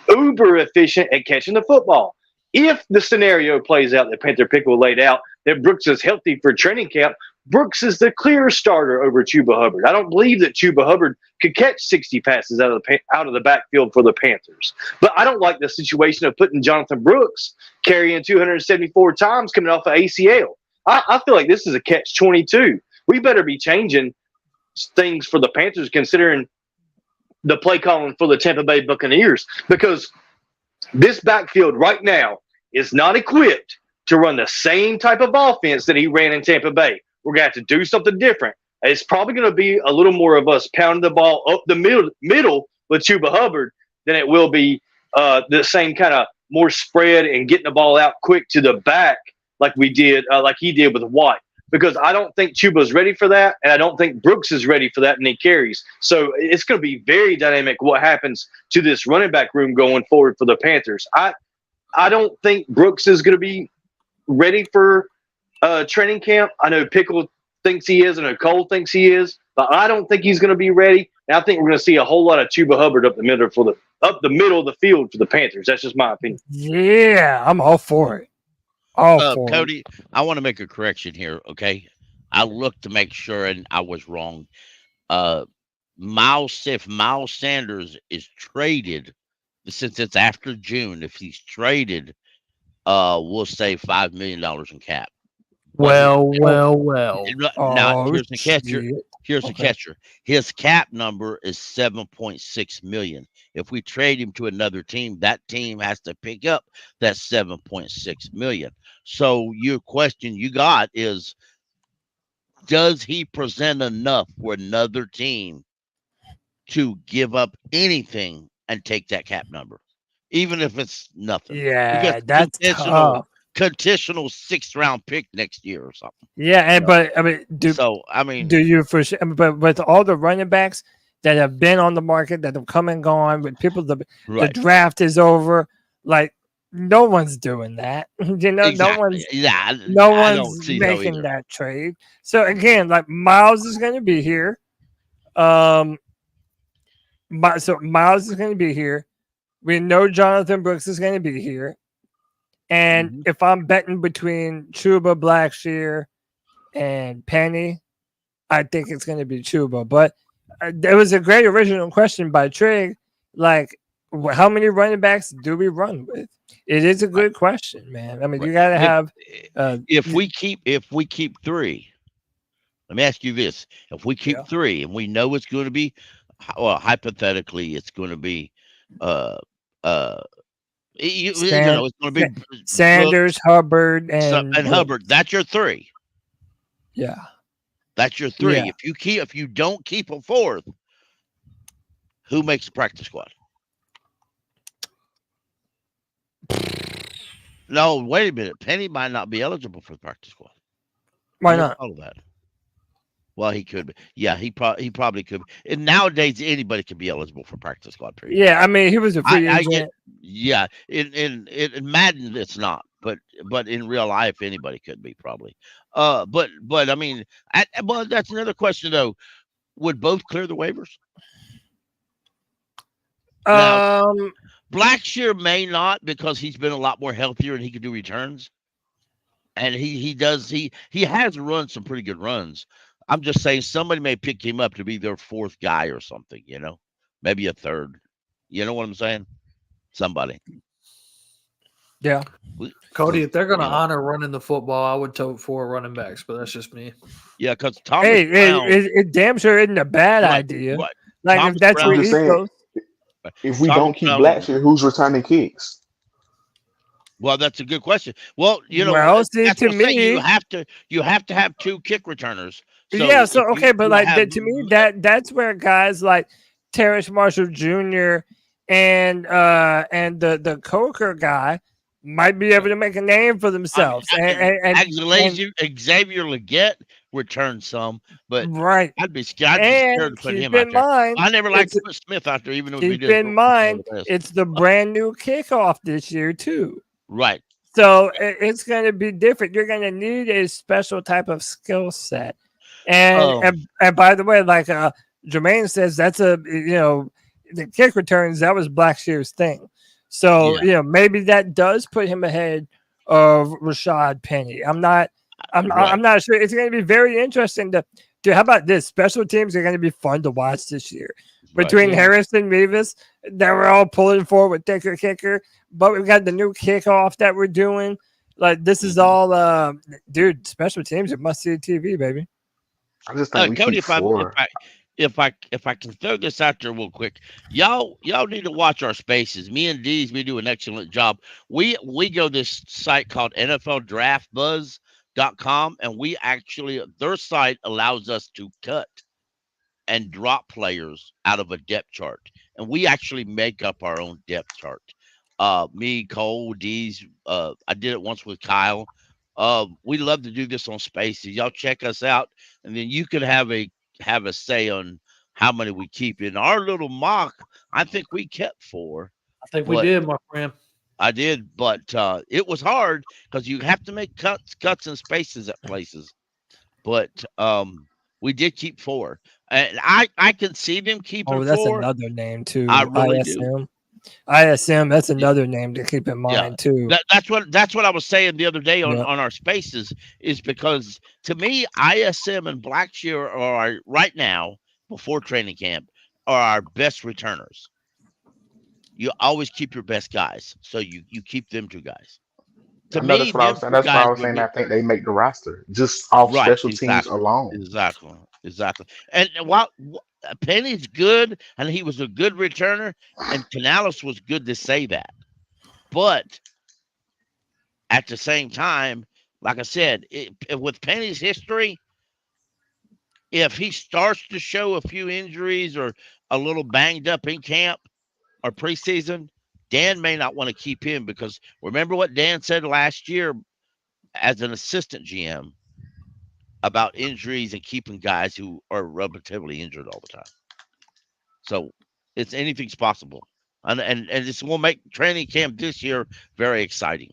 uber efficient at catching the football. If the scenario plays out that Panther Pickle laid out, that Brooks is healthy for training camp, Brooks is the clear starter over Chuba Hubbard. I don't believe that Chuba Hubbard could catch 60 passes out of the backfield for the Panthers. But I don't like the situation of putting Jonathan Brooks carrying 274 times coming off of ACL. I feel like this is a catch-22. We better be changing things for the Panthers considering the play calling for the Tampa Bay Buccaneers, because this backfield right now is not equipped to run the same type of offense that he ran in Tampa Bay. We're going to have to do something different. It's probably going to be a little more of us pounding the ball up the middle with Chuba Hubbard than it will be the same kind of more spread and getting the ball out quick to the back like he did with White. Because I don't think Chuba's ready for that, and I don't think Brooks is ready for that many carries. So it's going to be very dynamic what happens to this running back room going forward for the Panthers. I don't think Brooks is going to be ready for training camp. I know Pickle thinks he is, and Nicole thinks he is, but I don't think he's going to be ready. And I think we're going to see a whole lot of Chuba Hubbard up the middle of the field for the Panthers. That's just my opinion. Yeah, I'm all for it. Cody, I want to make a correction here, okay? I looked to make sure, and I was wrong. If Miles Sanders is traded, since it's after June, if he's traded, we'll save $5 million in cap. Well. Now, here's the catcher. Here's the catcher. His cap number is $7.6 million. If we trade him to another team, that team has to pick up that $7.6 million. So your question you got is, does he present enough for another team to give up anything and take that cap number, even if it's nothing? Yeah, that's tough. Conditional 6th-round pick next year or something. Yeah, but I mean, do you for sure? But with all the running backs that have been on the market, that have come and gone, with people, the draft is over. Like, no one's doing that. You know, exactly. no one's making that trade. So again, like, Miles is going to be here. So Miles is going to be here. We know Jonathan Brooks is going to be here. And if I'm betting between Chuba, Blackshear, and Penny, I think it's going to be Chuba. But there was a great original question by Trig, like, how many running backs do we run with? It is a good question, man. I mean, you got to have. If we keep 3, let me ask you this: if we keep 3, and we know it's going to be, well, hypothetically, it's going to be, it's going to be Sanders, Hubbard, and Hubbard. That's your 3. Yeah, that's your 3. Yeah. If you don't keep a 4th, who makes the practice squad? No, wait a minute. Penny might not be eligible for the practice squad. Why not? All of that. Well, he could be. Yeah, he probably could be. And nowadays, anybody can be eligible for practice squad. Yeah, I mean, he was a free agent. Yeah, in Madden, it's not, but in real life, anybody could be probably. But I mean, well, that's another question though. Would both clear the waivers? Now, Blackshear may not, because he's been a lot more healthier and he could do returns. and he has run some pretty good runs. I'm just saying somebody may pick him up to be their fourth guy or something, maybe a third. You know what I'm saying? Somebody. Yeah. Cody, if they're going to You know. honor running the football, I would vote for running backs, but that's just me. Yeah, because Thomas Hey, Brown. it damn sure isn't a bad idea. Right. Like Thomas if that's I'm your just saying, ethos. if we Thomas don't keep Brown- Blackshear, who's returning kicks? Well, that's a good question. Well, Well, see, that's to what I'm saying. me- you have to have two kick returners. Yeah, so if okay, but like have- to me, that's where guys like Terrence Marshall Jr. and the Coker guy might be able to make a name for themselves. And Xavier Leggett returned some, but right, I'd be scared to put keep him out in there. mind, I never liked to put Smith out there, even though keep in mind it's the brand new kickoff this year too. Right. So it's going to be different. You're going to need a special type of skill set. And by the way, like Jermaine says, that's the kick returns, that was Blackshear's thing. So, maybe that does put him ahead of Rashad Penny. I'm not sure. It's going to be very interesting to how about this? Special teams are going to be fun to watch this year. Between Harris and Revis, that we're all pulling for with kicker, but we've got the new kickoff that we're doing. Like this is all, dude. Special teams are must see TV, baby. I just think Cody, if I can throw this out there real quick, y'all need to watch our spaces. Me and Deez, we do an excellent job. We go this site called NFLDraftBuzz.com, and we actually their site allows us to cut and drop players out of a depth chart, and we actually make up our own depth chart. Me, Cole, Deez, I did it once with Kyle. We love to do this on Spaces. Y'all check us out, and then you can have a say on how many we keep. In our little mock, I think we kept 4. I think we did, my friend. I did, but it was hard because you have to make cuts and spaces at places. But we did keep 4, and I can see them keeping 4. Oh, that's another name too. I really ISM. ISM. That's another name to keep in mind too. That's what I was saying the other day on our spaces, is because to me, ISM and Blackshear are right now before training camp are our best returners. You always keep your best guys, so you keep them 2 guys. To me, that's what I was saying. That's why I was saying I think they make the roster just off special teams alone. Exactly. And while Penny's good, and he was a good returner, and Canales was good to say that. But at the same time, like I said, with Penny's history, if he starts to show a few injuries or a little banged up in camp or preseason, Dan may not want to keep him, because remember what Dan said last year as an assistant GM about injuries and keeping guys who are relatively injured all the time. So anything's possible. And this will make training camp this year very exciting.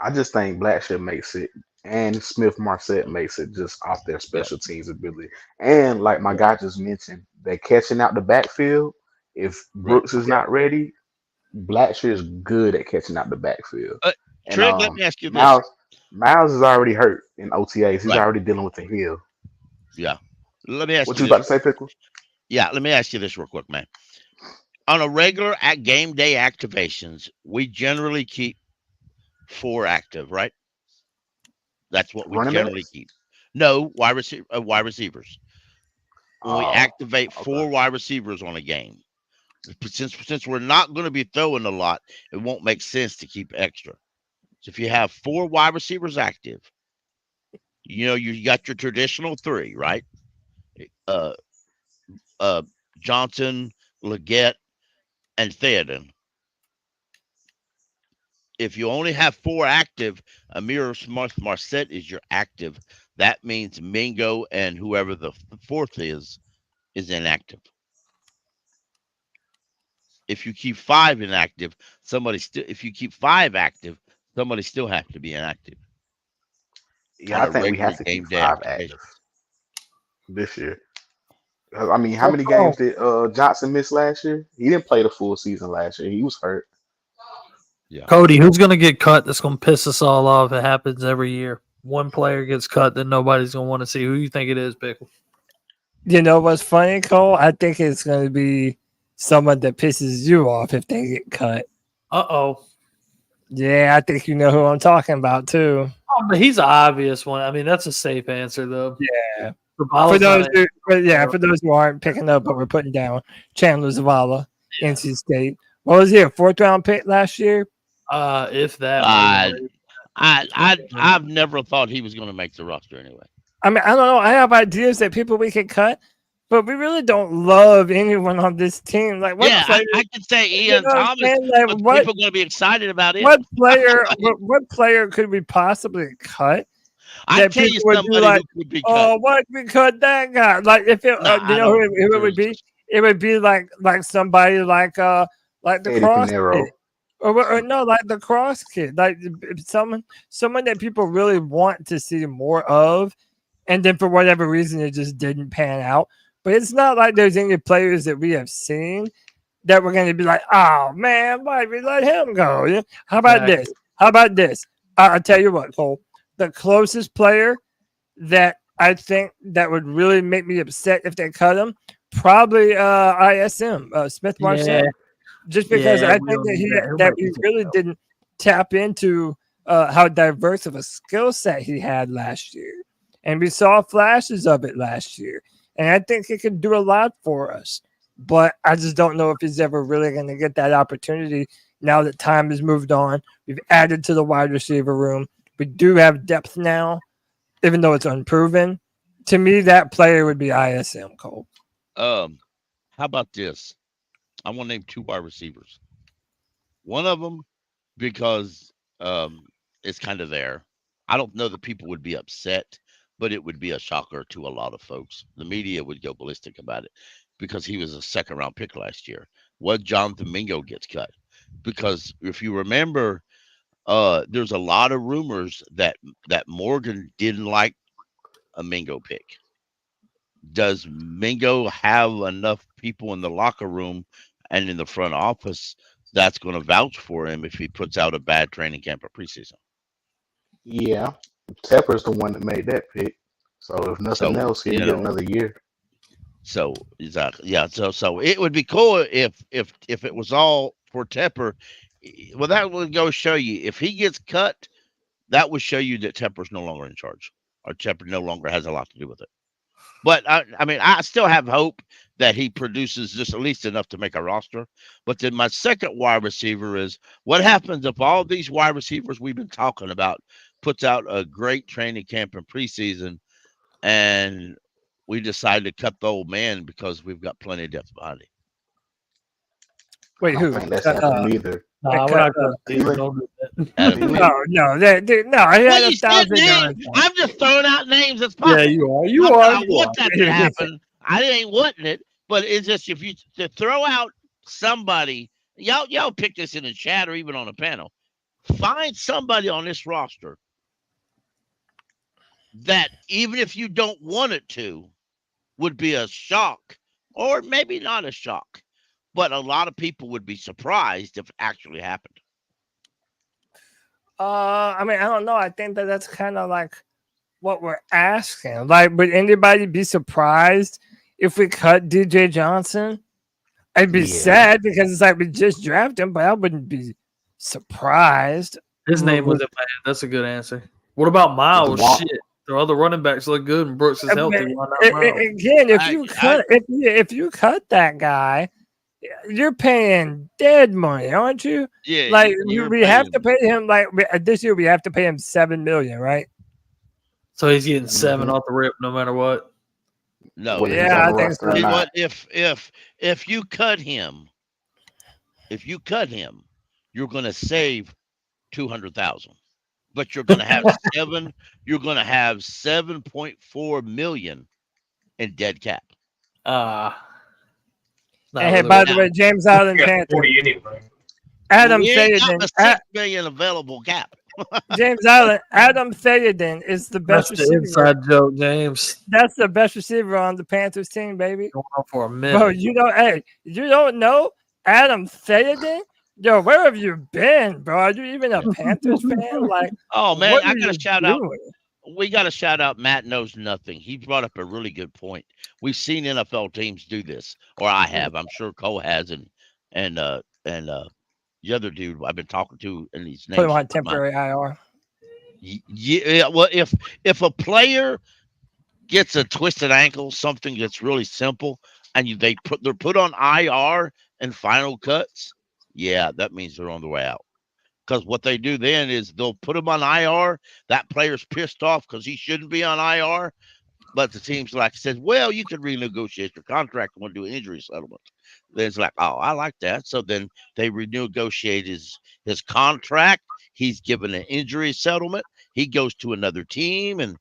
I just think Blackshear makes it, and Smith Marset makes it just off their special teams ability. And like my guy just mentioned, they're catching out the backfield. If Brooks is not ready, Blackshear is good at catching out the backfield. Trent, let me ask you this. Miles is already hurt in OTAs. He's already dealing with the heel. Yeah. Let me ask what you you about to say, Pickle? Yeah, let me ask you this real quick, man. On a regular at game day activations, we generally keep 4 active, right? That's what we generally keep. No, wide receivers. When we activate 4 wide receivers on a game. Since we're not going to be throwing a lot, it won't make sense to keep extra. So if you have 4 wide receivers active, you got your traditional 3, right? Johnson, Leggett, and Theoden. If you only have 4 active, Amir Marset is your active. That means Mingo and whoever the 4th is inactive. If you keep 5 inactive, if you keep 5 active, somebody still has to be inactive. Yeah, I think we have to keep 5 active this year. I mean, how many games did Johnson miss last year? He didn't play the full season last year. He was hurt. Yeah. Cody, who's going to get cut that's going to piss us all off? It happens every year. One player gets cut that nobody's going to want to see. Who you think it is, Pickle? You know what's funny, Cole? I think it's going to be someone that pisses you off if they get cut. Uh-oh. Yeah, I think you know who I'm talking about, too. Oh, but he's an obvious one. I mean, that's a safe answer, though. Yeah. For those who aren't picking up what we're putting down, Chandler Zavala, NC State. What was he, a 4th-round pick last year? If that. I've never thought he was going to make the roster anyway. I mean, I don't know. I have ideas that people we could cut, but we really don't love anyone on this team. Like, what player, I could say Ian Thomas. Like, People are going to be excited about it. What player? what player could we possibly cut? I tell you somebody like, who could be cut. Oh, what we cut that guy? Like, if it, you know who it would be? It would be like somebody like the Cross kid. Or no, like the Cross kid, like someone that people really want to see more of, and then for whatever reason it just didn't pan out. But it's not like there's any players that we have seen that we're going to be like, oh man, why did we let him go? Yeah? How about this? How about this? I'll tell you what, Cole. The closest player that I think that would really make me upset if they cut him, probably ISM, Smith Marshall. Yeah. Just because I think that he really didn't tap into how diverse of a skill set he had last year. And we saw flashes of it last year. And I think he can do a lot for us. But I just don't know if he's ever really going to get that opportunity now that time has moved on. We've added to the wide receiver room. We do have depth now, even though it's unproven. To me, that player would be ISM, Cole. How about this? I want to name 2 wide receivers. One of them, because it's kind of there. I don't know that people would be upset, but it would be a shocker to a lot of folks. The media would go ballistic about it because he was a 2nd-round pick last year. What Jonathan Mingo gets cut? Because if you remember, there's a lot of rumors that Morgan didn't like a Mingo pick. Does Mingo have enough people in the locker room and in the front office that's going to vouch for him if he puts out a bad training camp or preseason? Yeah, Tepper's the one that made that pick. So if nothing else, he'll get another year. So exactly, yeah. So it would be cool if it was all for Tepper. Well, that would go show you if he gets cut, that would show you that Tepper's no longer in charge, or Tepper no longer has a lot to do with it. But I mean, I still have hope that he produces just at least enough to make a roster. But then my second wide receiver is what happens if all these wide receivers we've been talking about puts out a great training camp and preseason, and we decide to cut the old man because we've got plenty of depth behind him. Wait, who? I think that's not either. No, we're not going to no. I had 1,000 yards. I'm just throwing out names as possible. Yeah, you are. You are. Want that to happen. I ain't wanting it, but it's just if you to throw out somebody, y'all pick this in the chat or even on the panel. Find somebody on this roster that even if you don't want it to, would be a shock, or maybe not a shock. But a lot of people would be surprised if it actually happened. I mean, I don't know. I think that's kind of like what we're asking. Like, would anybody be surprised if we cut DJ Johnson? I'd be sad because it's like we just drafted him, but I wouldn't be surprised. His name was it, man. That's a good answer. What about Miles? Shit. The other running backs look good and Brooks is healthy. Again, if you cut that guy, you're paying dead money, aren't you? Yeah. Like we have to pay him. Like this year, we have to pay him $7 million, right? So he's getting 7 off the rip, no matter what. No. Yeah, I think so. You know what? If you cut him, you're going to save $200,000, but you're going to have You're going to have $7.4 million in dead cap. Hey, by the way, James Allen Panther. Adam Theoden. $6 million available cap. James Allen. Adam Theoden is the best That's receiver. the inside joke, James. That's the best receiver on the Panthers team, baby. Going on for a minute. Bro, you don't know Adam Theoden Yo, where have you been, bro? Are you even a Panthers fan? Like, Oh man, what I are got to you shout out. doing? We got to shout out Matt Knows Nothing. He brought up a really good point. We've seen NFL teams do this, or I have. I'm sure Cole has, and the other dude I've been talking to, and his Put him name's on temporary IR. Yeah. Well, if a player gets a twisted ankle, something that's really simple, and they're put on IR and final cuts, yeah, that means they're on the way out. Because what they do then is they'll put him on IR. That player's pissed off because he shouldn't be on IR. But the team's like says, well, you can renegotiate your contract and want to do an injury settlement. Then it's like, oh, I like that. So then they renegotiate his contract. He's given an injury settlement. He goes to another team, and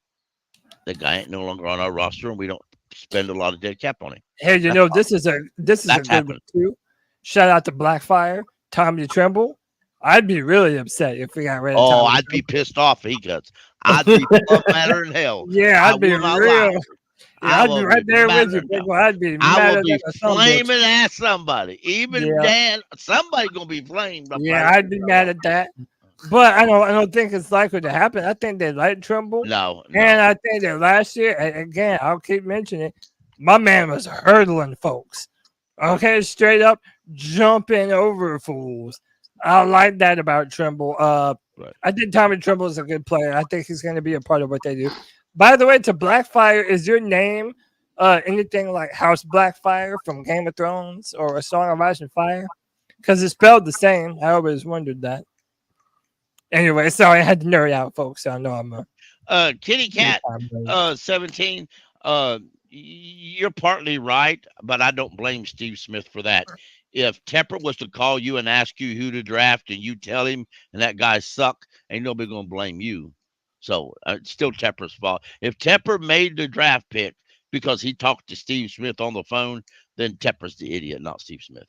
the guy ain't no longer on our roster, and we don't spend a lot of dead cap on him. Hey, you know, this is a good one too. Shout out to Blackfire, Tommy Tremble. I'd be really upset if we got rid of Oh, Tommy I'd be pissed off if he cuts. I'd be madder than hell. Yeah, I'd be will not real. lie. Yeah, I I'd will be right be there madder with you, than big hell. boy. I'd be I mad will at be that son of a bitch. flaming at somebody. Even Yeah. Dan, somebody gonna be flamed. up Yeah, right I'd be mad at that. But I don't think it's likely to happen. I think they like Tremble. No. And I think that last year, again, I'll keep mentioning it, my man was hurdling folks. Okay, straight up jumping over fools. I like that about Tremble. I think Tommy Tremble is a good player. I think he's going to be a part of what they do. By the way, to Blackfire, is your name anything like House Blackfire from Game of Thrones or A Song of Ice and Fire? Because it's spelled the same. I always wondered that. Anyway, sorry, I had to nerd out, folks. So I know I'm Kitty Cat 17. You're partly right, but I don't blame Steve Smith for that. If Tepper was to call you and ask you who to draft, and you tell him, and that guy suck, ain't nobody gonna blame you. So it's still Tepper's fault. If Tepper made the draft pick because he talked to Steve Smith on the phone, then Tepper's the idiot, not Steve Smith.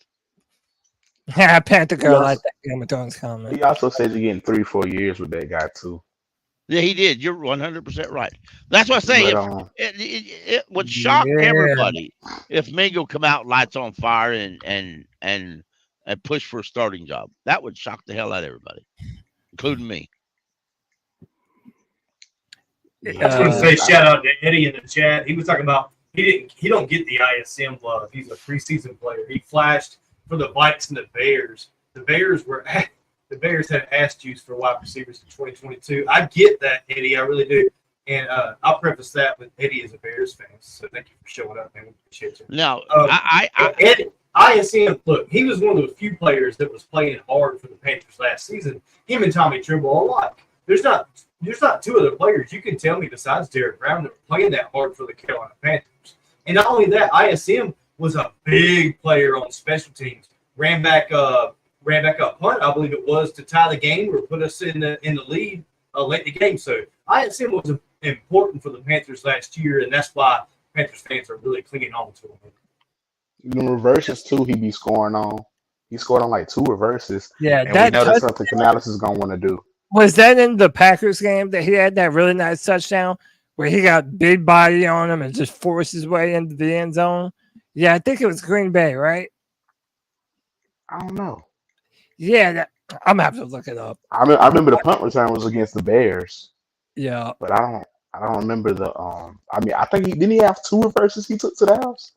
Panther Girl like that Game of Thrones comment. He also says you're getting 3-4 years with that guy too. Yeah, he did. You're 100% right. That's what I say. But, It would shock everybody if Mingo come out lights on fire and push for a starting job. That would shock the hell out of everybody, including me. I just want to say shout out to Eddie in the chat. He was talking about he don't get the ISM love. He's a preseason player. He flashed for the Vikes and the Bears. The Bears had ass juice for wide receivers in 2022. I get that, Eddie. I really do. And I'll preface that with Eddie is a Bears fan. So thank you for showing up, man. We appreciate you. No, Eddie, ISM, look, he was one of the few players that was playing hard for the Panthers last season. Him and Tommy Tremble alike. There's not two other players you can tell me besides Derek Brown that were playing that hard for the Carolina Panthers. And not only that, ISM was a big player on special teams. Ran back a punt, I believe it was, to tie the game or put us in the lead late in the game. So ISM was important for the Panthers last year, and that's why Panthers fans are really clinging on to him. The reverses too, he be scoring on. He scored on like 2 reverses. Yeah, and we know that's something Canales is gonna want to do. Was that in the Packers game that he had that really nice touchdown where he got big body on him and just forced his way into the end zone? Yeah, I think it was Green Bay, right? I don't know. Yeah, I'm gonna have to look it up. I remember the punt return was against the Bears. Yeah, but I don't remember the I mean, I think didn't he have 2 reverses he took to the house?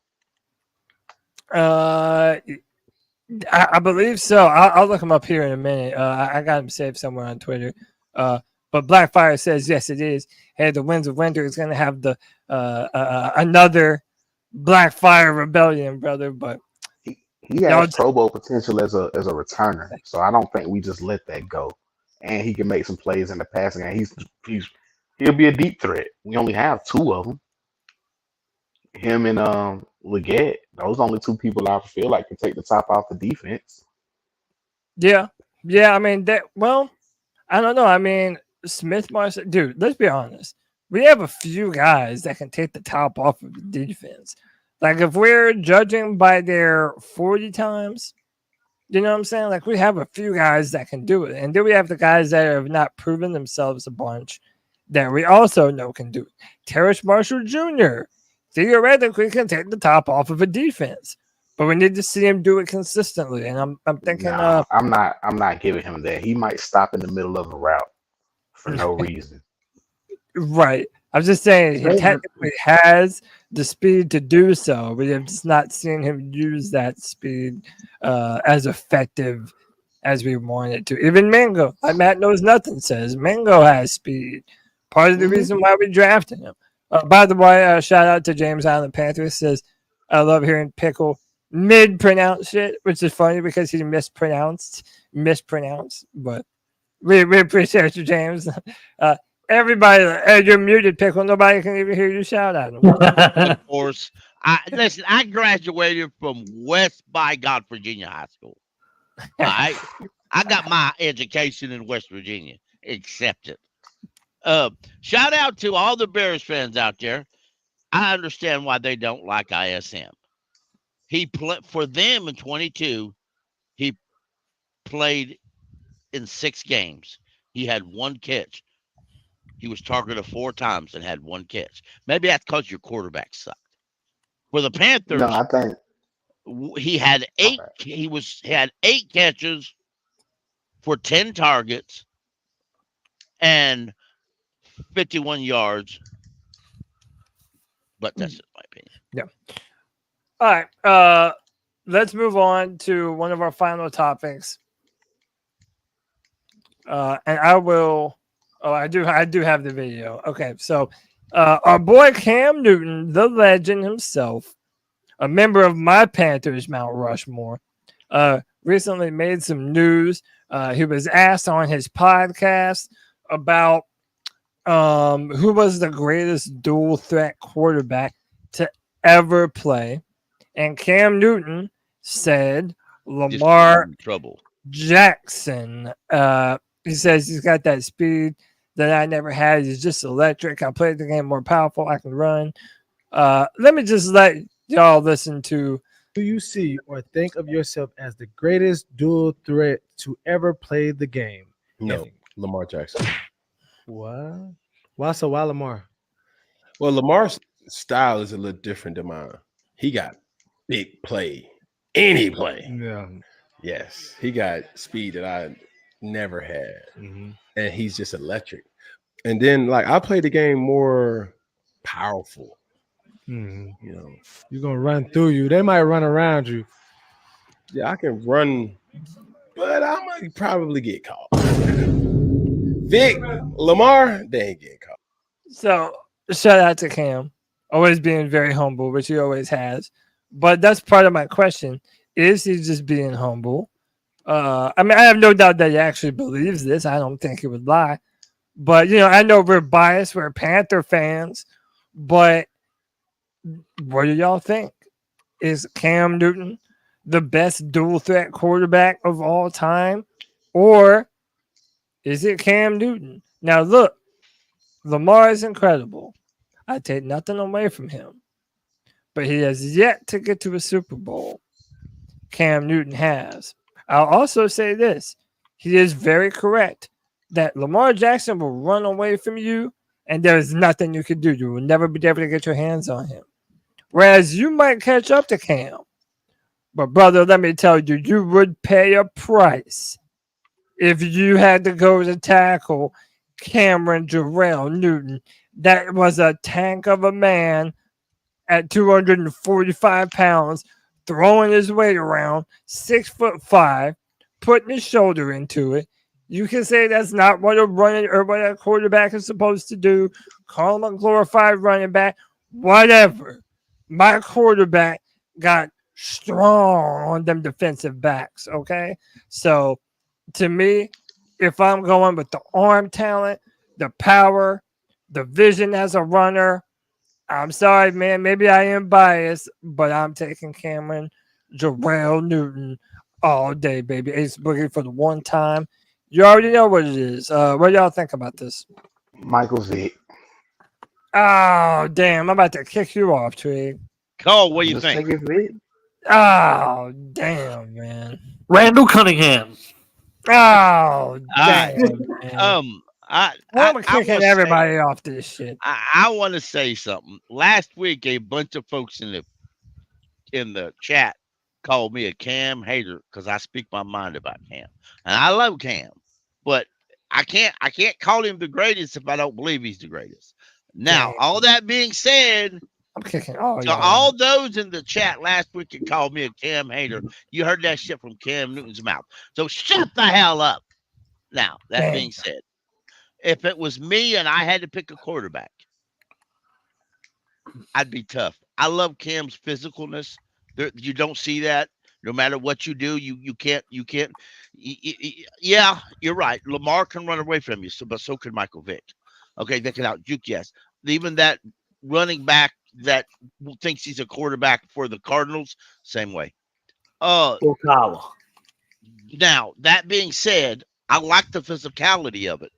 I believe so. I'll look him up here in a minute. I got him saved somewhere on Twitter. But Blackfire says yes, it is. Hey, the Winds of Winter is gonna have the another Blackfire rebellion, brother. But he has Pro Bowl potential as a returner, so I don't think we just let that go. And he can make some plays in the passing game. He'll be a deep threat. We only have 2 of them. Him and Leggett. Those are only 2 people I feel like can take the top off the defense. Yeah. I mean that. Well, I don't know. I mean Smith, Marshall, dude. Let's be honest. We have a few guys that can take the top off of the defense. Like if we're judging by their 40 times, you know what I'm saying? Like we have a few guys that can do it. And then we have the guys that have not proven themselves a bunch that we also know can do it. Terrace Marshall Jr. theoretically can take the top off of a defense. but we need to see him do it consistently. And I'm thinking, Nah, I'm not giving him that. He might stop in the middle of a route for no reason. right. I'm just saying he technically has the speed to do so, but I'm just not seeing him use that speed as effective as we want it to. Even Mango, like Matt Knows Nothing says, Mango has speed. Part of the reason why we drafted him. By the way, shout out to James Island Panthers says, I love hearing Pickle mid-pronounce shit, which is funny because he mispronounced, but we appreciate you, James. Everybody, you're muted, Pickle. Nobody can even hear you shout at him. Of course. Listen, I graduated from West by God, Virginia High School. I got my education in West Virginia. Accept it. Shout out to all the Bears fans out there. I understand why they don't like ISM. He played for them in 22. He played in 6 games. He had 1 catch. He was targeted 4 times and had 1 catch. Maybe that's because your quarterback sucked. For the Panthers, No, I think he had 8. He had 8 catches for 10 targets and 51 yards. But that's just my opinion. Yeah. All right. Let's move on to one of our final topics. And I will. Oh, I do have the video. Okay, so our boy Cam Newton, the legend himself, a member of my Panthers Mount Rushmore, recently made some news. He was asked on his podcast about who was the greatest dual threat quarterback to ever play, and Cam Newton said Lamar Jackson. He says he's got that speed that I never had. He's just electric. I played the game more powerful. I can run. Let me just let y'all listen to. Do you see or think of yourself as the greatest dual threat to ever play the game? No, Lamar Jackson. What? Why so? Why Lamar? Well, Lamar's style is a little different than mine. He got big play, any play. Yeah. Yes, he got speed that I never had, and he's just electric. And then, like, I play the game more powerful. You know, you're gonna run through you. They might run around you. Yeah, I can run, but I might probably get caught. Lamar, they ain't getting caught. So shout out to Cam, always being very humble, which he always has. But that's part of my question: is he just being humble? I mean, I have no doubt that he actually believes this. I don't think he would lie. But you know, I know we're biased. We're Panther fans, but what do y'all think? Is Cam Newton the best dual threat quarterback of all time? Or is it Cam Newton? Now, look, Lamar is incredible. I take nothing away from him. But he has yet to get to a Super Bowl. Cam Newton has. I'll also say this. He is very correct that Lamar Jackson will run away from you, and there is nothing you can do. You will never be able to get your hands on him. Whereas you might catch up to Cam. But, brother, let me tell you, you would pay a price if you had to go to tackle Cameron Jarrell Newton. That was a tank of a man at 245 pounds, throwing his weight around, 6'5", putting his shoulder into it. You can say that's not what a running or what a quarterback is supposed to do. Call him a glorified running back, whatever. My quarterback got strong on them defensive backs, okay? So, to me, if I'm going with the arm talent, the power, the vision as a runner, I'm sorry, man. Maybe I am biased, but I'm taking Cameron Jarrell Newton all day, baby. Ace Boogie for the one time. You already know what it is. What do y'all think about this? Michael Vick. Oh, damn. I'm about to kick you off, Twig. Cole, what do you Just think? take it, Vick. Oh, damn, man. Randall Cunningham. Oh, damn, man. I'm kicking everybody off this shit. I want to say something. Last week, a bunch of folks in the chat called me a Cam hater because I speak my mind about Cam, and I love Cam, but I can't call him the greatest if I don't believe he's the greatest. Now, Damn. all that being said, I'm kicking all to y'all. all those in the chat last week that called me a Cam hater, you heard that shit from Cam Newton's mouth. So shut the hell up. Now, that Damn. being said, if it was me and I had to pick a quarterback, I'd be tough. I love Cam's physicalness. You don't see that. No matter what you do, you can't. Yeah, you're right. Lamar can run away from you, but so can Michael Vick. Okay, they can out juke. Yes, even that running back that thinks he's a quarterback for the Cardinals, same way. Ocala. Now that being said, I like the physicality of it.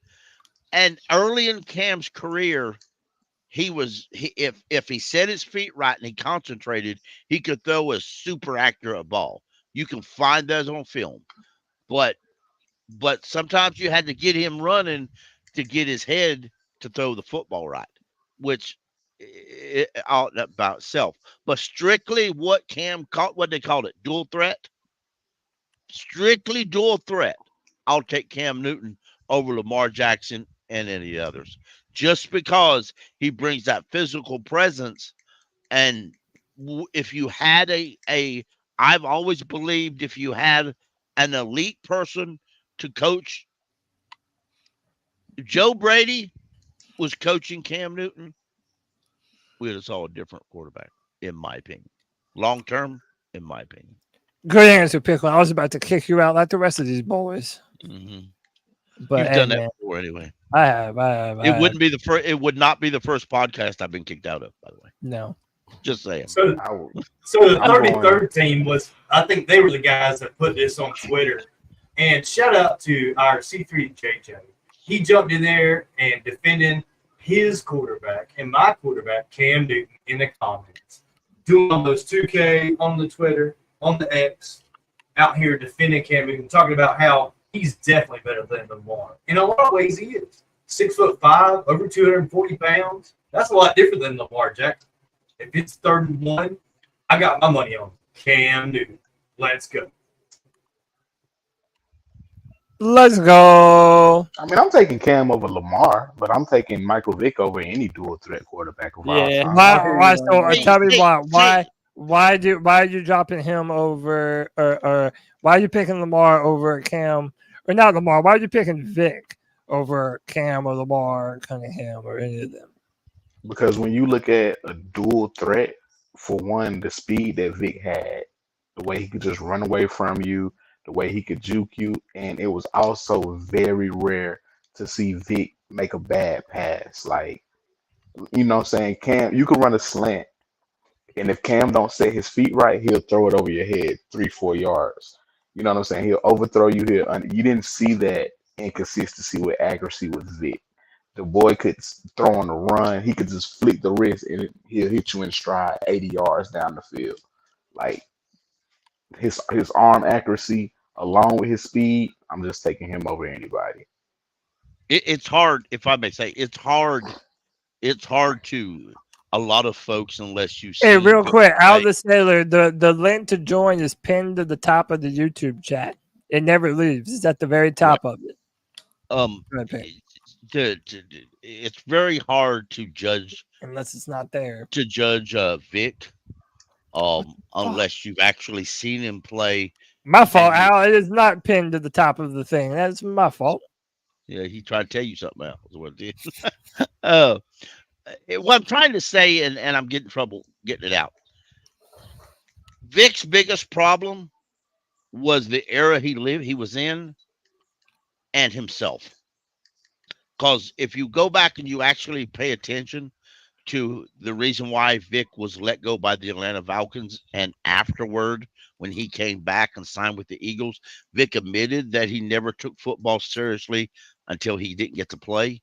And early in Cam's career, if he set his feet right and he concentrated, he could throw a super accurate ball. You can find those on film, but sometimes you had to get him running to get his head to throw the football right, which all about itself. But strictly what Cam called, what they called it, dual threat. Strictly dual threat. I'll take Cam Newton over Lamar Jackson and any others, just because he brings that physical presence. And if you had I've always believed if you had an elite person to coach, if Joe Brady was coaching Cam Newton, we would have saw a different quarterback, in my opinion. Long term, in my opinion. Good answer, Pickle. I was about to kick you out like the rest of these boys. Mm-hmm. But You've done that before anyway. I have. It wouldn't be the first. It would not be the first podcast I've been kicked out of. By the way, no. Just saying. So the 33rd team was. I think they were the guys that put this on Twitter. And shout out to our C3 JJ. He jumped in there and defending his quarterback and my quarterback Cam Newton in the comments, doing all those 2K on the Twitter, on the X, out here defending Cam Newton, talking about how he's definitely better than Lamar. In a lot of ways, he is. 6'5", over 240 pounds. That's a lot different than Lamar Jackson. If it's 31, I got my money on Cam Newton. Let's go. Let's go. I mean, I'm taking Cam over Lamar, but I'm taking Michael Vick over any dual threat quarterback of all time. Why? So tell me why. Why are you dropping him over, or why are you picking Lamar over Cam, or not Lamar? Why are you picking Vic over Cam or Lamar, Cunningham, or any of them? Because when you look at a dual threat, for one, the speed that Vic had, the way he could just run away from you, the way he could juke you, and it was also very rare to see Vic make a bad pass. Like, you know what I'm saying? Cam, you could run a slant, and if Cam don't set his feet right, he'll throw it over your head 3-4 yards. You know what I'm saying? He'll overthrow you here. You didn't see that inconsistency with accuracy with Vic. The boy could throw on the run. He could just flick the wrist, and he'll hit you in stride 80 yards down the field. Like, his arm accuracy along with his speed, I'm just taking him over anybody. It's hard, if I may say, it's hard to a lot of folks unless you see. Hey, real quick, Aldous Taylor, the link to join is pinned to the top of the YouTube chat. It never leaves. It's at the very top of it. It's very hard to judge unless it's not there. To judge Vic, unless you've actually seen him play. My fault, Al. It is not pinned to the top of the thing. That's my fault. Yeah, he tried to tell you something else. What it is. What I'm trying to say, and I'm getting trouble getting it out. Vic's biggest problem was the era he was in, and himself. Because if you go back and you actually pay attention to the reason why Vic was let go by the Atlanta Falcons, and afterward, when he came back and signed with the Eagles, Vic admitted that he never took football seriously until he didn't get to play.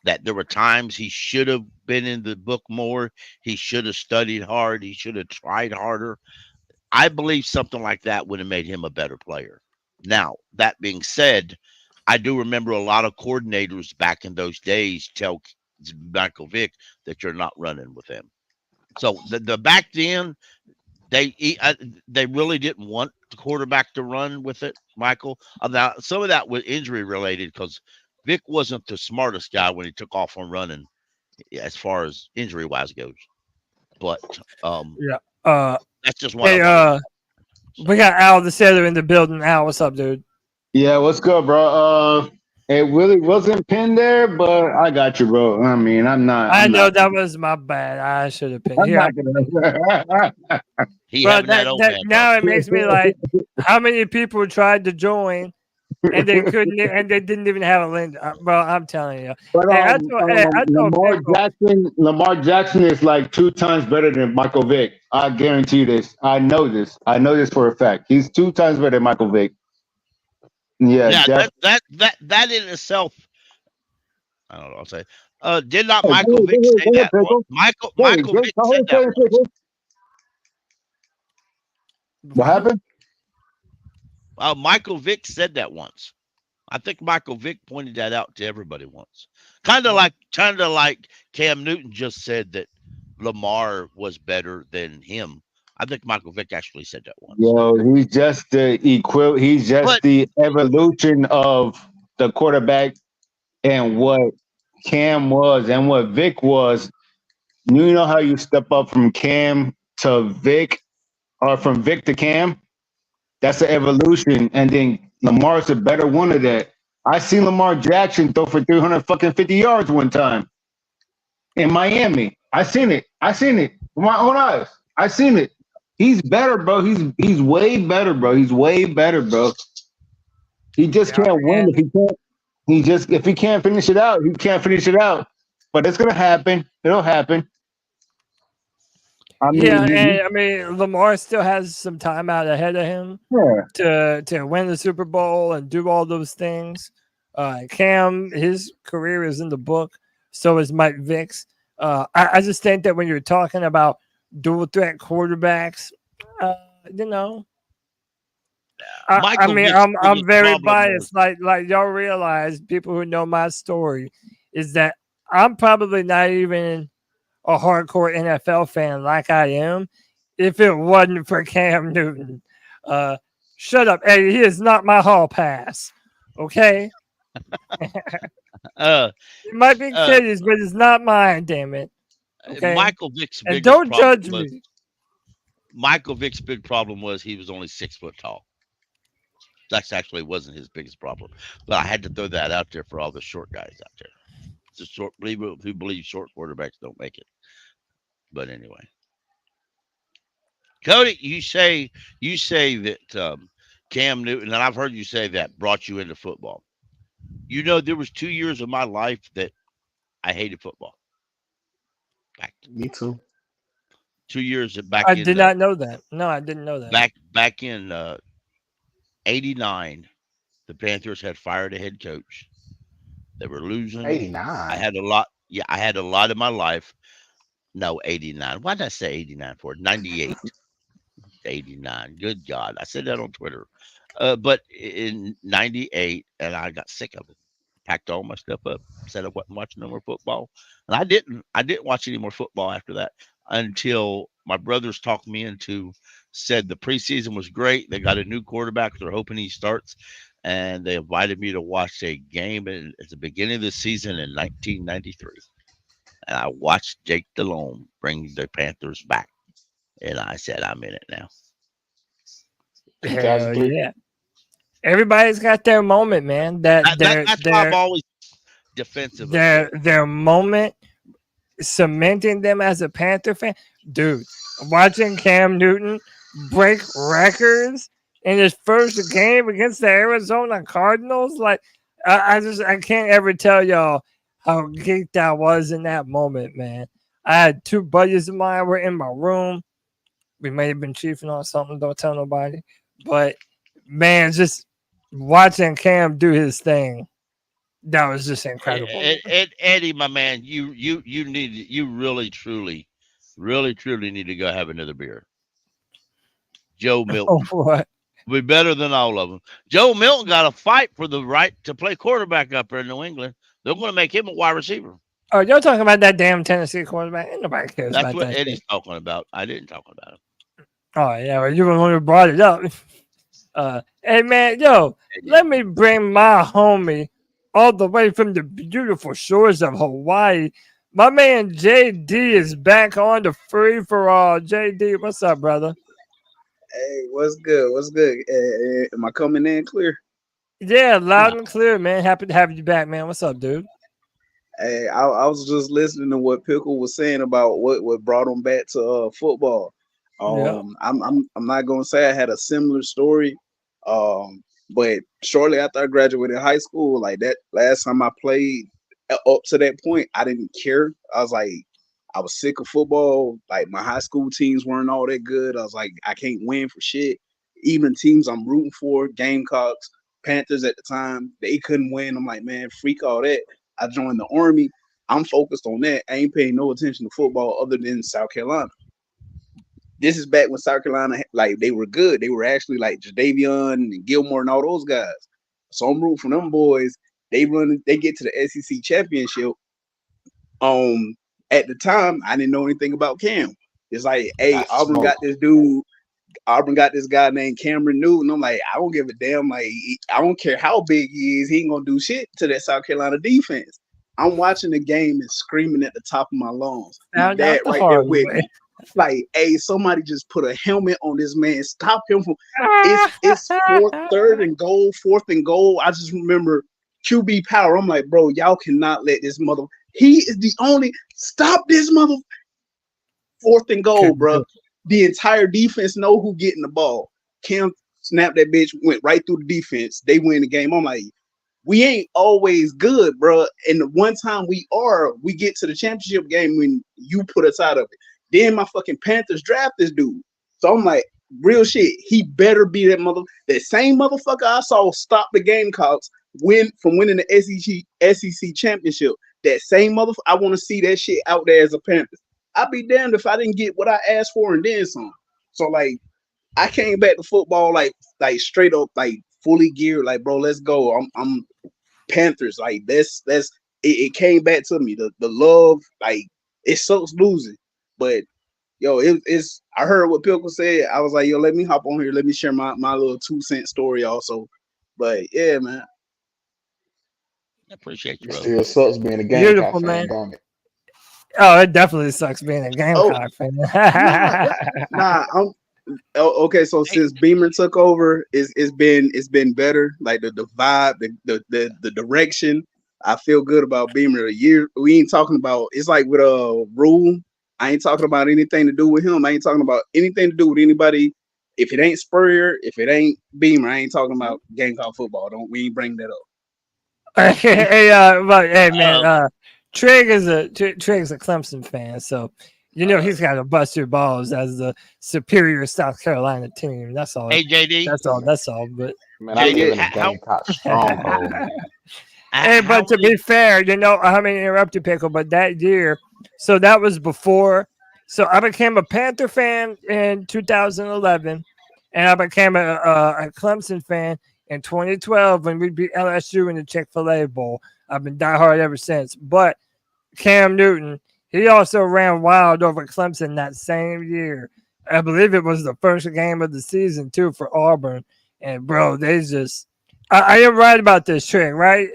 That there were times he should have been in the book more. He should have studied hard. He should have tried harder. I believe something like that would have made him a better player. Now, that being said, I do remember a lot of coordinators back in those days tell Michael Vick that you're not running with him. So the back then, They really didn't want the quarterback to run with it, Michael. Now, some of that was injury related because Vic wasn't the smartest guy when he took off on running, as far as injury wise goes. But that's just one. Hey, we got Al the Setter in the building. Al, what's up, dude? Yeah, what's good, bro? It really wasn't pinned there, but I got you, bro. I mean, I know that was my bad. I should have pinned. Now it makes me like, how many people tried to join and they couldn't, and they didn't even have a link. Bro, I'm telling you. But, Lamar Jackson is like 2 times better than Michael Vick. I guarantee you this. I know this. I know this for a fact. He's 2 times better than Michael Vick. Yeah, that in itself, I don't know. I'll say, did not Michael Vick say that? Michael Vick said that. What happened? Michael Vick said that once. I think Michael Vick pointed that out to everybody once. Kind of like Cam Newton just said that Lamar was better than him. I think Michael Vick actually said that once. Yo, he's just the the evolution of the quarterback and what Cam was and what Vic was. You know how you step up from Cam to Vic or from Vic to Cam? That's the evolution. And then Lamar's a better one of that. I seen Lamar Jackson throw for 350 yards one time in Miami. I seen it with my own eyes. I seen it. He's better, bro. He's way better, bro. He's way better, bro. He just can't win if he can't. If he can't finish it out, he can't finish it out. But it's gonna happen. It'll happen. I mean, Lamar still has some time out ahead of him to win the Super Bowl and do all those things. Cam, his career is in the book. So is Mike Vick's. I just think that when you're talking about dual threat quarterbacks, I'm very biased. Like y'all realize, people who know my story, is that I'm probably not even a hardcore NFL fan like I am if it wasn't for Cam Newton. Shut up, Eddie. He is not my hall pass. Okay. It might be Katie's, but it's not mine. Damn it. Okay. Michael Vick's and don't judge me. Michael Vick's big problem was he was only 6 foot tall. That actually wasn't his biggest problem, but I had to throw that out there for all the short guys out there. The short people who believe short quarterbacks don't make it. But anyway, Cody, you say that Cam Newton, and I've heard you say that, brought you into football. You know, there was 2 years of my life that I hated football. Me too. 2 years I did not know that. No, I didn't know that. Back in '89, the Panthers had fired a head coach. They were losing. 89. I had a lot. Yeah, I had a lot of my life. No, 89. Why did I say 89 for? 98. 89. Good God. I said that on Twitter. But in 98, and I got sick of it. Packed all my stuff up, said I wasn't watching no more football. And I didn't watch any more football after that until my brothers talked me into, said the preseason was great. They got a new quarterback. They're hoping he starts. And they invited me to watch a game at the beginning of the season in 1993. And I watched Jake Delhomme bring the Panthers back. And I said, I'm in it now. Hell yeah. Everybody's got their moment, man. That's why I'm always defensive. Their moment cementing them as a Panther fan. Dude, watching Cam Newton break records in his first game against the Arizona Cardinals, like I can't ever tell y'all how geeked I was in that moment, man. I had 2 buddies of mine were in my room. We may have been chiefing on something, don't tell nobody. But man, just watching Cam do his thing, that was just incredible. Eddie, my man, you really truly need to go have another beer. Joe Milton. What? Be better than all of them. Joe Milton got a fight for the right to play quarterback up there in New England. They're going to make him a wide receiver. Oh, you're talking about that damn Tennessee quarterback? Ain't nobody cares about that. That's what Eddie's talking about. I didn't talk about him. Oh yeah, well, you were the one who brought it up. Hey man, yo, let me bring my homie all the way from the beautiful shores of Hawaii. My man JD is back on the free for all. JD, what's up, brother? Hey, what's good? What's good? Am I coming in clear? Yeah, loud and clear, man. Happy to have you back, man. What's up, dude? Hey, I was just listening to what Pickle was saying about what brought him back to football. Yeah. I'm not gonna say I had a similar story, but shortly after I graduated high school, like that last time I played, up to that point, I didn't care. I was sick of football. Like my high school teams weren't all that good. I was like, I can't win for shit. Even teams I'm rooting for, Gamecocks, Panthers at the time, they couldn't win. I'm like, man, freak all that. I joined the Army. I'm focused on that. I ain't paying no attention to football other than South Carolina. This is back when South Carolina, like, they were good. They were actually like Jadavion and Gilmore and all those guys. So I'm rooting for them boys. They get to the SEC championship. At the time, I didn't know anything about Cam. It's like, hey, Auburn got this dude. Auburn got this guy named Cameron Newton. I'm like, I don't give a damn. Like, I don't care how big he is. He ain't gonna do shit to that South Carolina defense. I'm watching the game and screaming at the top of my lungs. Dad right there with me. Like, hey, somebody just put a helmet on this man. Stop him from. It's fourth and goal. I just remember QB power. I'm like, bro, y'all cannot let this mother. He is the only. Stop this mother. 4th and goal, bro. The entire defense know who getting the ball. Cam snapped that bitch, went right through the defense. They win the game. I'm like, we ain't always good, bro. And the one time we get to the championship game when you put us out of it. Then my fucking Panthers draft this dude. So I'm like, real shit. He better be that same motherfucker I saw stop the Gamecocks from winning the SEC championship. That same motherfucker, I want to see that shit out there as a Panthers. I'd be damned if I didn't get what I asked for and then some. So like, I came back to football like straight up, like fully geared. Like, bro, let's go. I'm Panthers. Like it came back to me. The love, like, it sucks losing, but yo, it's. I heard what Pilkle said. I was like, yo, let me hop on here. Let me share my little 2-cent story also. But yeah, man. I appreciate you, It bro. still sucks being a Beautiful, Gamecock fan, man. don't it? Oh, it definitely sucks being a Gamecock fan. Okay. So since Beamer took over, it's been better. Like the vibe, the direction. I feel good about Beamer. We ain't talking about. It's like with Rule. I ain't talking about anything to do with him. I ain't talking about anything to do with anybody. If it ain't Spurrier, if it ain't Beamer, I ain't talking about Gamecock football. We ain't bring that up. Hey, man, Trig is a Clemson fan, so you know he's got to bust your balls as the superior South Carolina team. That's all. Hey, JD. That's all. But man, I live in a Gamecock stronghold. Hey, but to be fair, you know, I mean, interrupt you, Pickle, but that year, so that was before. So I became a Panther fan in 2011, and I became a Clemson fan in 2012 when we beat LSU in the Chick-fil-A Bowl. I've been diehard ever since. But Cam Newton, he also ran wild over Clemson that same year. I believe it was the first game of the season, too, for Auburn. And, bro, they just – I am right about this trick, right?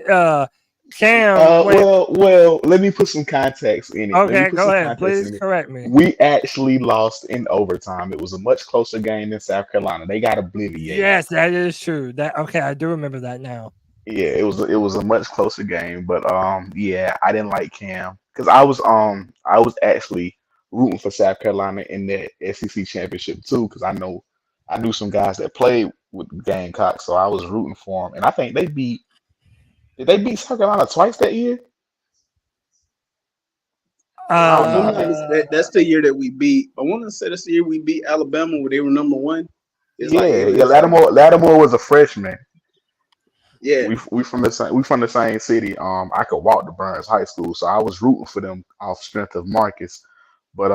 Cam. Well, let me put some context in it. Okay, go ahead. Please correct me. We actually lost in overtime. It was a much closer game than South Carolina. They got obliterated. Yes, that is true. Okay, I do remember that now. Yeah, it was a much closer game, but yeah, I didn't like Cam because I was actually rooting for South Carolina in that SEC championship too because I knew some guys that played with Gamecocks, so I was rooting for them, and I think did they beat South Carolina twice that year? That's the year that we beat. I want to say that's the year we beat Alabama where they were number 1. Lattimore was a freshman. Yeah, we from the same city. I could walk to Burns High School, so I was rooting for them off strength of Marcus. But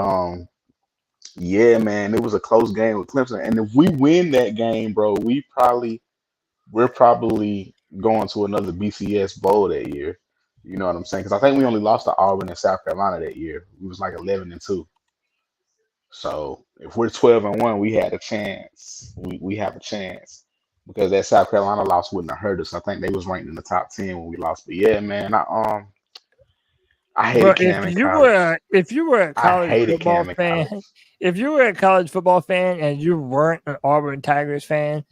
yeah, man, it was a close game with Clemson, and if we win that game, bro, we're probably going to another BCS bowl that year. You know what I'm saying? Because I think we only lost to Auburn and South Carolina that year. We was like 11-2. So if we're 12-1, we had a chance. We have a chance because that South Carolina loss wouldn't have hurt us. I think they was ranked in the top 10 when we lost. But yeah, man, I Bro, hated Cam in college. if you were a I college hated football Cam in fan, college. if you were a college football fan and you weren't an Auburn Tigers fan,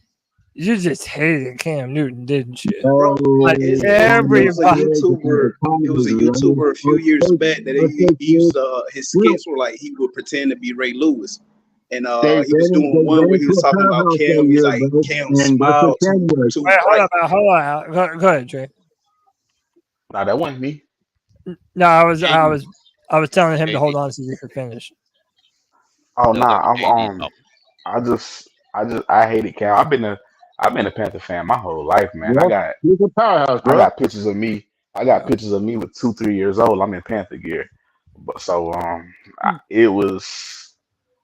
you just hated Cam Newton, didn't you? Bro, Like it was a everybody. YouTuber. It was a YouTuber a few years back that he used his skits were like he would pretend to be Ray Lewis, and he was doing one where he was talking about Cam. He's like Cam smiled to Wait, hold on. Go ahead, Trey. Nah, that wasn't me. No, I was telling him to hold on so you could finish. Oh no, I hated Cam. I've been a Panther fan my whole life, man. He's a powerhouse, bro. I got pictures of me. I got pictures of me with 2-3 years old. I'm in Panther gear. But so it was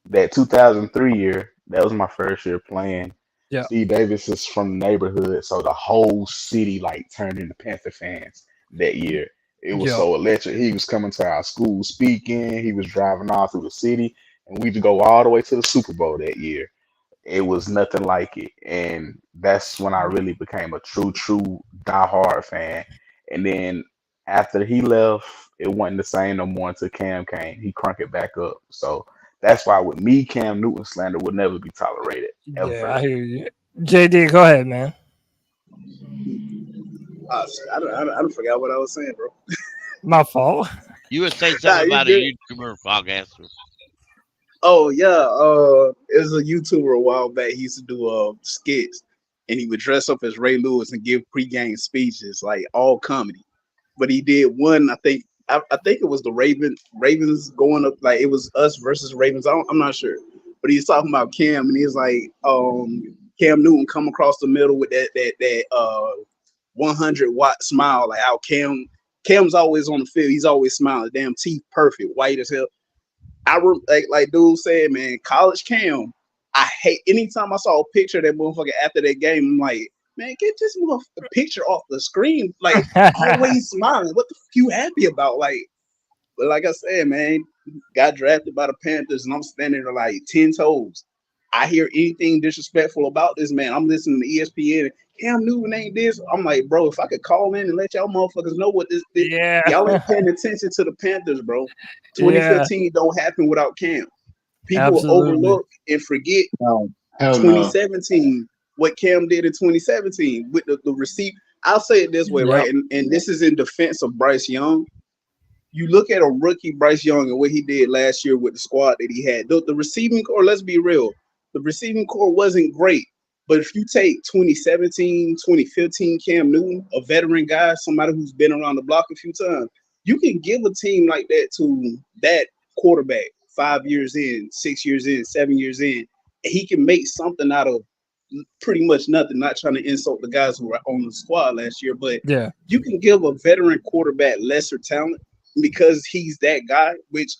that 2003 year. That was my first year playing. Yeah. Steve Davis is from the neighborhood, so the whole city like turned into Panther fans that year. It was so electric. He was coming to our school speaking. He was driving all through the city, and we'd go all the way to the Super Bowl that year. It was nothing like it, and that's when I really became a true diehard fan. And then after he left, it wasn't the same no more until Cam came. He cranked it back up. So that's why with me, Cam Newton slander would never be tolerated. Ever. Yeah, I hear you. JD, go ahead, man. I don't forgot what I was saying, bro. My fault. You would say something about a YouTuber podcaster. Oh yeah, it was a YouTuber a while back. He used to do skits, and he would dress up as Ray Lewis and give pregame speeches, like all comedy. But he did one, I think it was the Ravens going up, like it was us versus Ravens. I'm not sure, but he's talking about Cam, and he's like, Cam Newton come across the middle with that 100-watt smile, like how Cam's always on the field. He's always smiling, damn teeth perfect, white as hell. Like dude said, man, college Cam, I hate anytime I saw a picture of that motherfucker after that game. I'm like, man, get this motherfucker picture off the screen. Like, always smiling. What the fuck you happy about? Like, but like I said, man, got drafted by the Panthers, and I'm standing there like 10 toes. I hear anything disrespectful about this man, I'm listening to ESPN. Cam Newton ain't this. I'm like, bro, if I could call in and let y'all motherfuckers know what this y'all ain't paying attention to the Panthers, bro. 2015 don't happen without Cam. People overlook and forget 2017, what Cam did in 2017 with the receipt. I'll say it this way, right? And this is in defense of Bryce Young. You look at a rookie Bryce Young and what he did last year with the squad that he had. The receiving core, let's be real, the receiving core wasn't great. But if you take 2017, 2015 Cam Newton, a veteran guy, somebody who's been around the block a few times, you can give a team like that to that quarterback 5 years in, 6 years in, 7 years in. He can make something out of pretty much nothing. Not trying to insult the guys who were on the squad last year, but you can give a veteran quarterback lesser talent because he's that guy, which,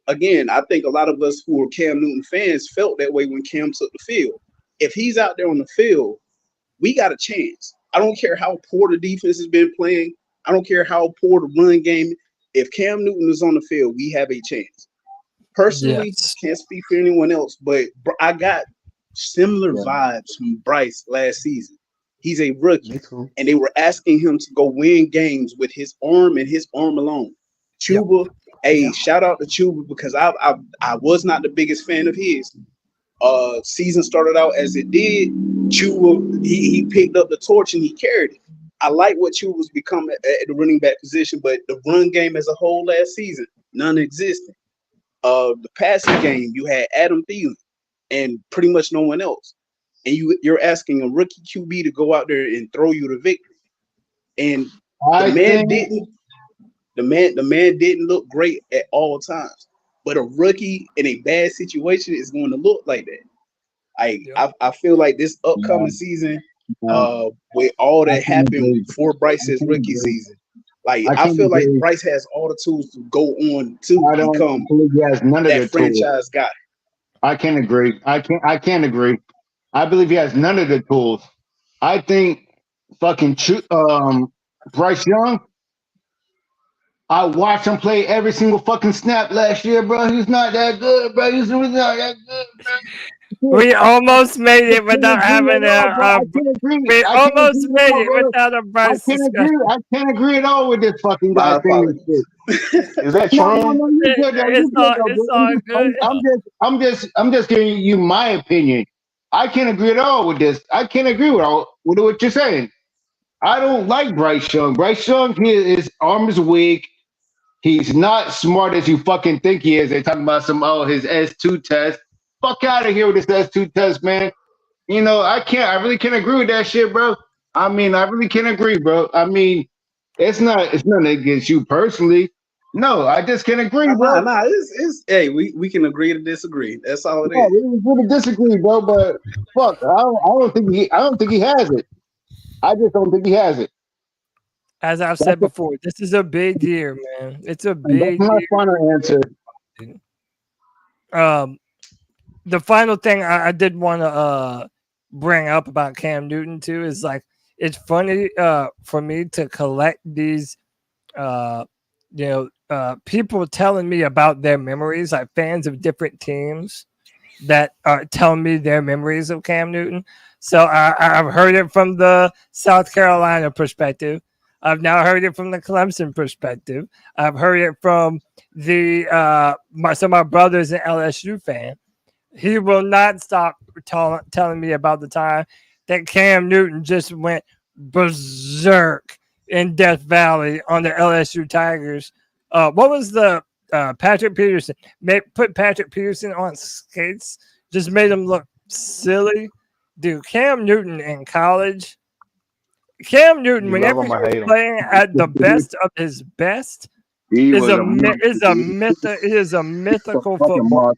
again, I think a lot of us who are Cam Newton fans felt that way when Cam took the field. If he's out there on the field, we got a chance. I don't care how poor the defense has been playing. I don't care how poor the run game. If Cam Newton is on the field, we have a chance. Personally, can't speak for anyone else, but I got similar vibes from Bryce last season. He's a rookie, and they were asking him to go win games with his arm and his arm alone. Chuba, shout out to Chuba because I was not the biggest fan of his. Season started out as it did. Chuba, he picked up the torch and he carried it. I like what Chuba's become at the running back position, but the run game as a whole last season, non-existent. The passing game, you had Adam Thielen and pretty much no one else. And you're asking a rookie QB to go out there and throw you the victory. And the man didn't look great at all times. But a rookie in a bad situation is going to look like that. I feel like this upcoming season, with all that happened before Bryce's rookie season, I feel like Bryce has all the tools to go on to become that franchise guy. I can't agree. I can't agree. I believe he has none of the tools. I think fucking Bryce Young, I watched him play every single fucking snap last year, bro. He's not that good, bro. He's really not that good, bro. We almost made it without having a. We I can't almost agree made at all, it bro. without a I Bryce can't discussion. agree. I can't agree at all with this fucking My guy saying this apologies. shit. Is that No, no, Tron? no, you good, though. You It's good, all, though, it's bro. all good. I'm just giving you my opinion. I can't agree at all with this. I can't agree with what you're saying. I don't like Bryce Young. Bryce Young, his arm is weak. He's not smart as you fucking think he is. They're talking about his S2 test. Fuck out of here with this S2 test, man. You know, I really can't agree with that shit, bro. I mean, I really can't agree, bro. I mean, it's nothing against you personally. No, I just can't agree, bro. Nah, it's hey, we can agree to disagree. That's all it Yeah, is. we would disagree, bro, but fuck, I don't think he has it. I just don't think he has it. As I've said before, this is a big year, man. It's a That's big my year. final answer. The final thing I did want to bring up about Cam Newton too is like it's funny for me to collect these people telling me about their memories, like fans of different teams that are telling me their memories of Cam Newton. So I've heard it from the South Carolina perspective. I've now heard it from the Clemson perspective. I've heard it from my brother's an LSU fan. He will not stop telling me about the time that Cam Newton just went berserk in Death Valley on the LSU Tigers. What was the Patrick Peterson? Put Patrick Peterson on skates, just made him look silly. Dude, Cam Newton in college. Cam Newton, whenever he was playing at the best of his best, is a mythical football.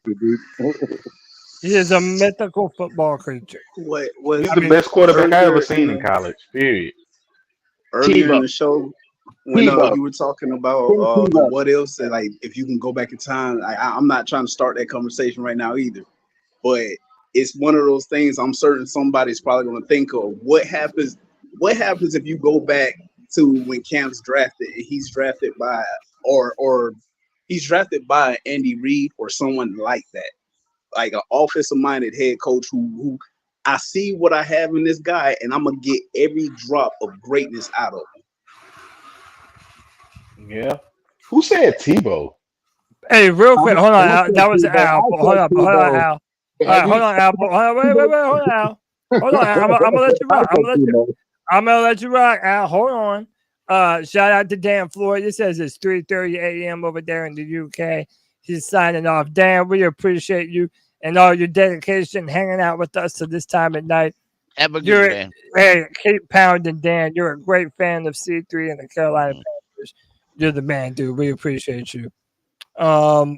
He is a mythical football creature. He's the best quarterback I ever seen in college. Period. Earlier in the show, when you were talking about the what else, and like if you can go back in time, I'm not trying to start that conversation right now either, but it's one of those things I'm certain somebody's probably going to think of. What happens if you go back to when Cam's drafted and he's drafted by or he's drafted by Andy Reid or someone like that, like an offensive-minded head coach who I see what I have in this guy, and I'm gonna get every drop of greatness out of him. Yeah. Who said Tebow? Hey, real quick, hold on. Al. That was Al. Hold on, Al. All right, hold on, Al. Wait, hold on, Al. Hold on, Al. I'm gonna let you rock. I'm gonna let you rock, Al. Hold on. Shout out to Dan Floyd. It says it's 3:30 a.m. over there in the UK. He's signing off. Dan, we appreciate you and all your dedication hanging out with us to this time at night. Have a good day. Hey, keep pounding, Dan. You're a great fan of C3 and the Carolina Panthers. You're the man, dude. We appreciate you. Yeah,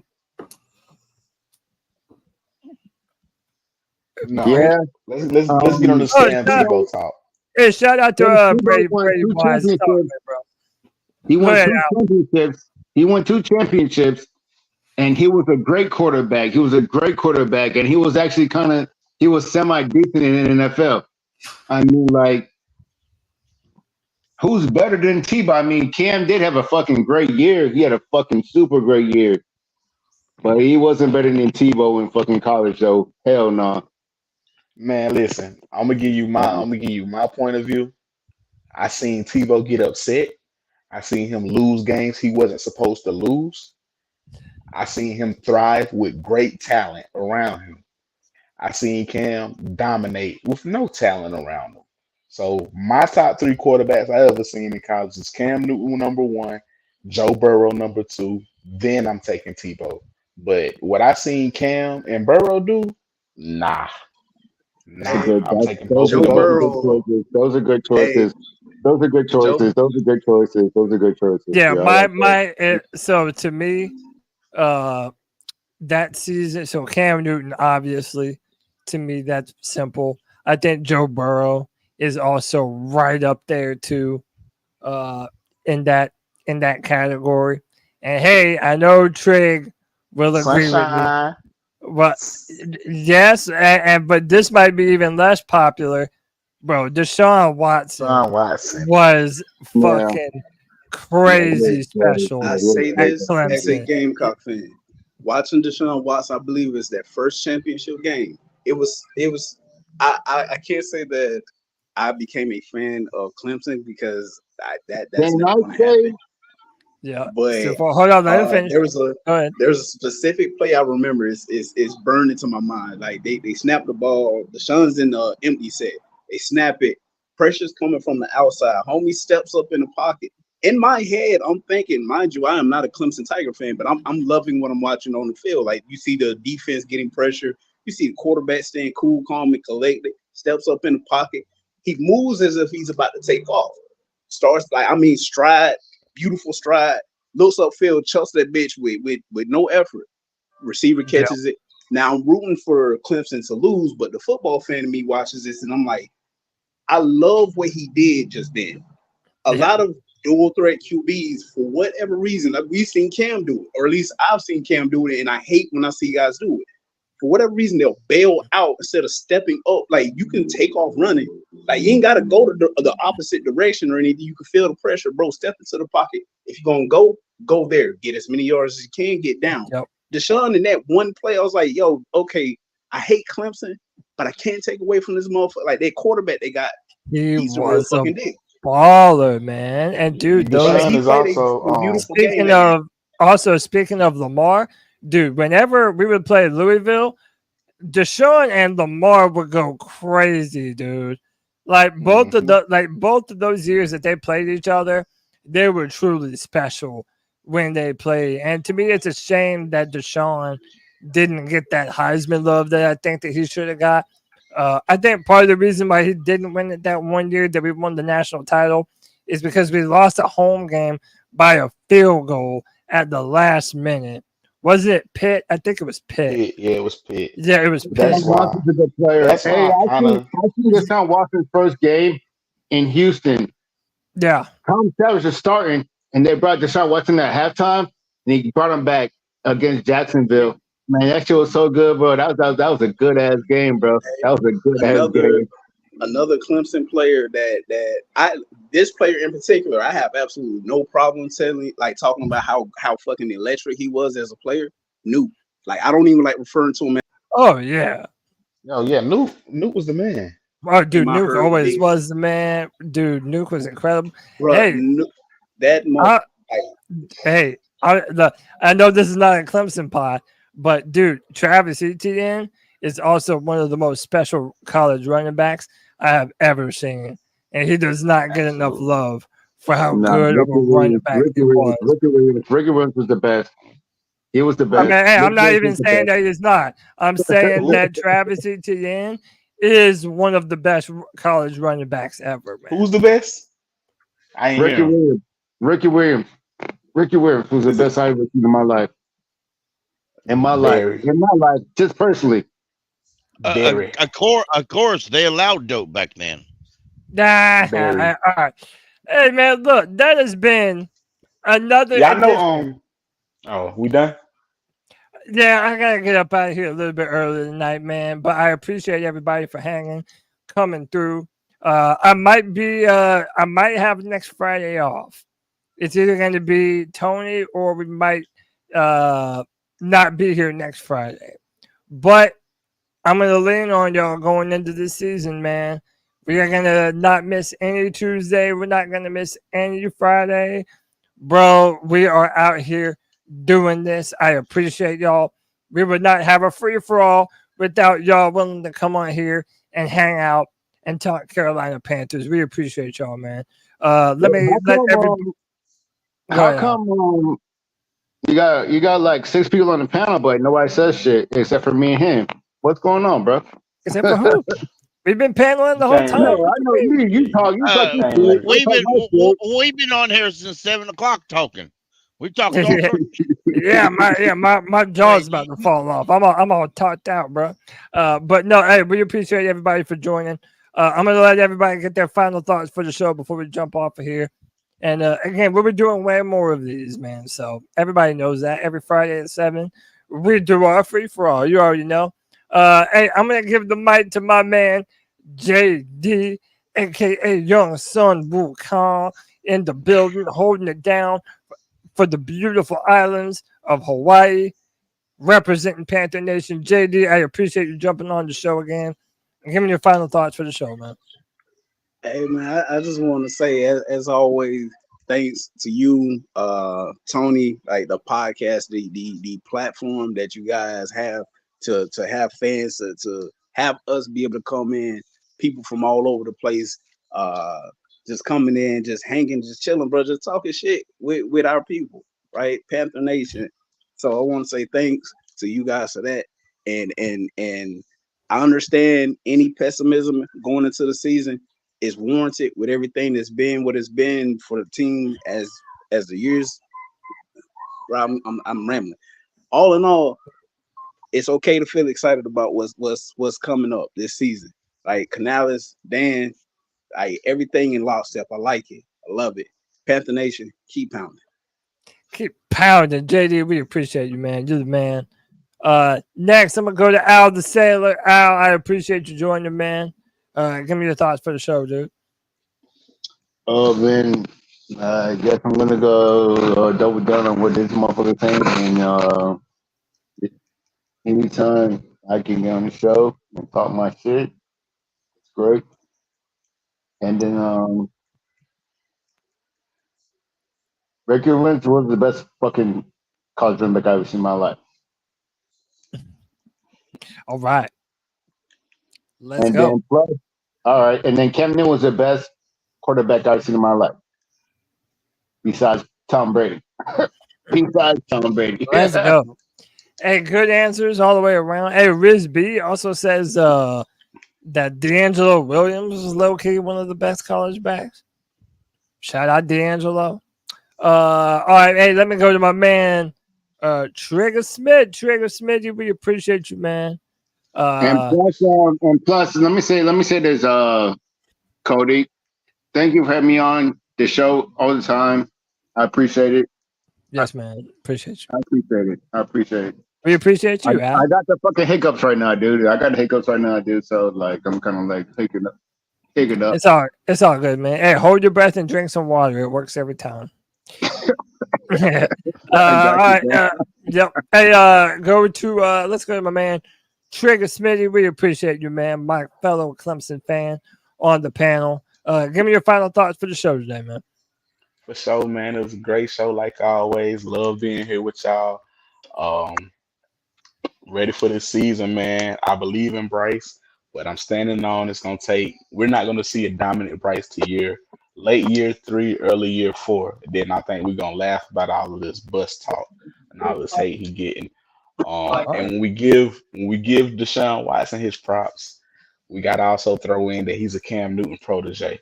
let's get on the Sam Tebow talk. Hey, shout out to Brady Wise. He won 2 championships. He won 2 championships, and he was a great quarterback. He was a great quarterback, and he was actually he was semi-decent in the NFL. I mean, like, who's better than Tebow? I mean, Cam did have a fucking great year. He had a fucking super great year. But he wasn't better than Tebow in fucking college, though. Hell no. Man, listen, I'm gonna give you my point of view. I seen Tebow get upset. I seen him lose games he wasn't supposed to lose. I seen him thrive with great talent around him. I seen Cam dominate with no talent around him. So my top 3 quarterbacks I ever seen in college is Cam Newton number 1, Joe Burrow number 2. Then I'm taking Tebow. But what I seen Cam and Burrow do, nah. I'm taking both of those. Those are good choices. Those are good choices. Yeah, so to me, that season, so Cam Newton, obviously, to me, that's simple. I think Joe Burrow is also right up there too, in that category. And hey, I know Trig will agree with me. But yes, but this might be even less popular, bro. Deshaun Watson was fucking crazy special. I say at this as a Clemson. Gamecock fan. Watching Deshaun Watson, I believe is their first championship game. It was. I can't say that I became a fan of Clemson because that's never going to happen. Yeah, But so hold on, let me finish. there's Go ahead. a specific play I remember is burned into my mind. Like they snap the ball. Deshaun's in the empty set. They snap it. Pressure's coming from the outside. Homie steps up in the pocket. In my head, I'm thinking, mind you, I am not a Clemson Tiger fan, but I'm loving what I'm watching on the field. Like you see the defense getting pressure. You see the quarterback staying cool, calm, and collected. Steps up in the pocket. He moves as if he's about to take off. Starts stride, beautiful stride. Looks upfield, chucks that bitch with no effort. Receiver catches it. Now I'm rooting for Clemson to lose, but the football fan in me watches this, and I'm like, I love what he did just then. A lot of dual threat QBs, for whatever reason, like we've seen Cam do it, or at least I've seen Cam do it, and I hate when I see guys do it. For whatever reason, they'll bail out instead of stepping up. Like you can take off running. Like you ain't got to go to the opposite direction or anything. You can feel the pressure, bro. Step into the pocket. If you're gonna go there. Get as many yards as you can. Get down. Deshaun in that one play, I was like, yo, okay, I hate Clemson, but I can't take away from this motherfucker. Like that quarterback they got, he's a real fucking dick. Baller, man. And dude, Deshaun is also speaking of Lamar, dude, whenever we would play Louisville, Deshaun and Lamar would go crazy, dude. Like both of those years that they played each other, they were truly special when they played. And to me, it's a shame that Deshaun didn't get that Heisman love that I think that he should have got. I think part of the reason why he didn't win it that one year that we won the national title is because we lost a home game by a field goal at the last minute. Wasn't it Pitt? I think it was Pitt. Yeah, it was Pitt. Yeah, it was Pitt. That's why. Watson's a good player. That's Hey, why I seen Deshaun Watson's first game in Houston. Yeah. Tom Savage is starting, and they brought Deshaun Watson at halftime, and he brought him back against Jacksonville. Man, that shit was so good, bro. That was a good ass game, bro. That was a good ass game. Another Clemson player this player in particular, I have absolutely no problem talking about how fucking electric he was as a player. Nuke. Like I don't even like referring to him. Oh yeah. Oh yeah, Nuke was the man. Oh, dude, Nuke always was the man. Dude, Nuke was incredible. Bro, hey, I know this is not a Clemson pod, but dude, Travis Etienne is also one of the most special college running backs I have ever seen, and he does not get enough love for how good of a running back he was. Ricky Williams was the best. He was the best. Okay, hey, I'm not even saying that he's not. I'm saying that Travis Etienne is one of the best college running backs ever, man. Who's the best? Ricky Williams was the best I've ever seen in my life. In my life, just personally. Of course, they allowed dope back then. All right. Hey, man, look, that has been another. Yeah, I know. Oh, we done? Yeah, I gotta get up out of here a little bit earlier tonight, man. But I appreciate everybody for coming through. I might have next Friday off. It's either going to be Tony or we might not be here next Friday. But I'm going to lean on y'all going into this season, man. We are going to not miss any Tuesday. We're not going to miss any Friday. Bro, we are out here doing this. I appreciate y'all. We would not have a free-for-all without y'all willing to come on here and hang out and talk Carolina Panthers. We appreciate y'all, man. How come you got like 6 people on the panel, but nobody says shit except for me and him? What's going on, bro? Except for who? We've been paneling the whole time. No, I know you talk. We've been on here since 7 o'clock talking. We talking. My jaw's about to fall off. I'm all talked out, bro. But no, hey, we appreciate everybody for joining. I'm gonna let everybody get their final thoughts for the show before we jump off of here. And again, we'll be doing way more of these, man. So everybody knows that every Friday at 7, we do our free for all. You already know. Hey, I'm gonna give the mic to my man JD, aka Young Sun Wukong, in the building, holding it down for the beautiful islands of Hawaii, representing Panther Nation. JD, I appreciate you jumping on the show again. And give me your final thoughts for the show, man. Hey man, I just want to say, as always, thanks to you, Tony, like the podcast, the platform that you guys have to have fans, to have us be able to come in, people from all over the place, just coming in, just hanging, just chilling, bro, just talking shit with our people, right? Panther Nation. So I want to say thanks to you guys for that, and I understand any pessimism going into the season is warranted with everything that's been what it's been for the team as the years. I'm rambling. All in all, it's okay to feel excited about what's coming up this season. Like Canales, Dan, like everything in lockstep. I like it. I love it. Panther Nation, keep pounding. Keep pounding, JD. We appreciate you, man. You're the man. Next, I'm gonna go to Al the Sailor. Al, I appreciate you joining, man. Give me your thoughts for the show, dude. Oh man, I guess I'm gonna go double down on what this motherfucker saying, and anytime I can get on the show and talk my shit, it's great. And then Ricky Lynch was the best fucking college running back I've ever seen in my life. All right, let's and go. Then plus, all right, and then Cam Newton was the best quarterback I've seen in my life, besides Tom Brady. Besides Tom Brady. Let's go. Hey, good answers all the way around. Hey, Riz B also says that D'Angelo Williams is low-key one of the best college backs. Shout out D'Angelo. All right, hey, let me go to my man, Trigger Smith. Trigger Smith, we appreciate you, man. And plus, let me say this, Cody. Thank you for having me on the show all the time. I appreciate it. Yes, man. Appreciate you. I appreciate it. We appreciate you, Al. I got the fucking hiccups right now, dude. So like I'm kind of like taking up. It's all good, man. Hey, hold your breath and drink some water. It works every time. All right. Yep. Hey, let's go to my man, Trigger Smitty. We appreciate you, man. My fellow Clemson fan on the panel. Give me your final thoughts for the show today, man. For sure, man. It was a great show, like always. Love being here with y'all. Ready for the season, man. I believe in Bryce, but I'm standing on it's gonna take. We're not gonna see a dominant Bryce to late year 3, early year 4. Then I think we're gonna laugh about all of this bus talk and all this hate he getting. And when we give Deshaun Watson his props, we gotta also throw in that he's a Cam Newton protege.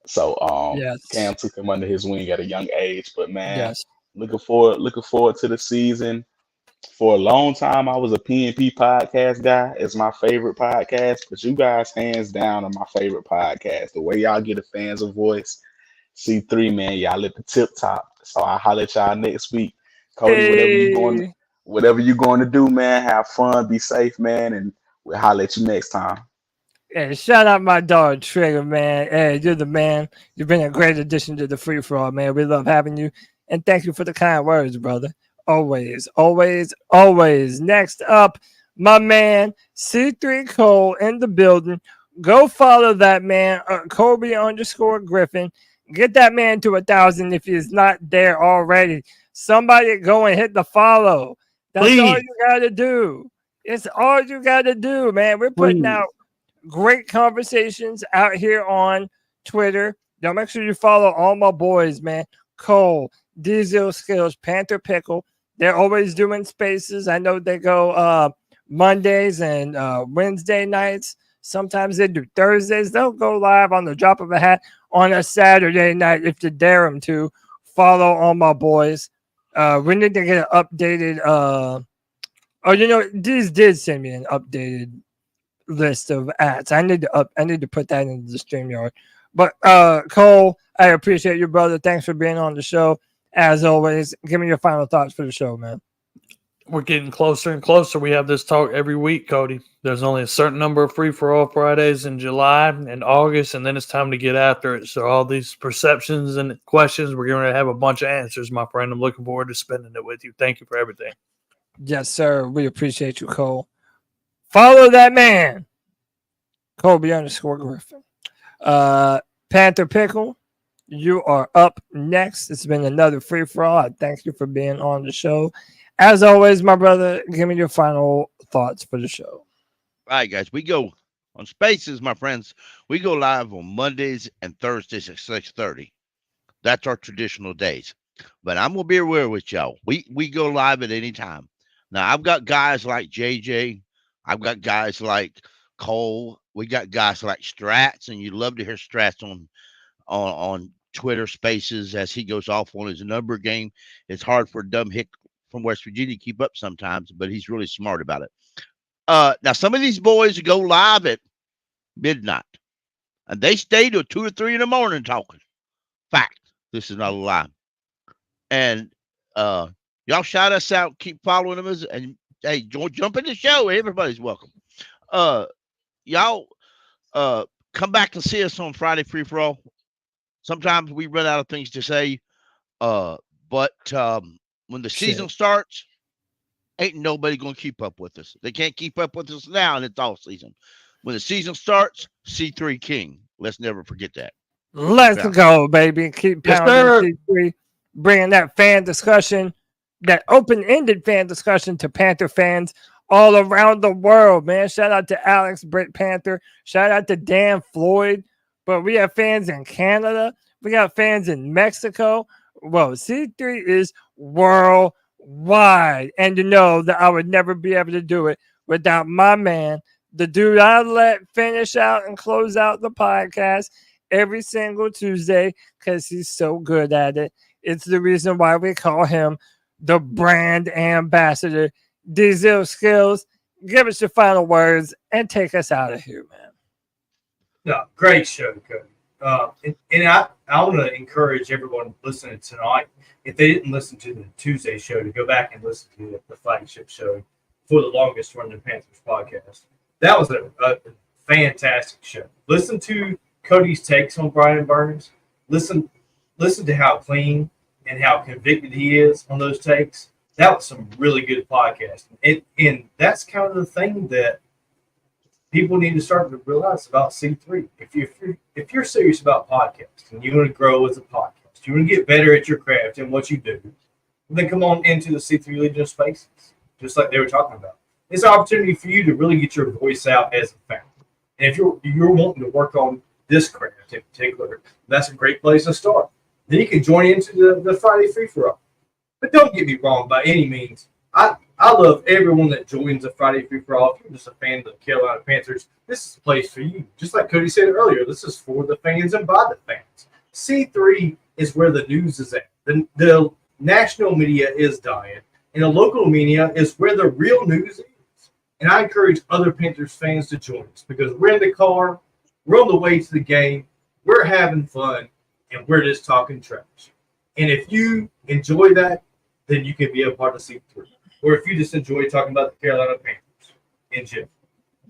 So yes. Cam took him under his wing at a young age. But man, yes. looking forward to the season. For a long time, I was a PNP podcast guy. It's my favorite podcast, but you guys, hands down, are my favorite podcast. The way y'all get the fans a voice, C3, man, y'all at the tip top. So I'll holler at y'all next week. Cody, whatever you're going to do, man, have fun, be safe, man, and we'll holler at you next time. Hey, shout out my dog Trigger, man. Hey, you're the man. You've been a great addition to the free for all, man. We love having you, and thank you for the kind words, brother. Always, always, always. Next up, my man, C3 Cole in the building. Go follow that man, Kobe_Griffin. Get that man to 1,000 if he's not there already. Somebody go and hit the follow. That's all you got to do. It's all you got to do, man. We're putting out great conversations out here on Twitter. Now, make sure you follow all my boys, man. Cole, Diesel Skills, Panther Pickle. They're always doing spaces. I know they go Mondays and Wednesday nights. Sometimes they do Thursdays. They'll go live on the drop of a hat on a Saturday night if you dare them to. Follow all my boys. We need to get an updated. These did send me an updated list of ads. I need to put that into the Streamyard. But Cole, I appreciate you, brother. Thanks for being on the show. As always, give me your final thoughts for the show, man. we're getting closer and closer. We have this talk every week, Cody. There's only a certain number of free-for-all Fridays in July and August, and then it's time to get after it. So all these perceptions and questions, we're going to have a bunch of answers, my friend. I'm looking forward to spending it with you. Thank you for everything. Yes, sir. We appreciate you, Cole. Follow that man, Kobe_Griffin. Panther Pickle, you are up next. It's been another free-for-all. I thank you for being on the show. As always, my brother, give me your final thoughts for the show. All right, guys, we go on Spaces, my friends. We go live on Mondays and Thursdays at 6:30. That's our traditional days. But I'm going to be aware with y'all. We go live at any time. Now, I've got guys like JJ. I've got guys like Cole. We got guys like Strats, and you love to hear Strats on Twitter Spaces as he goes off on his number game. It's hard for a dumb hick from West Virginia to keep up sometimes, but he's really smart about it. Now, some of these boys go live at midnight, and they stay till 2 or 3 in the morning talking. Fact, this is not a lie. And y'all shout us out, keep following them, and hey, jump in the show. Everybody's welcome. Y'all come back and see us on Friday Free For All. Sometimes we run out of things to say, but when the season starts, ain't nobody gonna keep up with us. They can't keep up with us now, and it's all season. When the season starts, C3 King. Let's never forget that. Let's go, baby. Keep pounding C3, bringing that fan discussion, that open-ended fan discussion to Panther fans all around the world, man. Shout out to Alex Britt Panther. Shout out to Dan Floyd. But we have fans in Canada. We got fans in Mexico. Well, C3 is worldwide. And you know that I would never be able to do it without my man, the dude I let finish out and close out the podcast every single Tuesday because he's so good at it. It's the reason why we call him the brand ambassador. Diesel Skills, give us your final words and take us out of here, man. No, great show, Cody. And I want to encourage everyone listening tonight, if they didn't listen to the Tuesday show, to go back and listen to the flagship show for the longest running Panthers podcast. That was a fantastic show. Listen to Cody's takes on Brian Burns. Listen to how clean and how convicted he is on those takes. That was some really good podcasting. And that's kind of the thing that people need to start to realize about C3. If you're serious about podcasting and you want to grow as a podcast, you want to get better at your craft and what you do, then come on into the C3 Legion of Spaces, just like they were talking about. It's an opportunity for you to really get your voice out as a fan. And if you're wanting to work on this craft in particular, that's a great place to start. Then you can join into the Friday Free For All. But don't get me wrong by any means. I love everyone that joins the Friday Free For All. If you're just a fan of the Carolina Panthers, this is the place for you. Just like Cody said earlier, this is for the fans and by the fans. C3 is where the news is at. The national media is dying, and the local media is where the real news is. And I encourage other Panthers fans to join us because we're in the car, we're on the way to the game, we're having fun, and we're just talking trash. And if you enjoy that, then you can be a part of C3. Or if you just enjoy talking about the Carolina Panthers in general.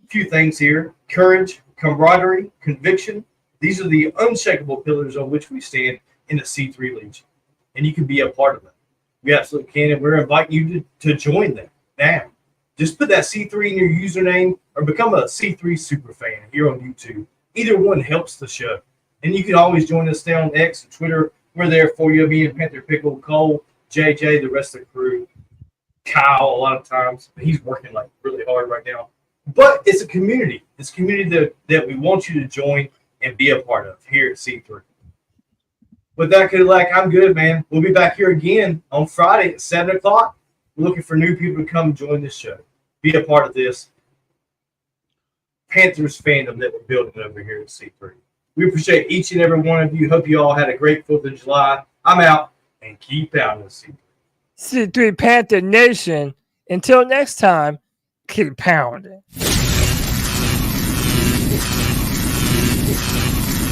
A few things here. Courage, camaraderie, conviction. These are the unshakable pillars on which we stand in the C3 Legion. And you can be a part of that. We absolutely can, and we're inviting you to join that now. Just put that C3 in your username or become a C3 superfan here on YouTube. Either one helps the show. And you can always join us down on X and Twitter. We're there for you. Me and Panther Pickle, Cole, JJ, the rest of the crew. Kyle, a lot of times. He's working like really hard right now. But it's a community. It's a community that we want you to join and be a part of here at C3. With that, Cadillac, I'm good, man. We'll be back here again on Friday at 7 o'clock. We're looking for new people to come join this show. Be a part of this Panthers fandom that we're building over here at C3. We appreciate each and every one of you. Hope you all had a great 4th of July. I'm out, and keep pounding C3. C3 Panther Nation. Until next time, keep pounding.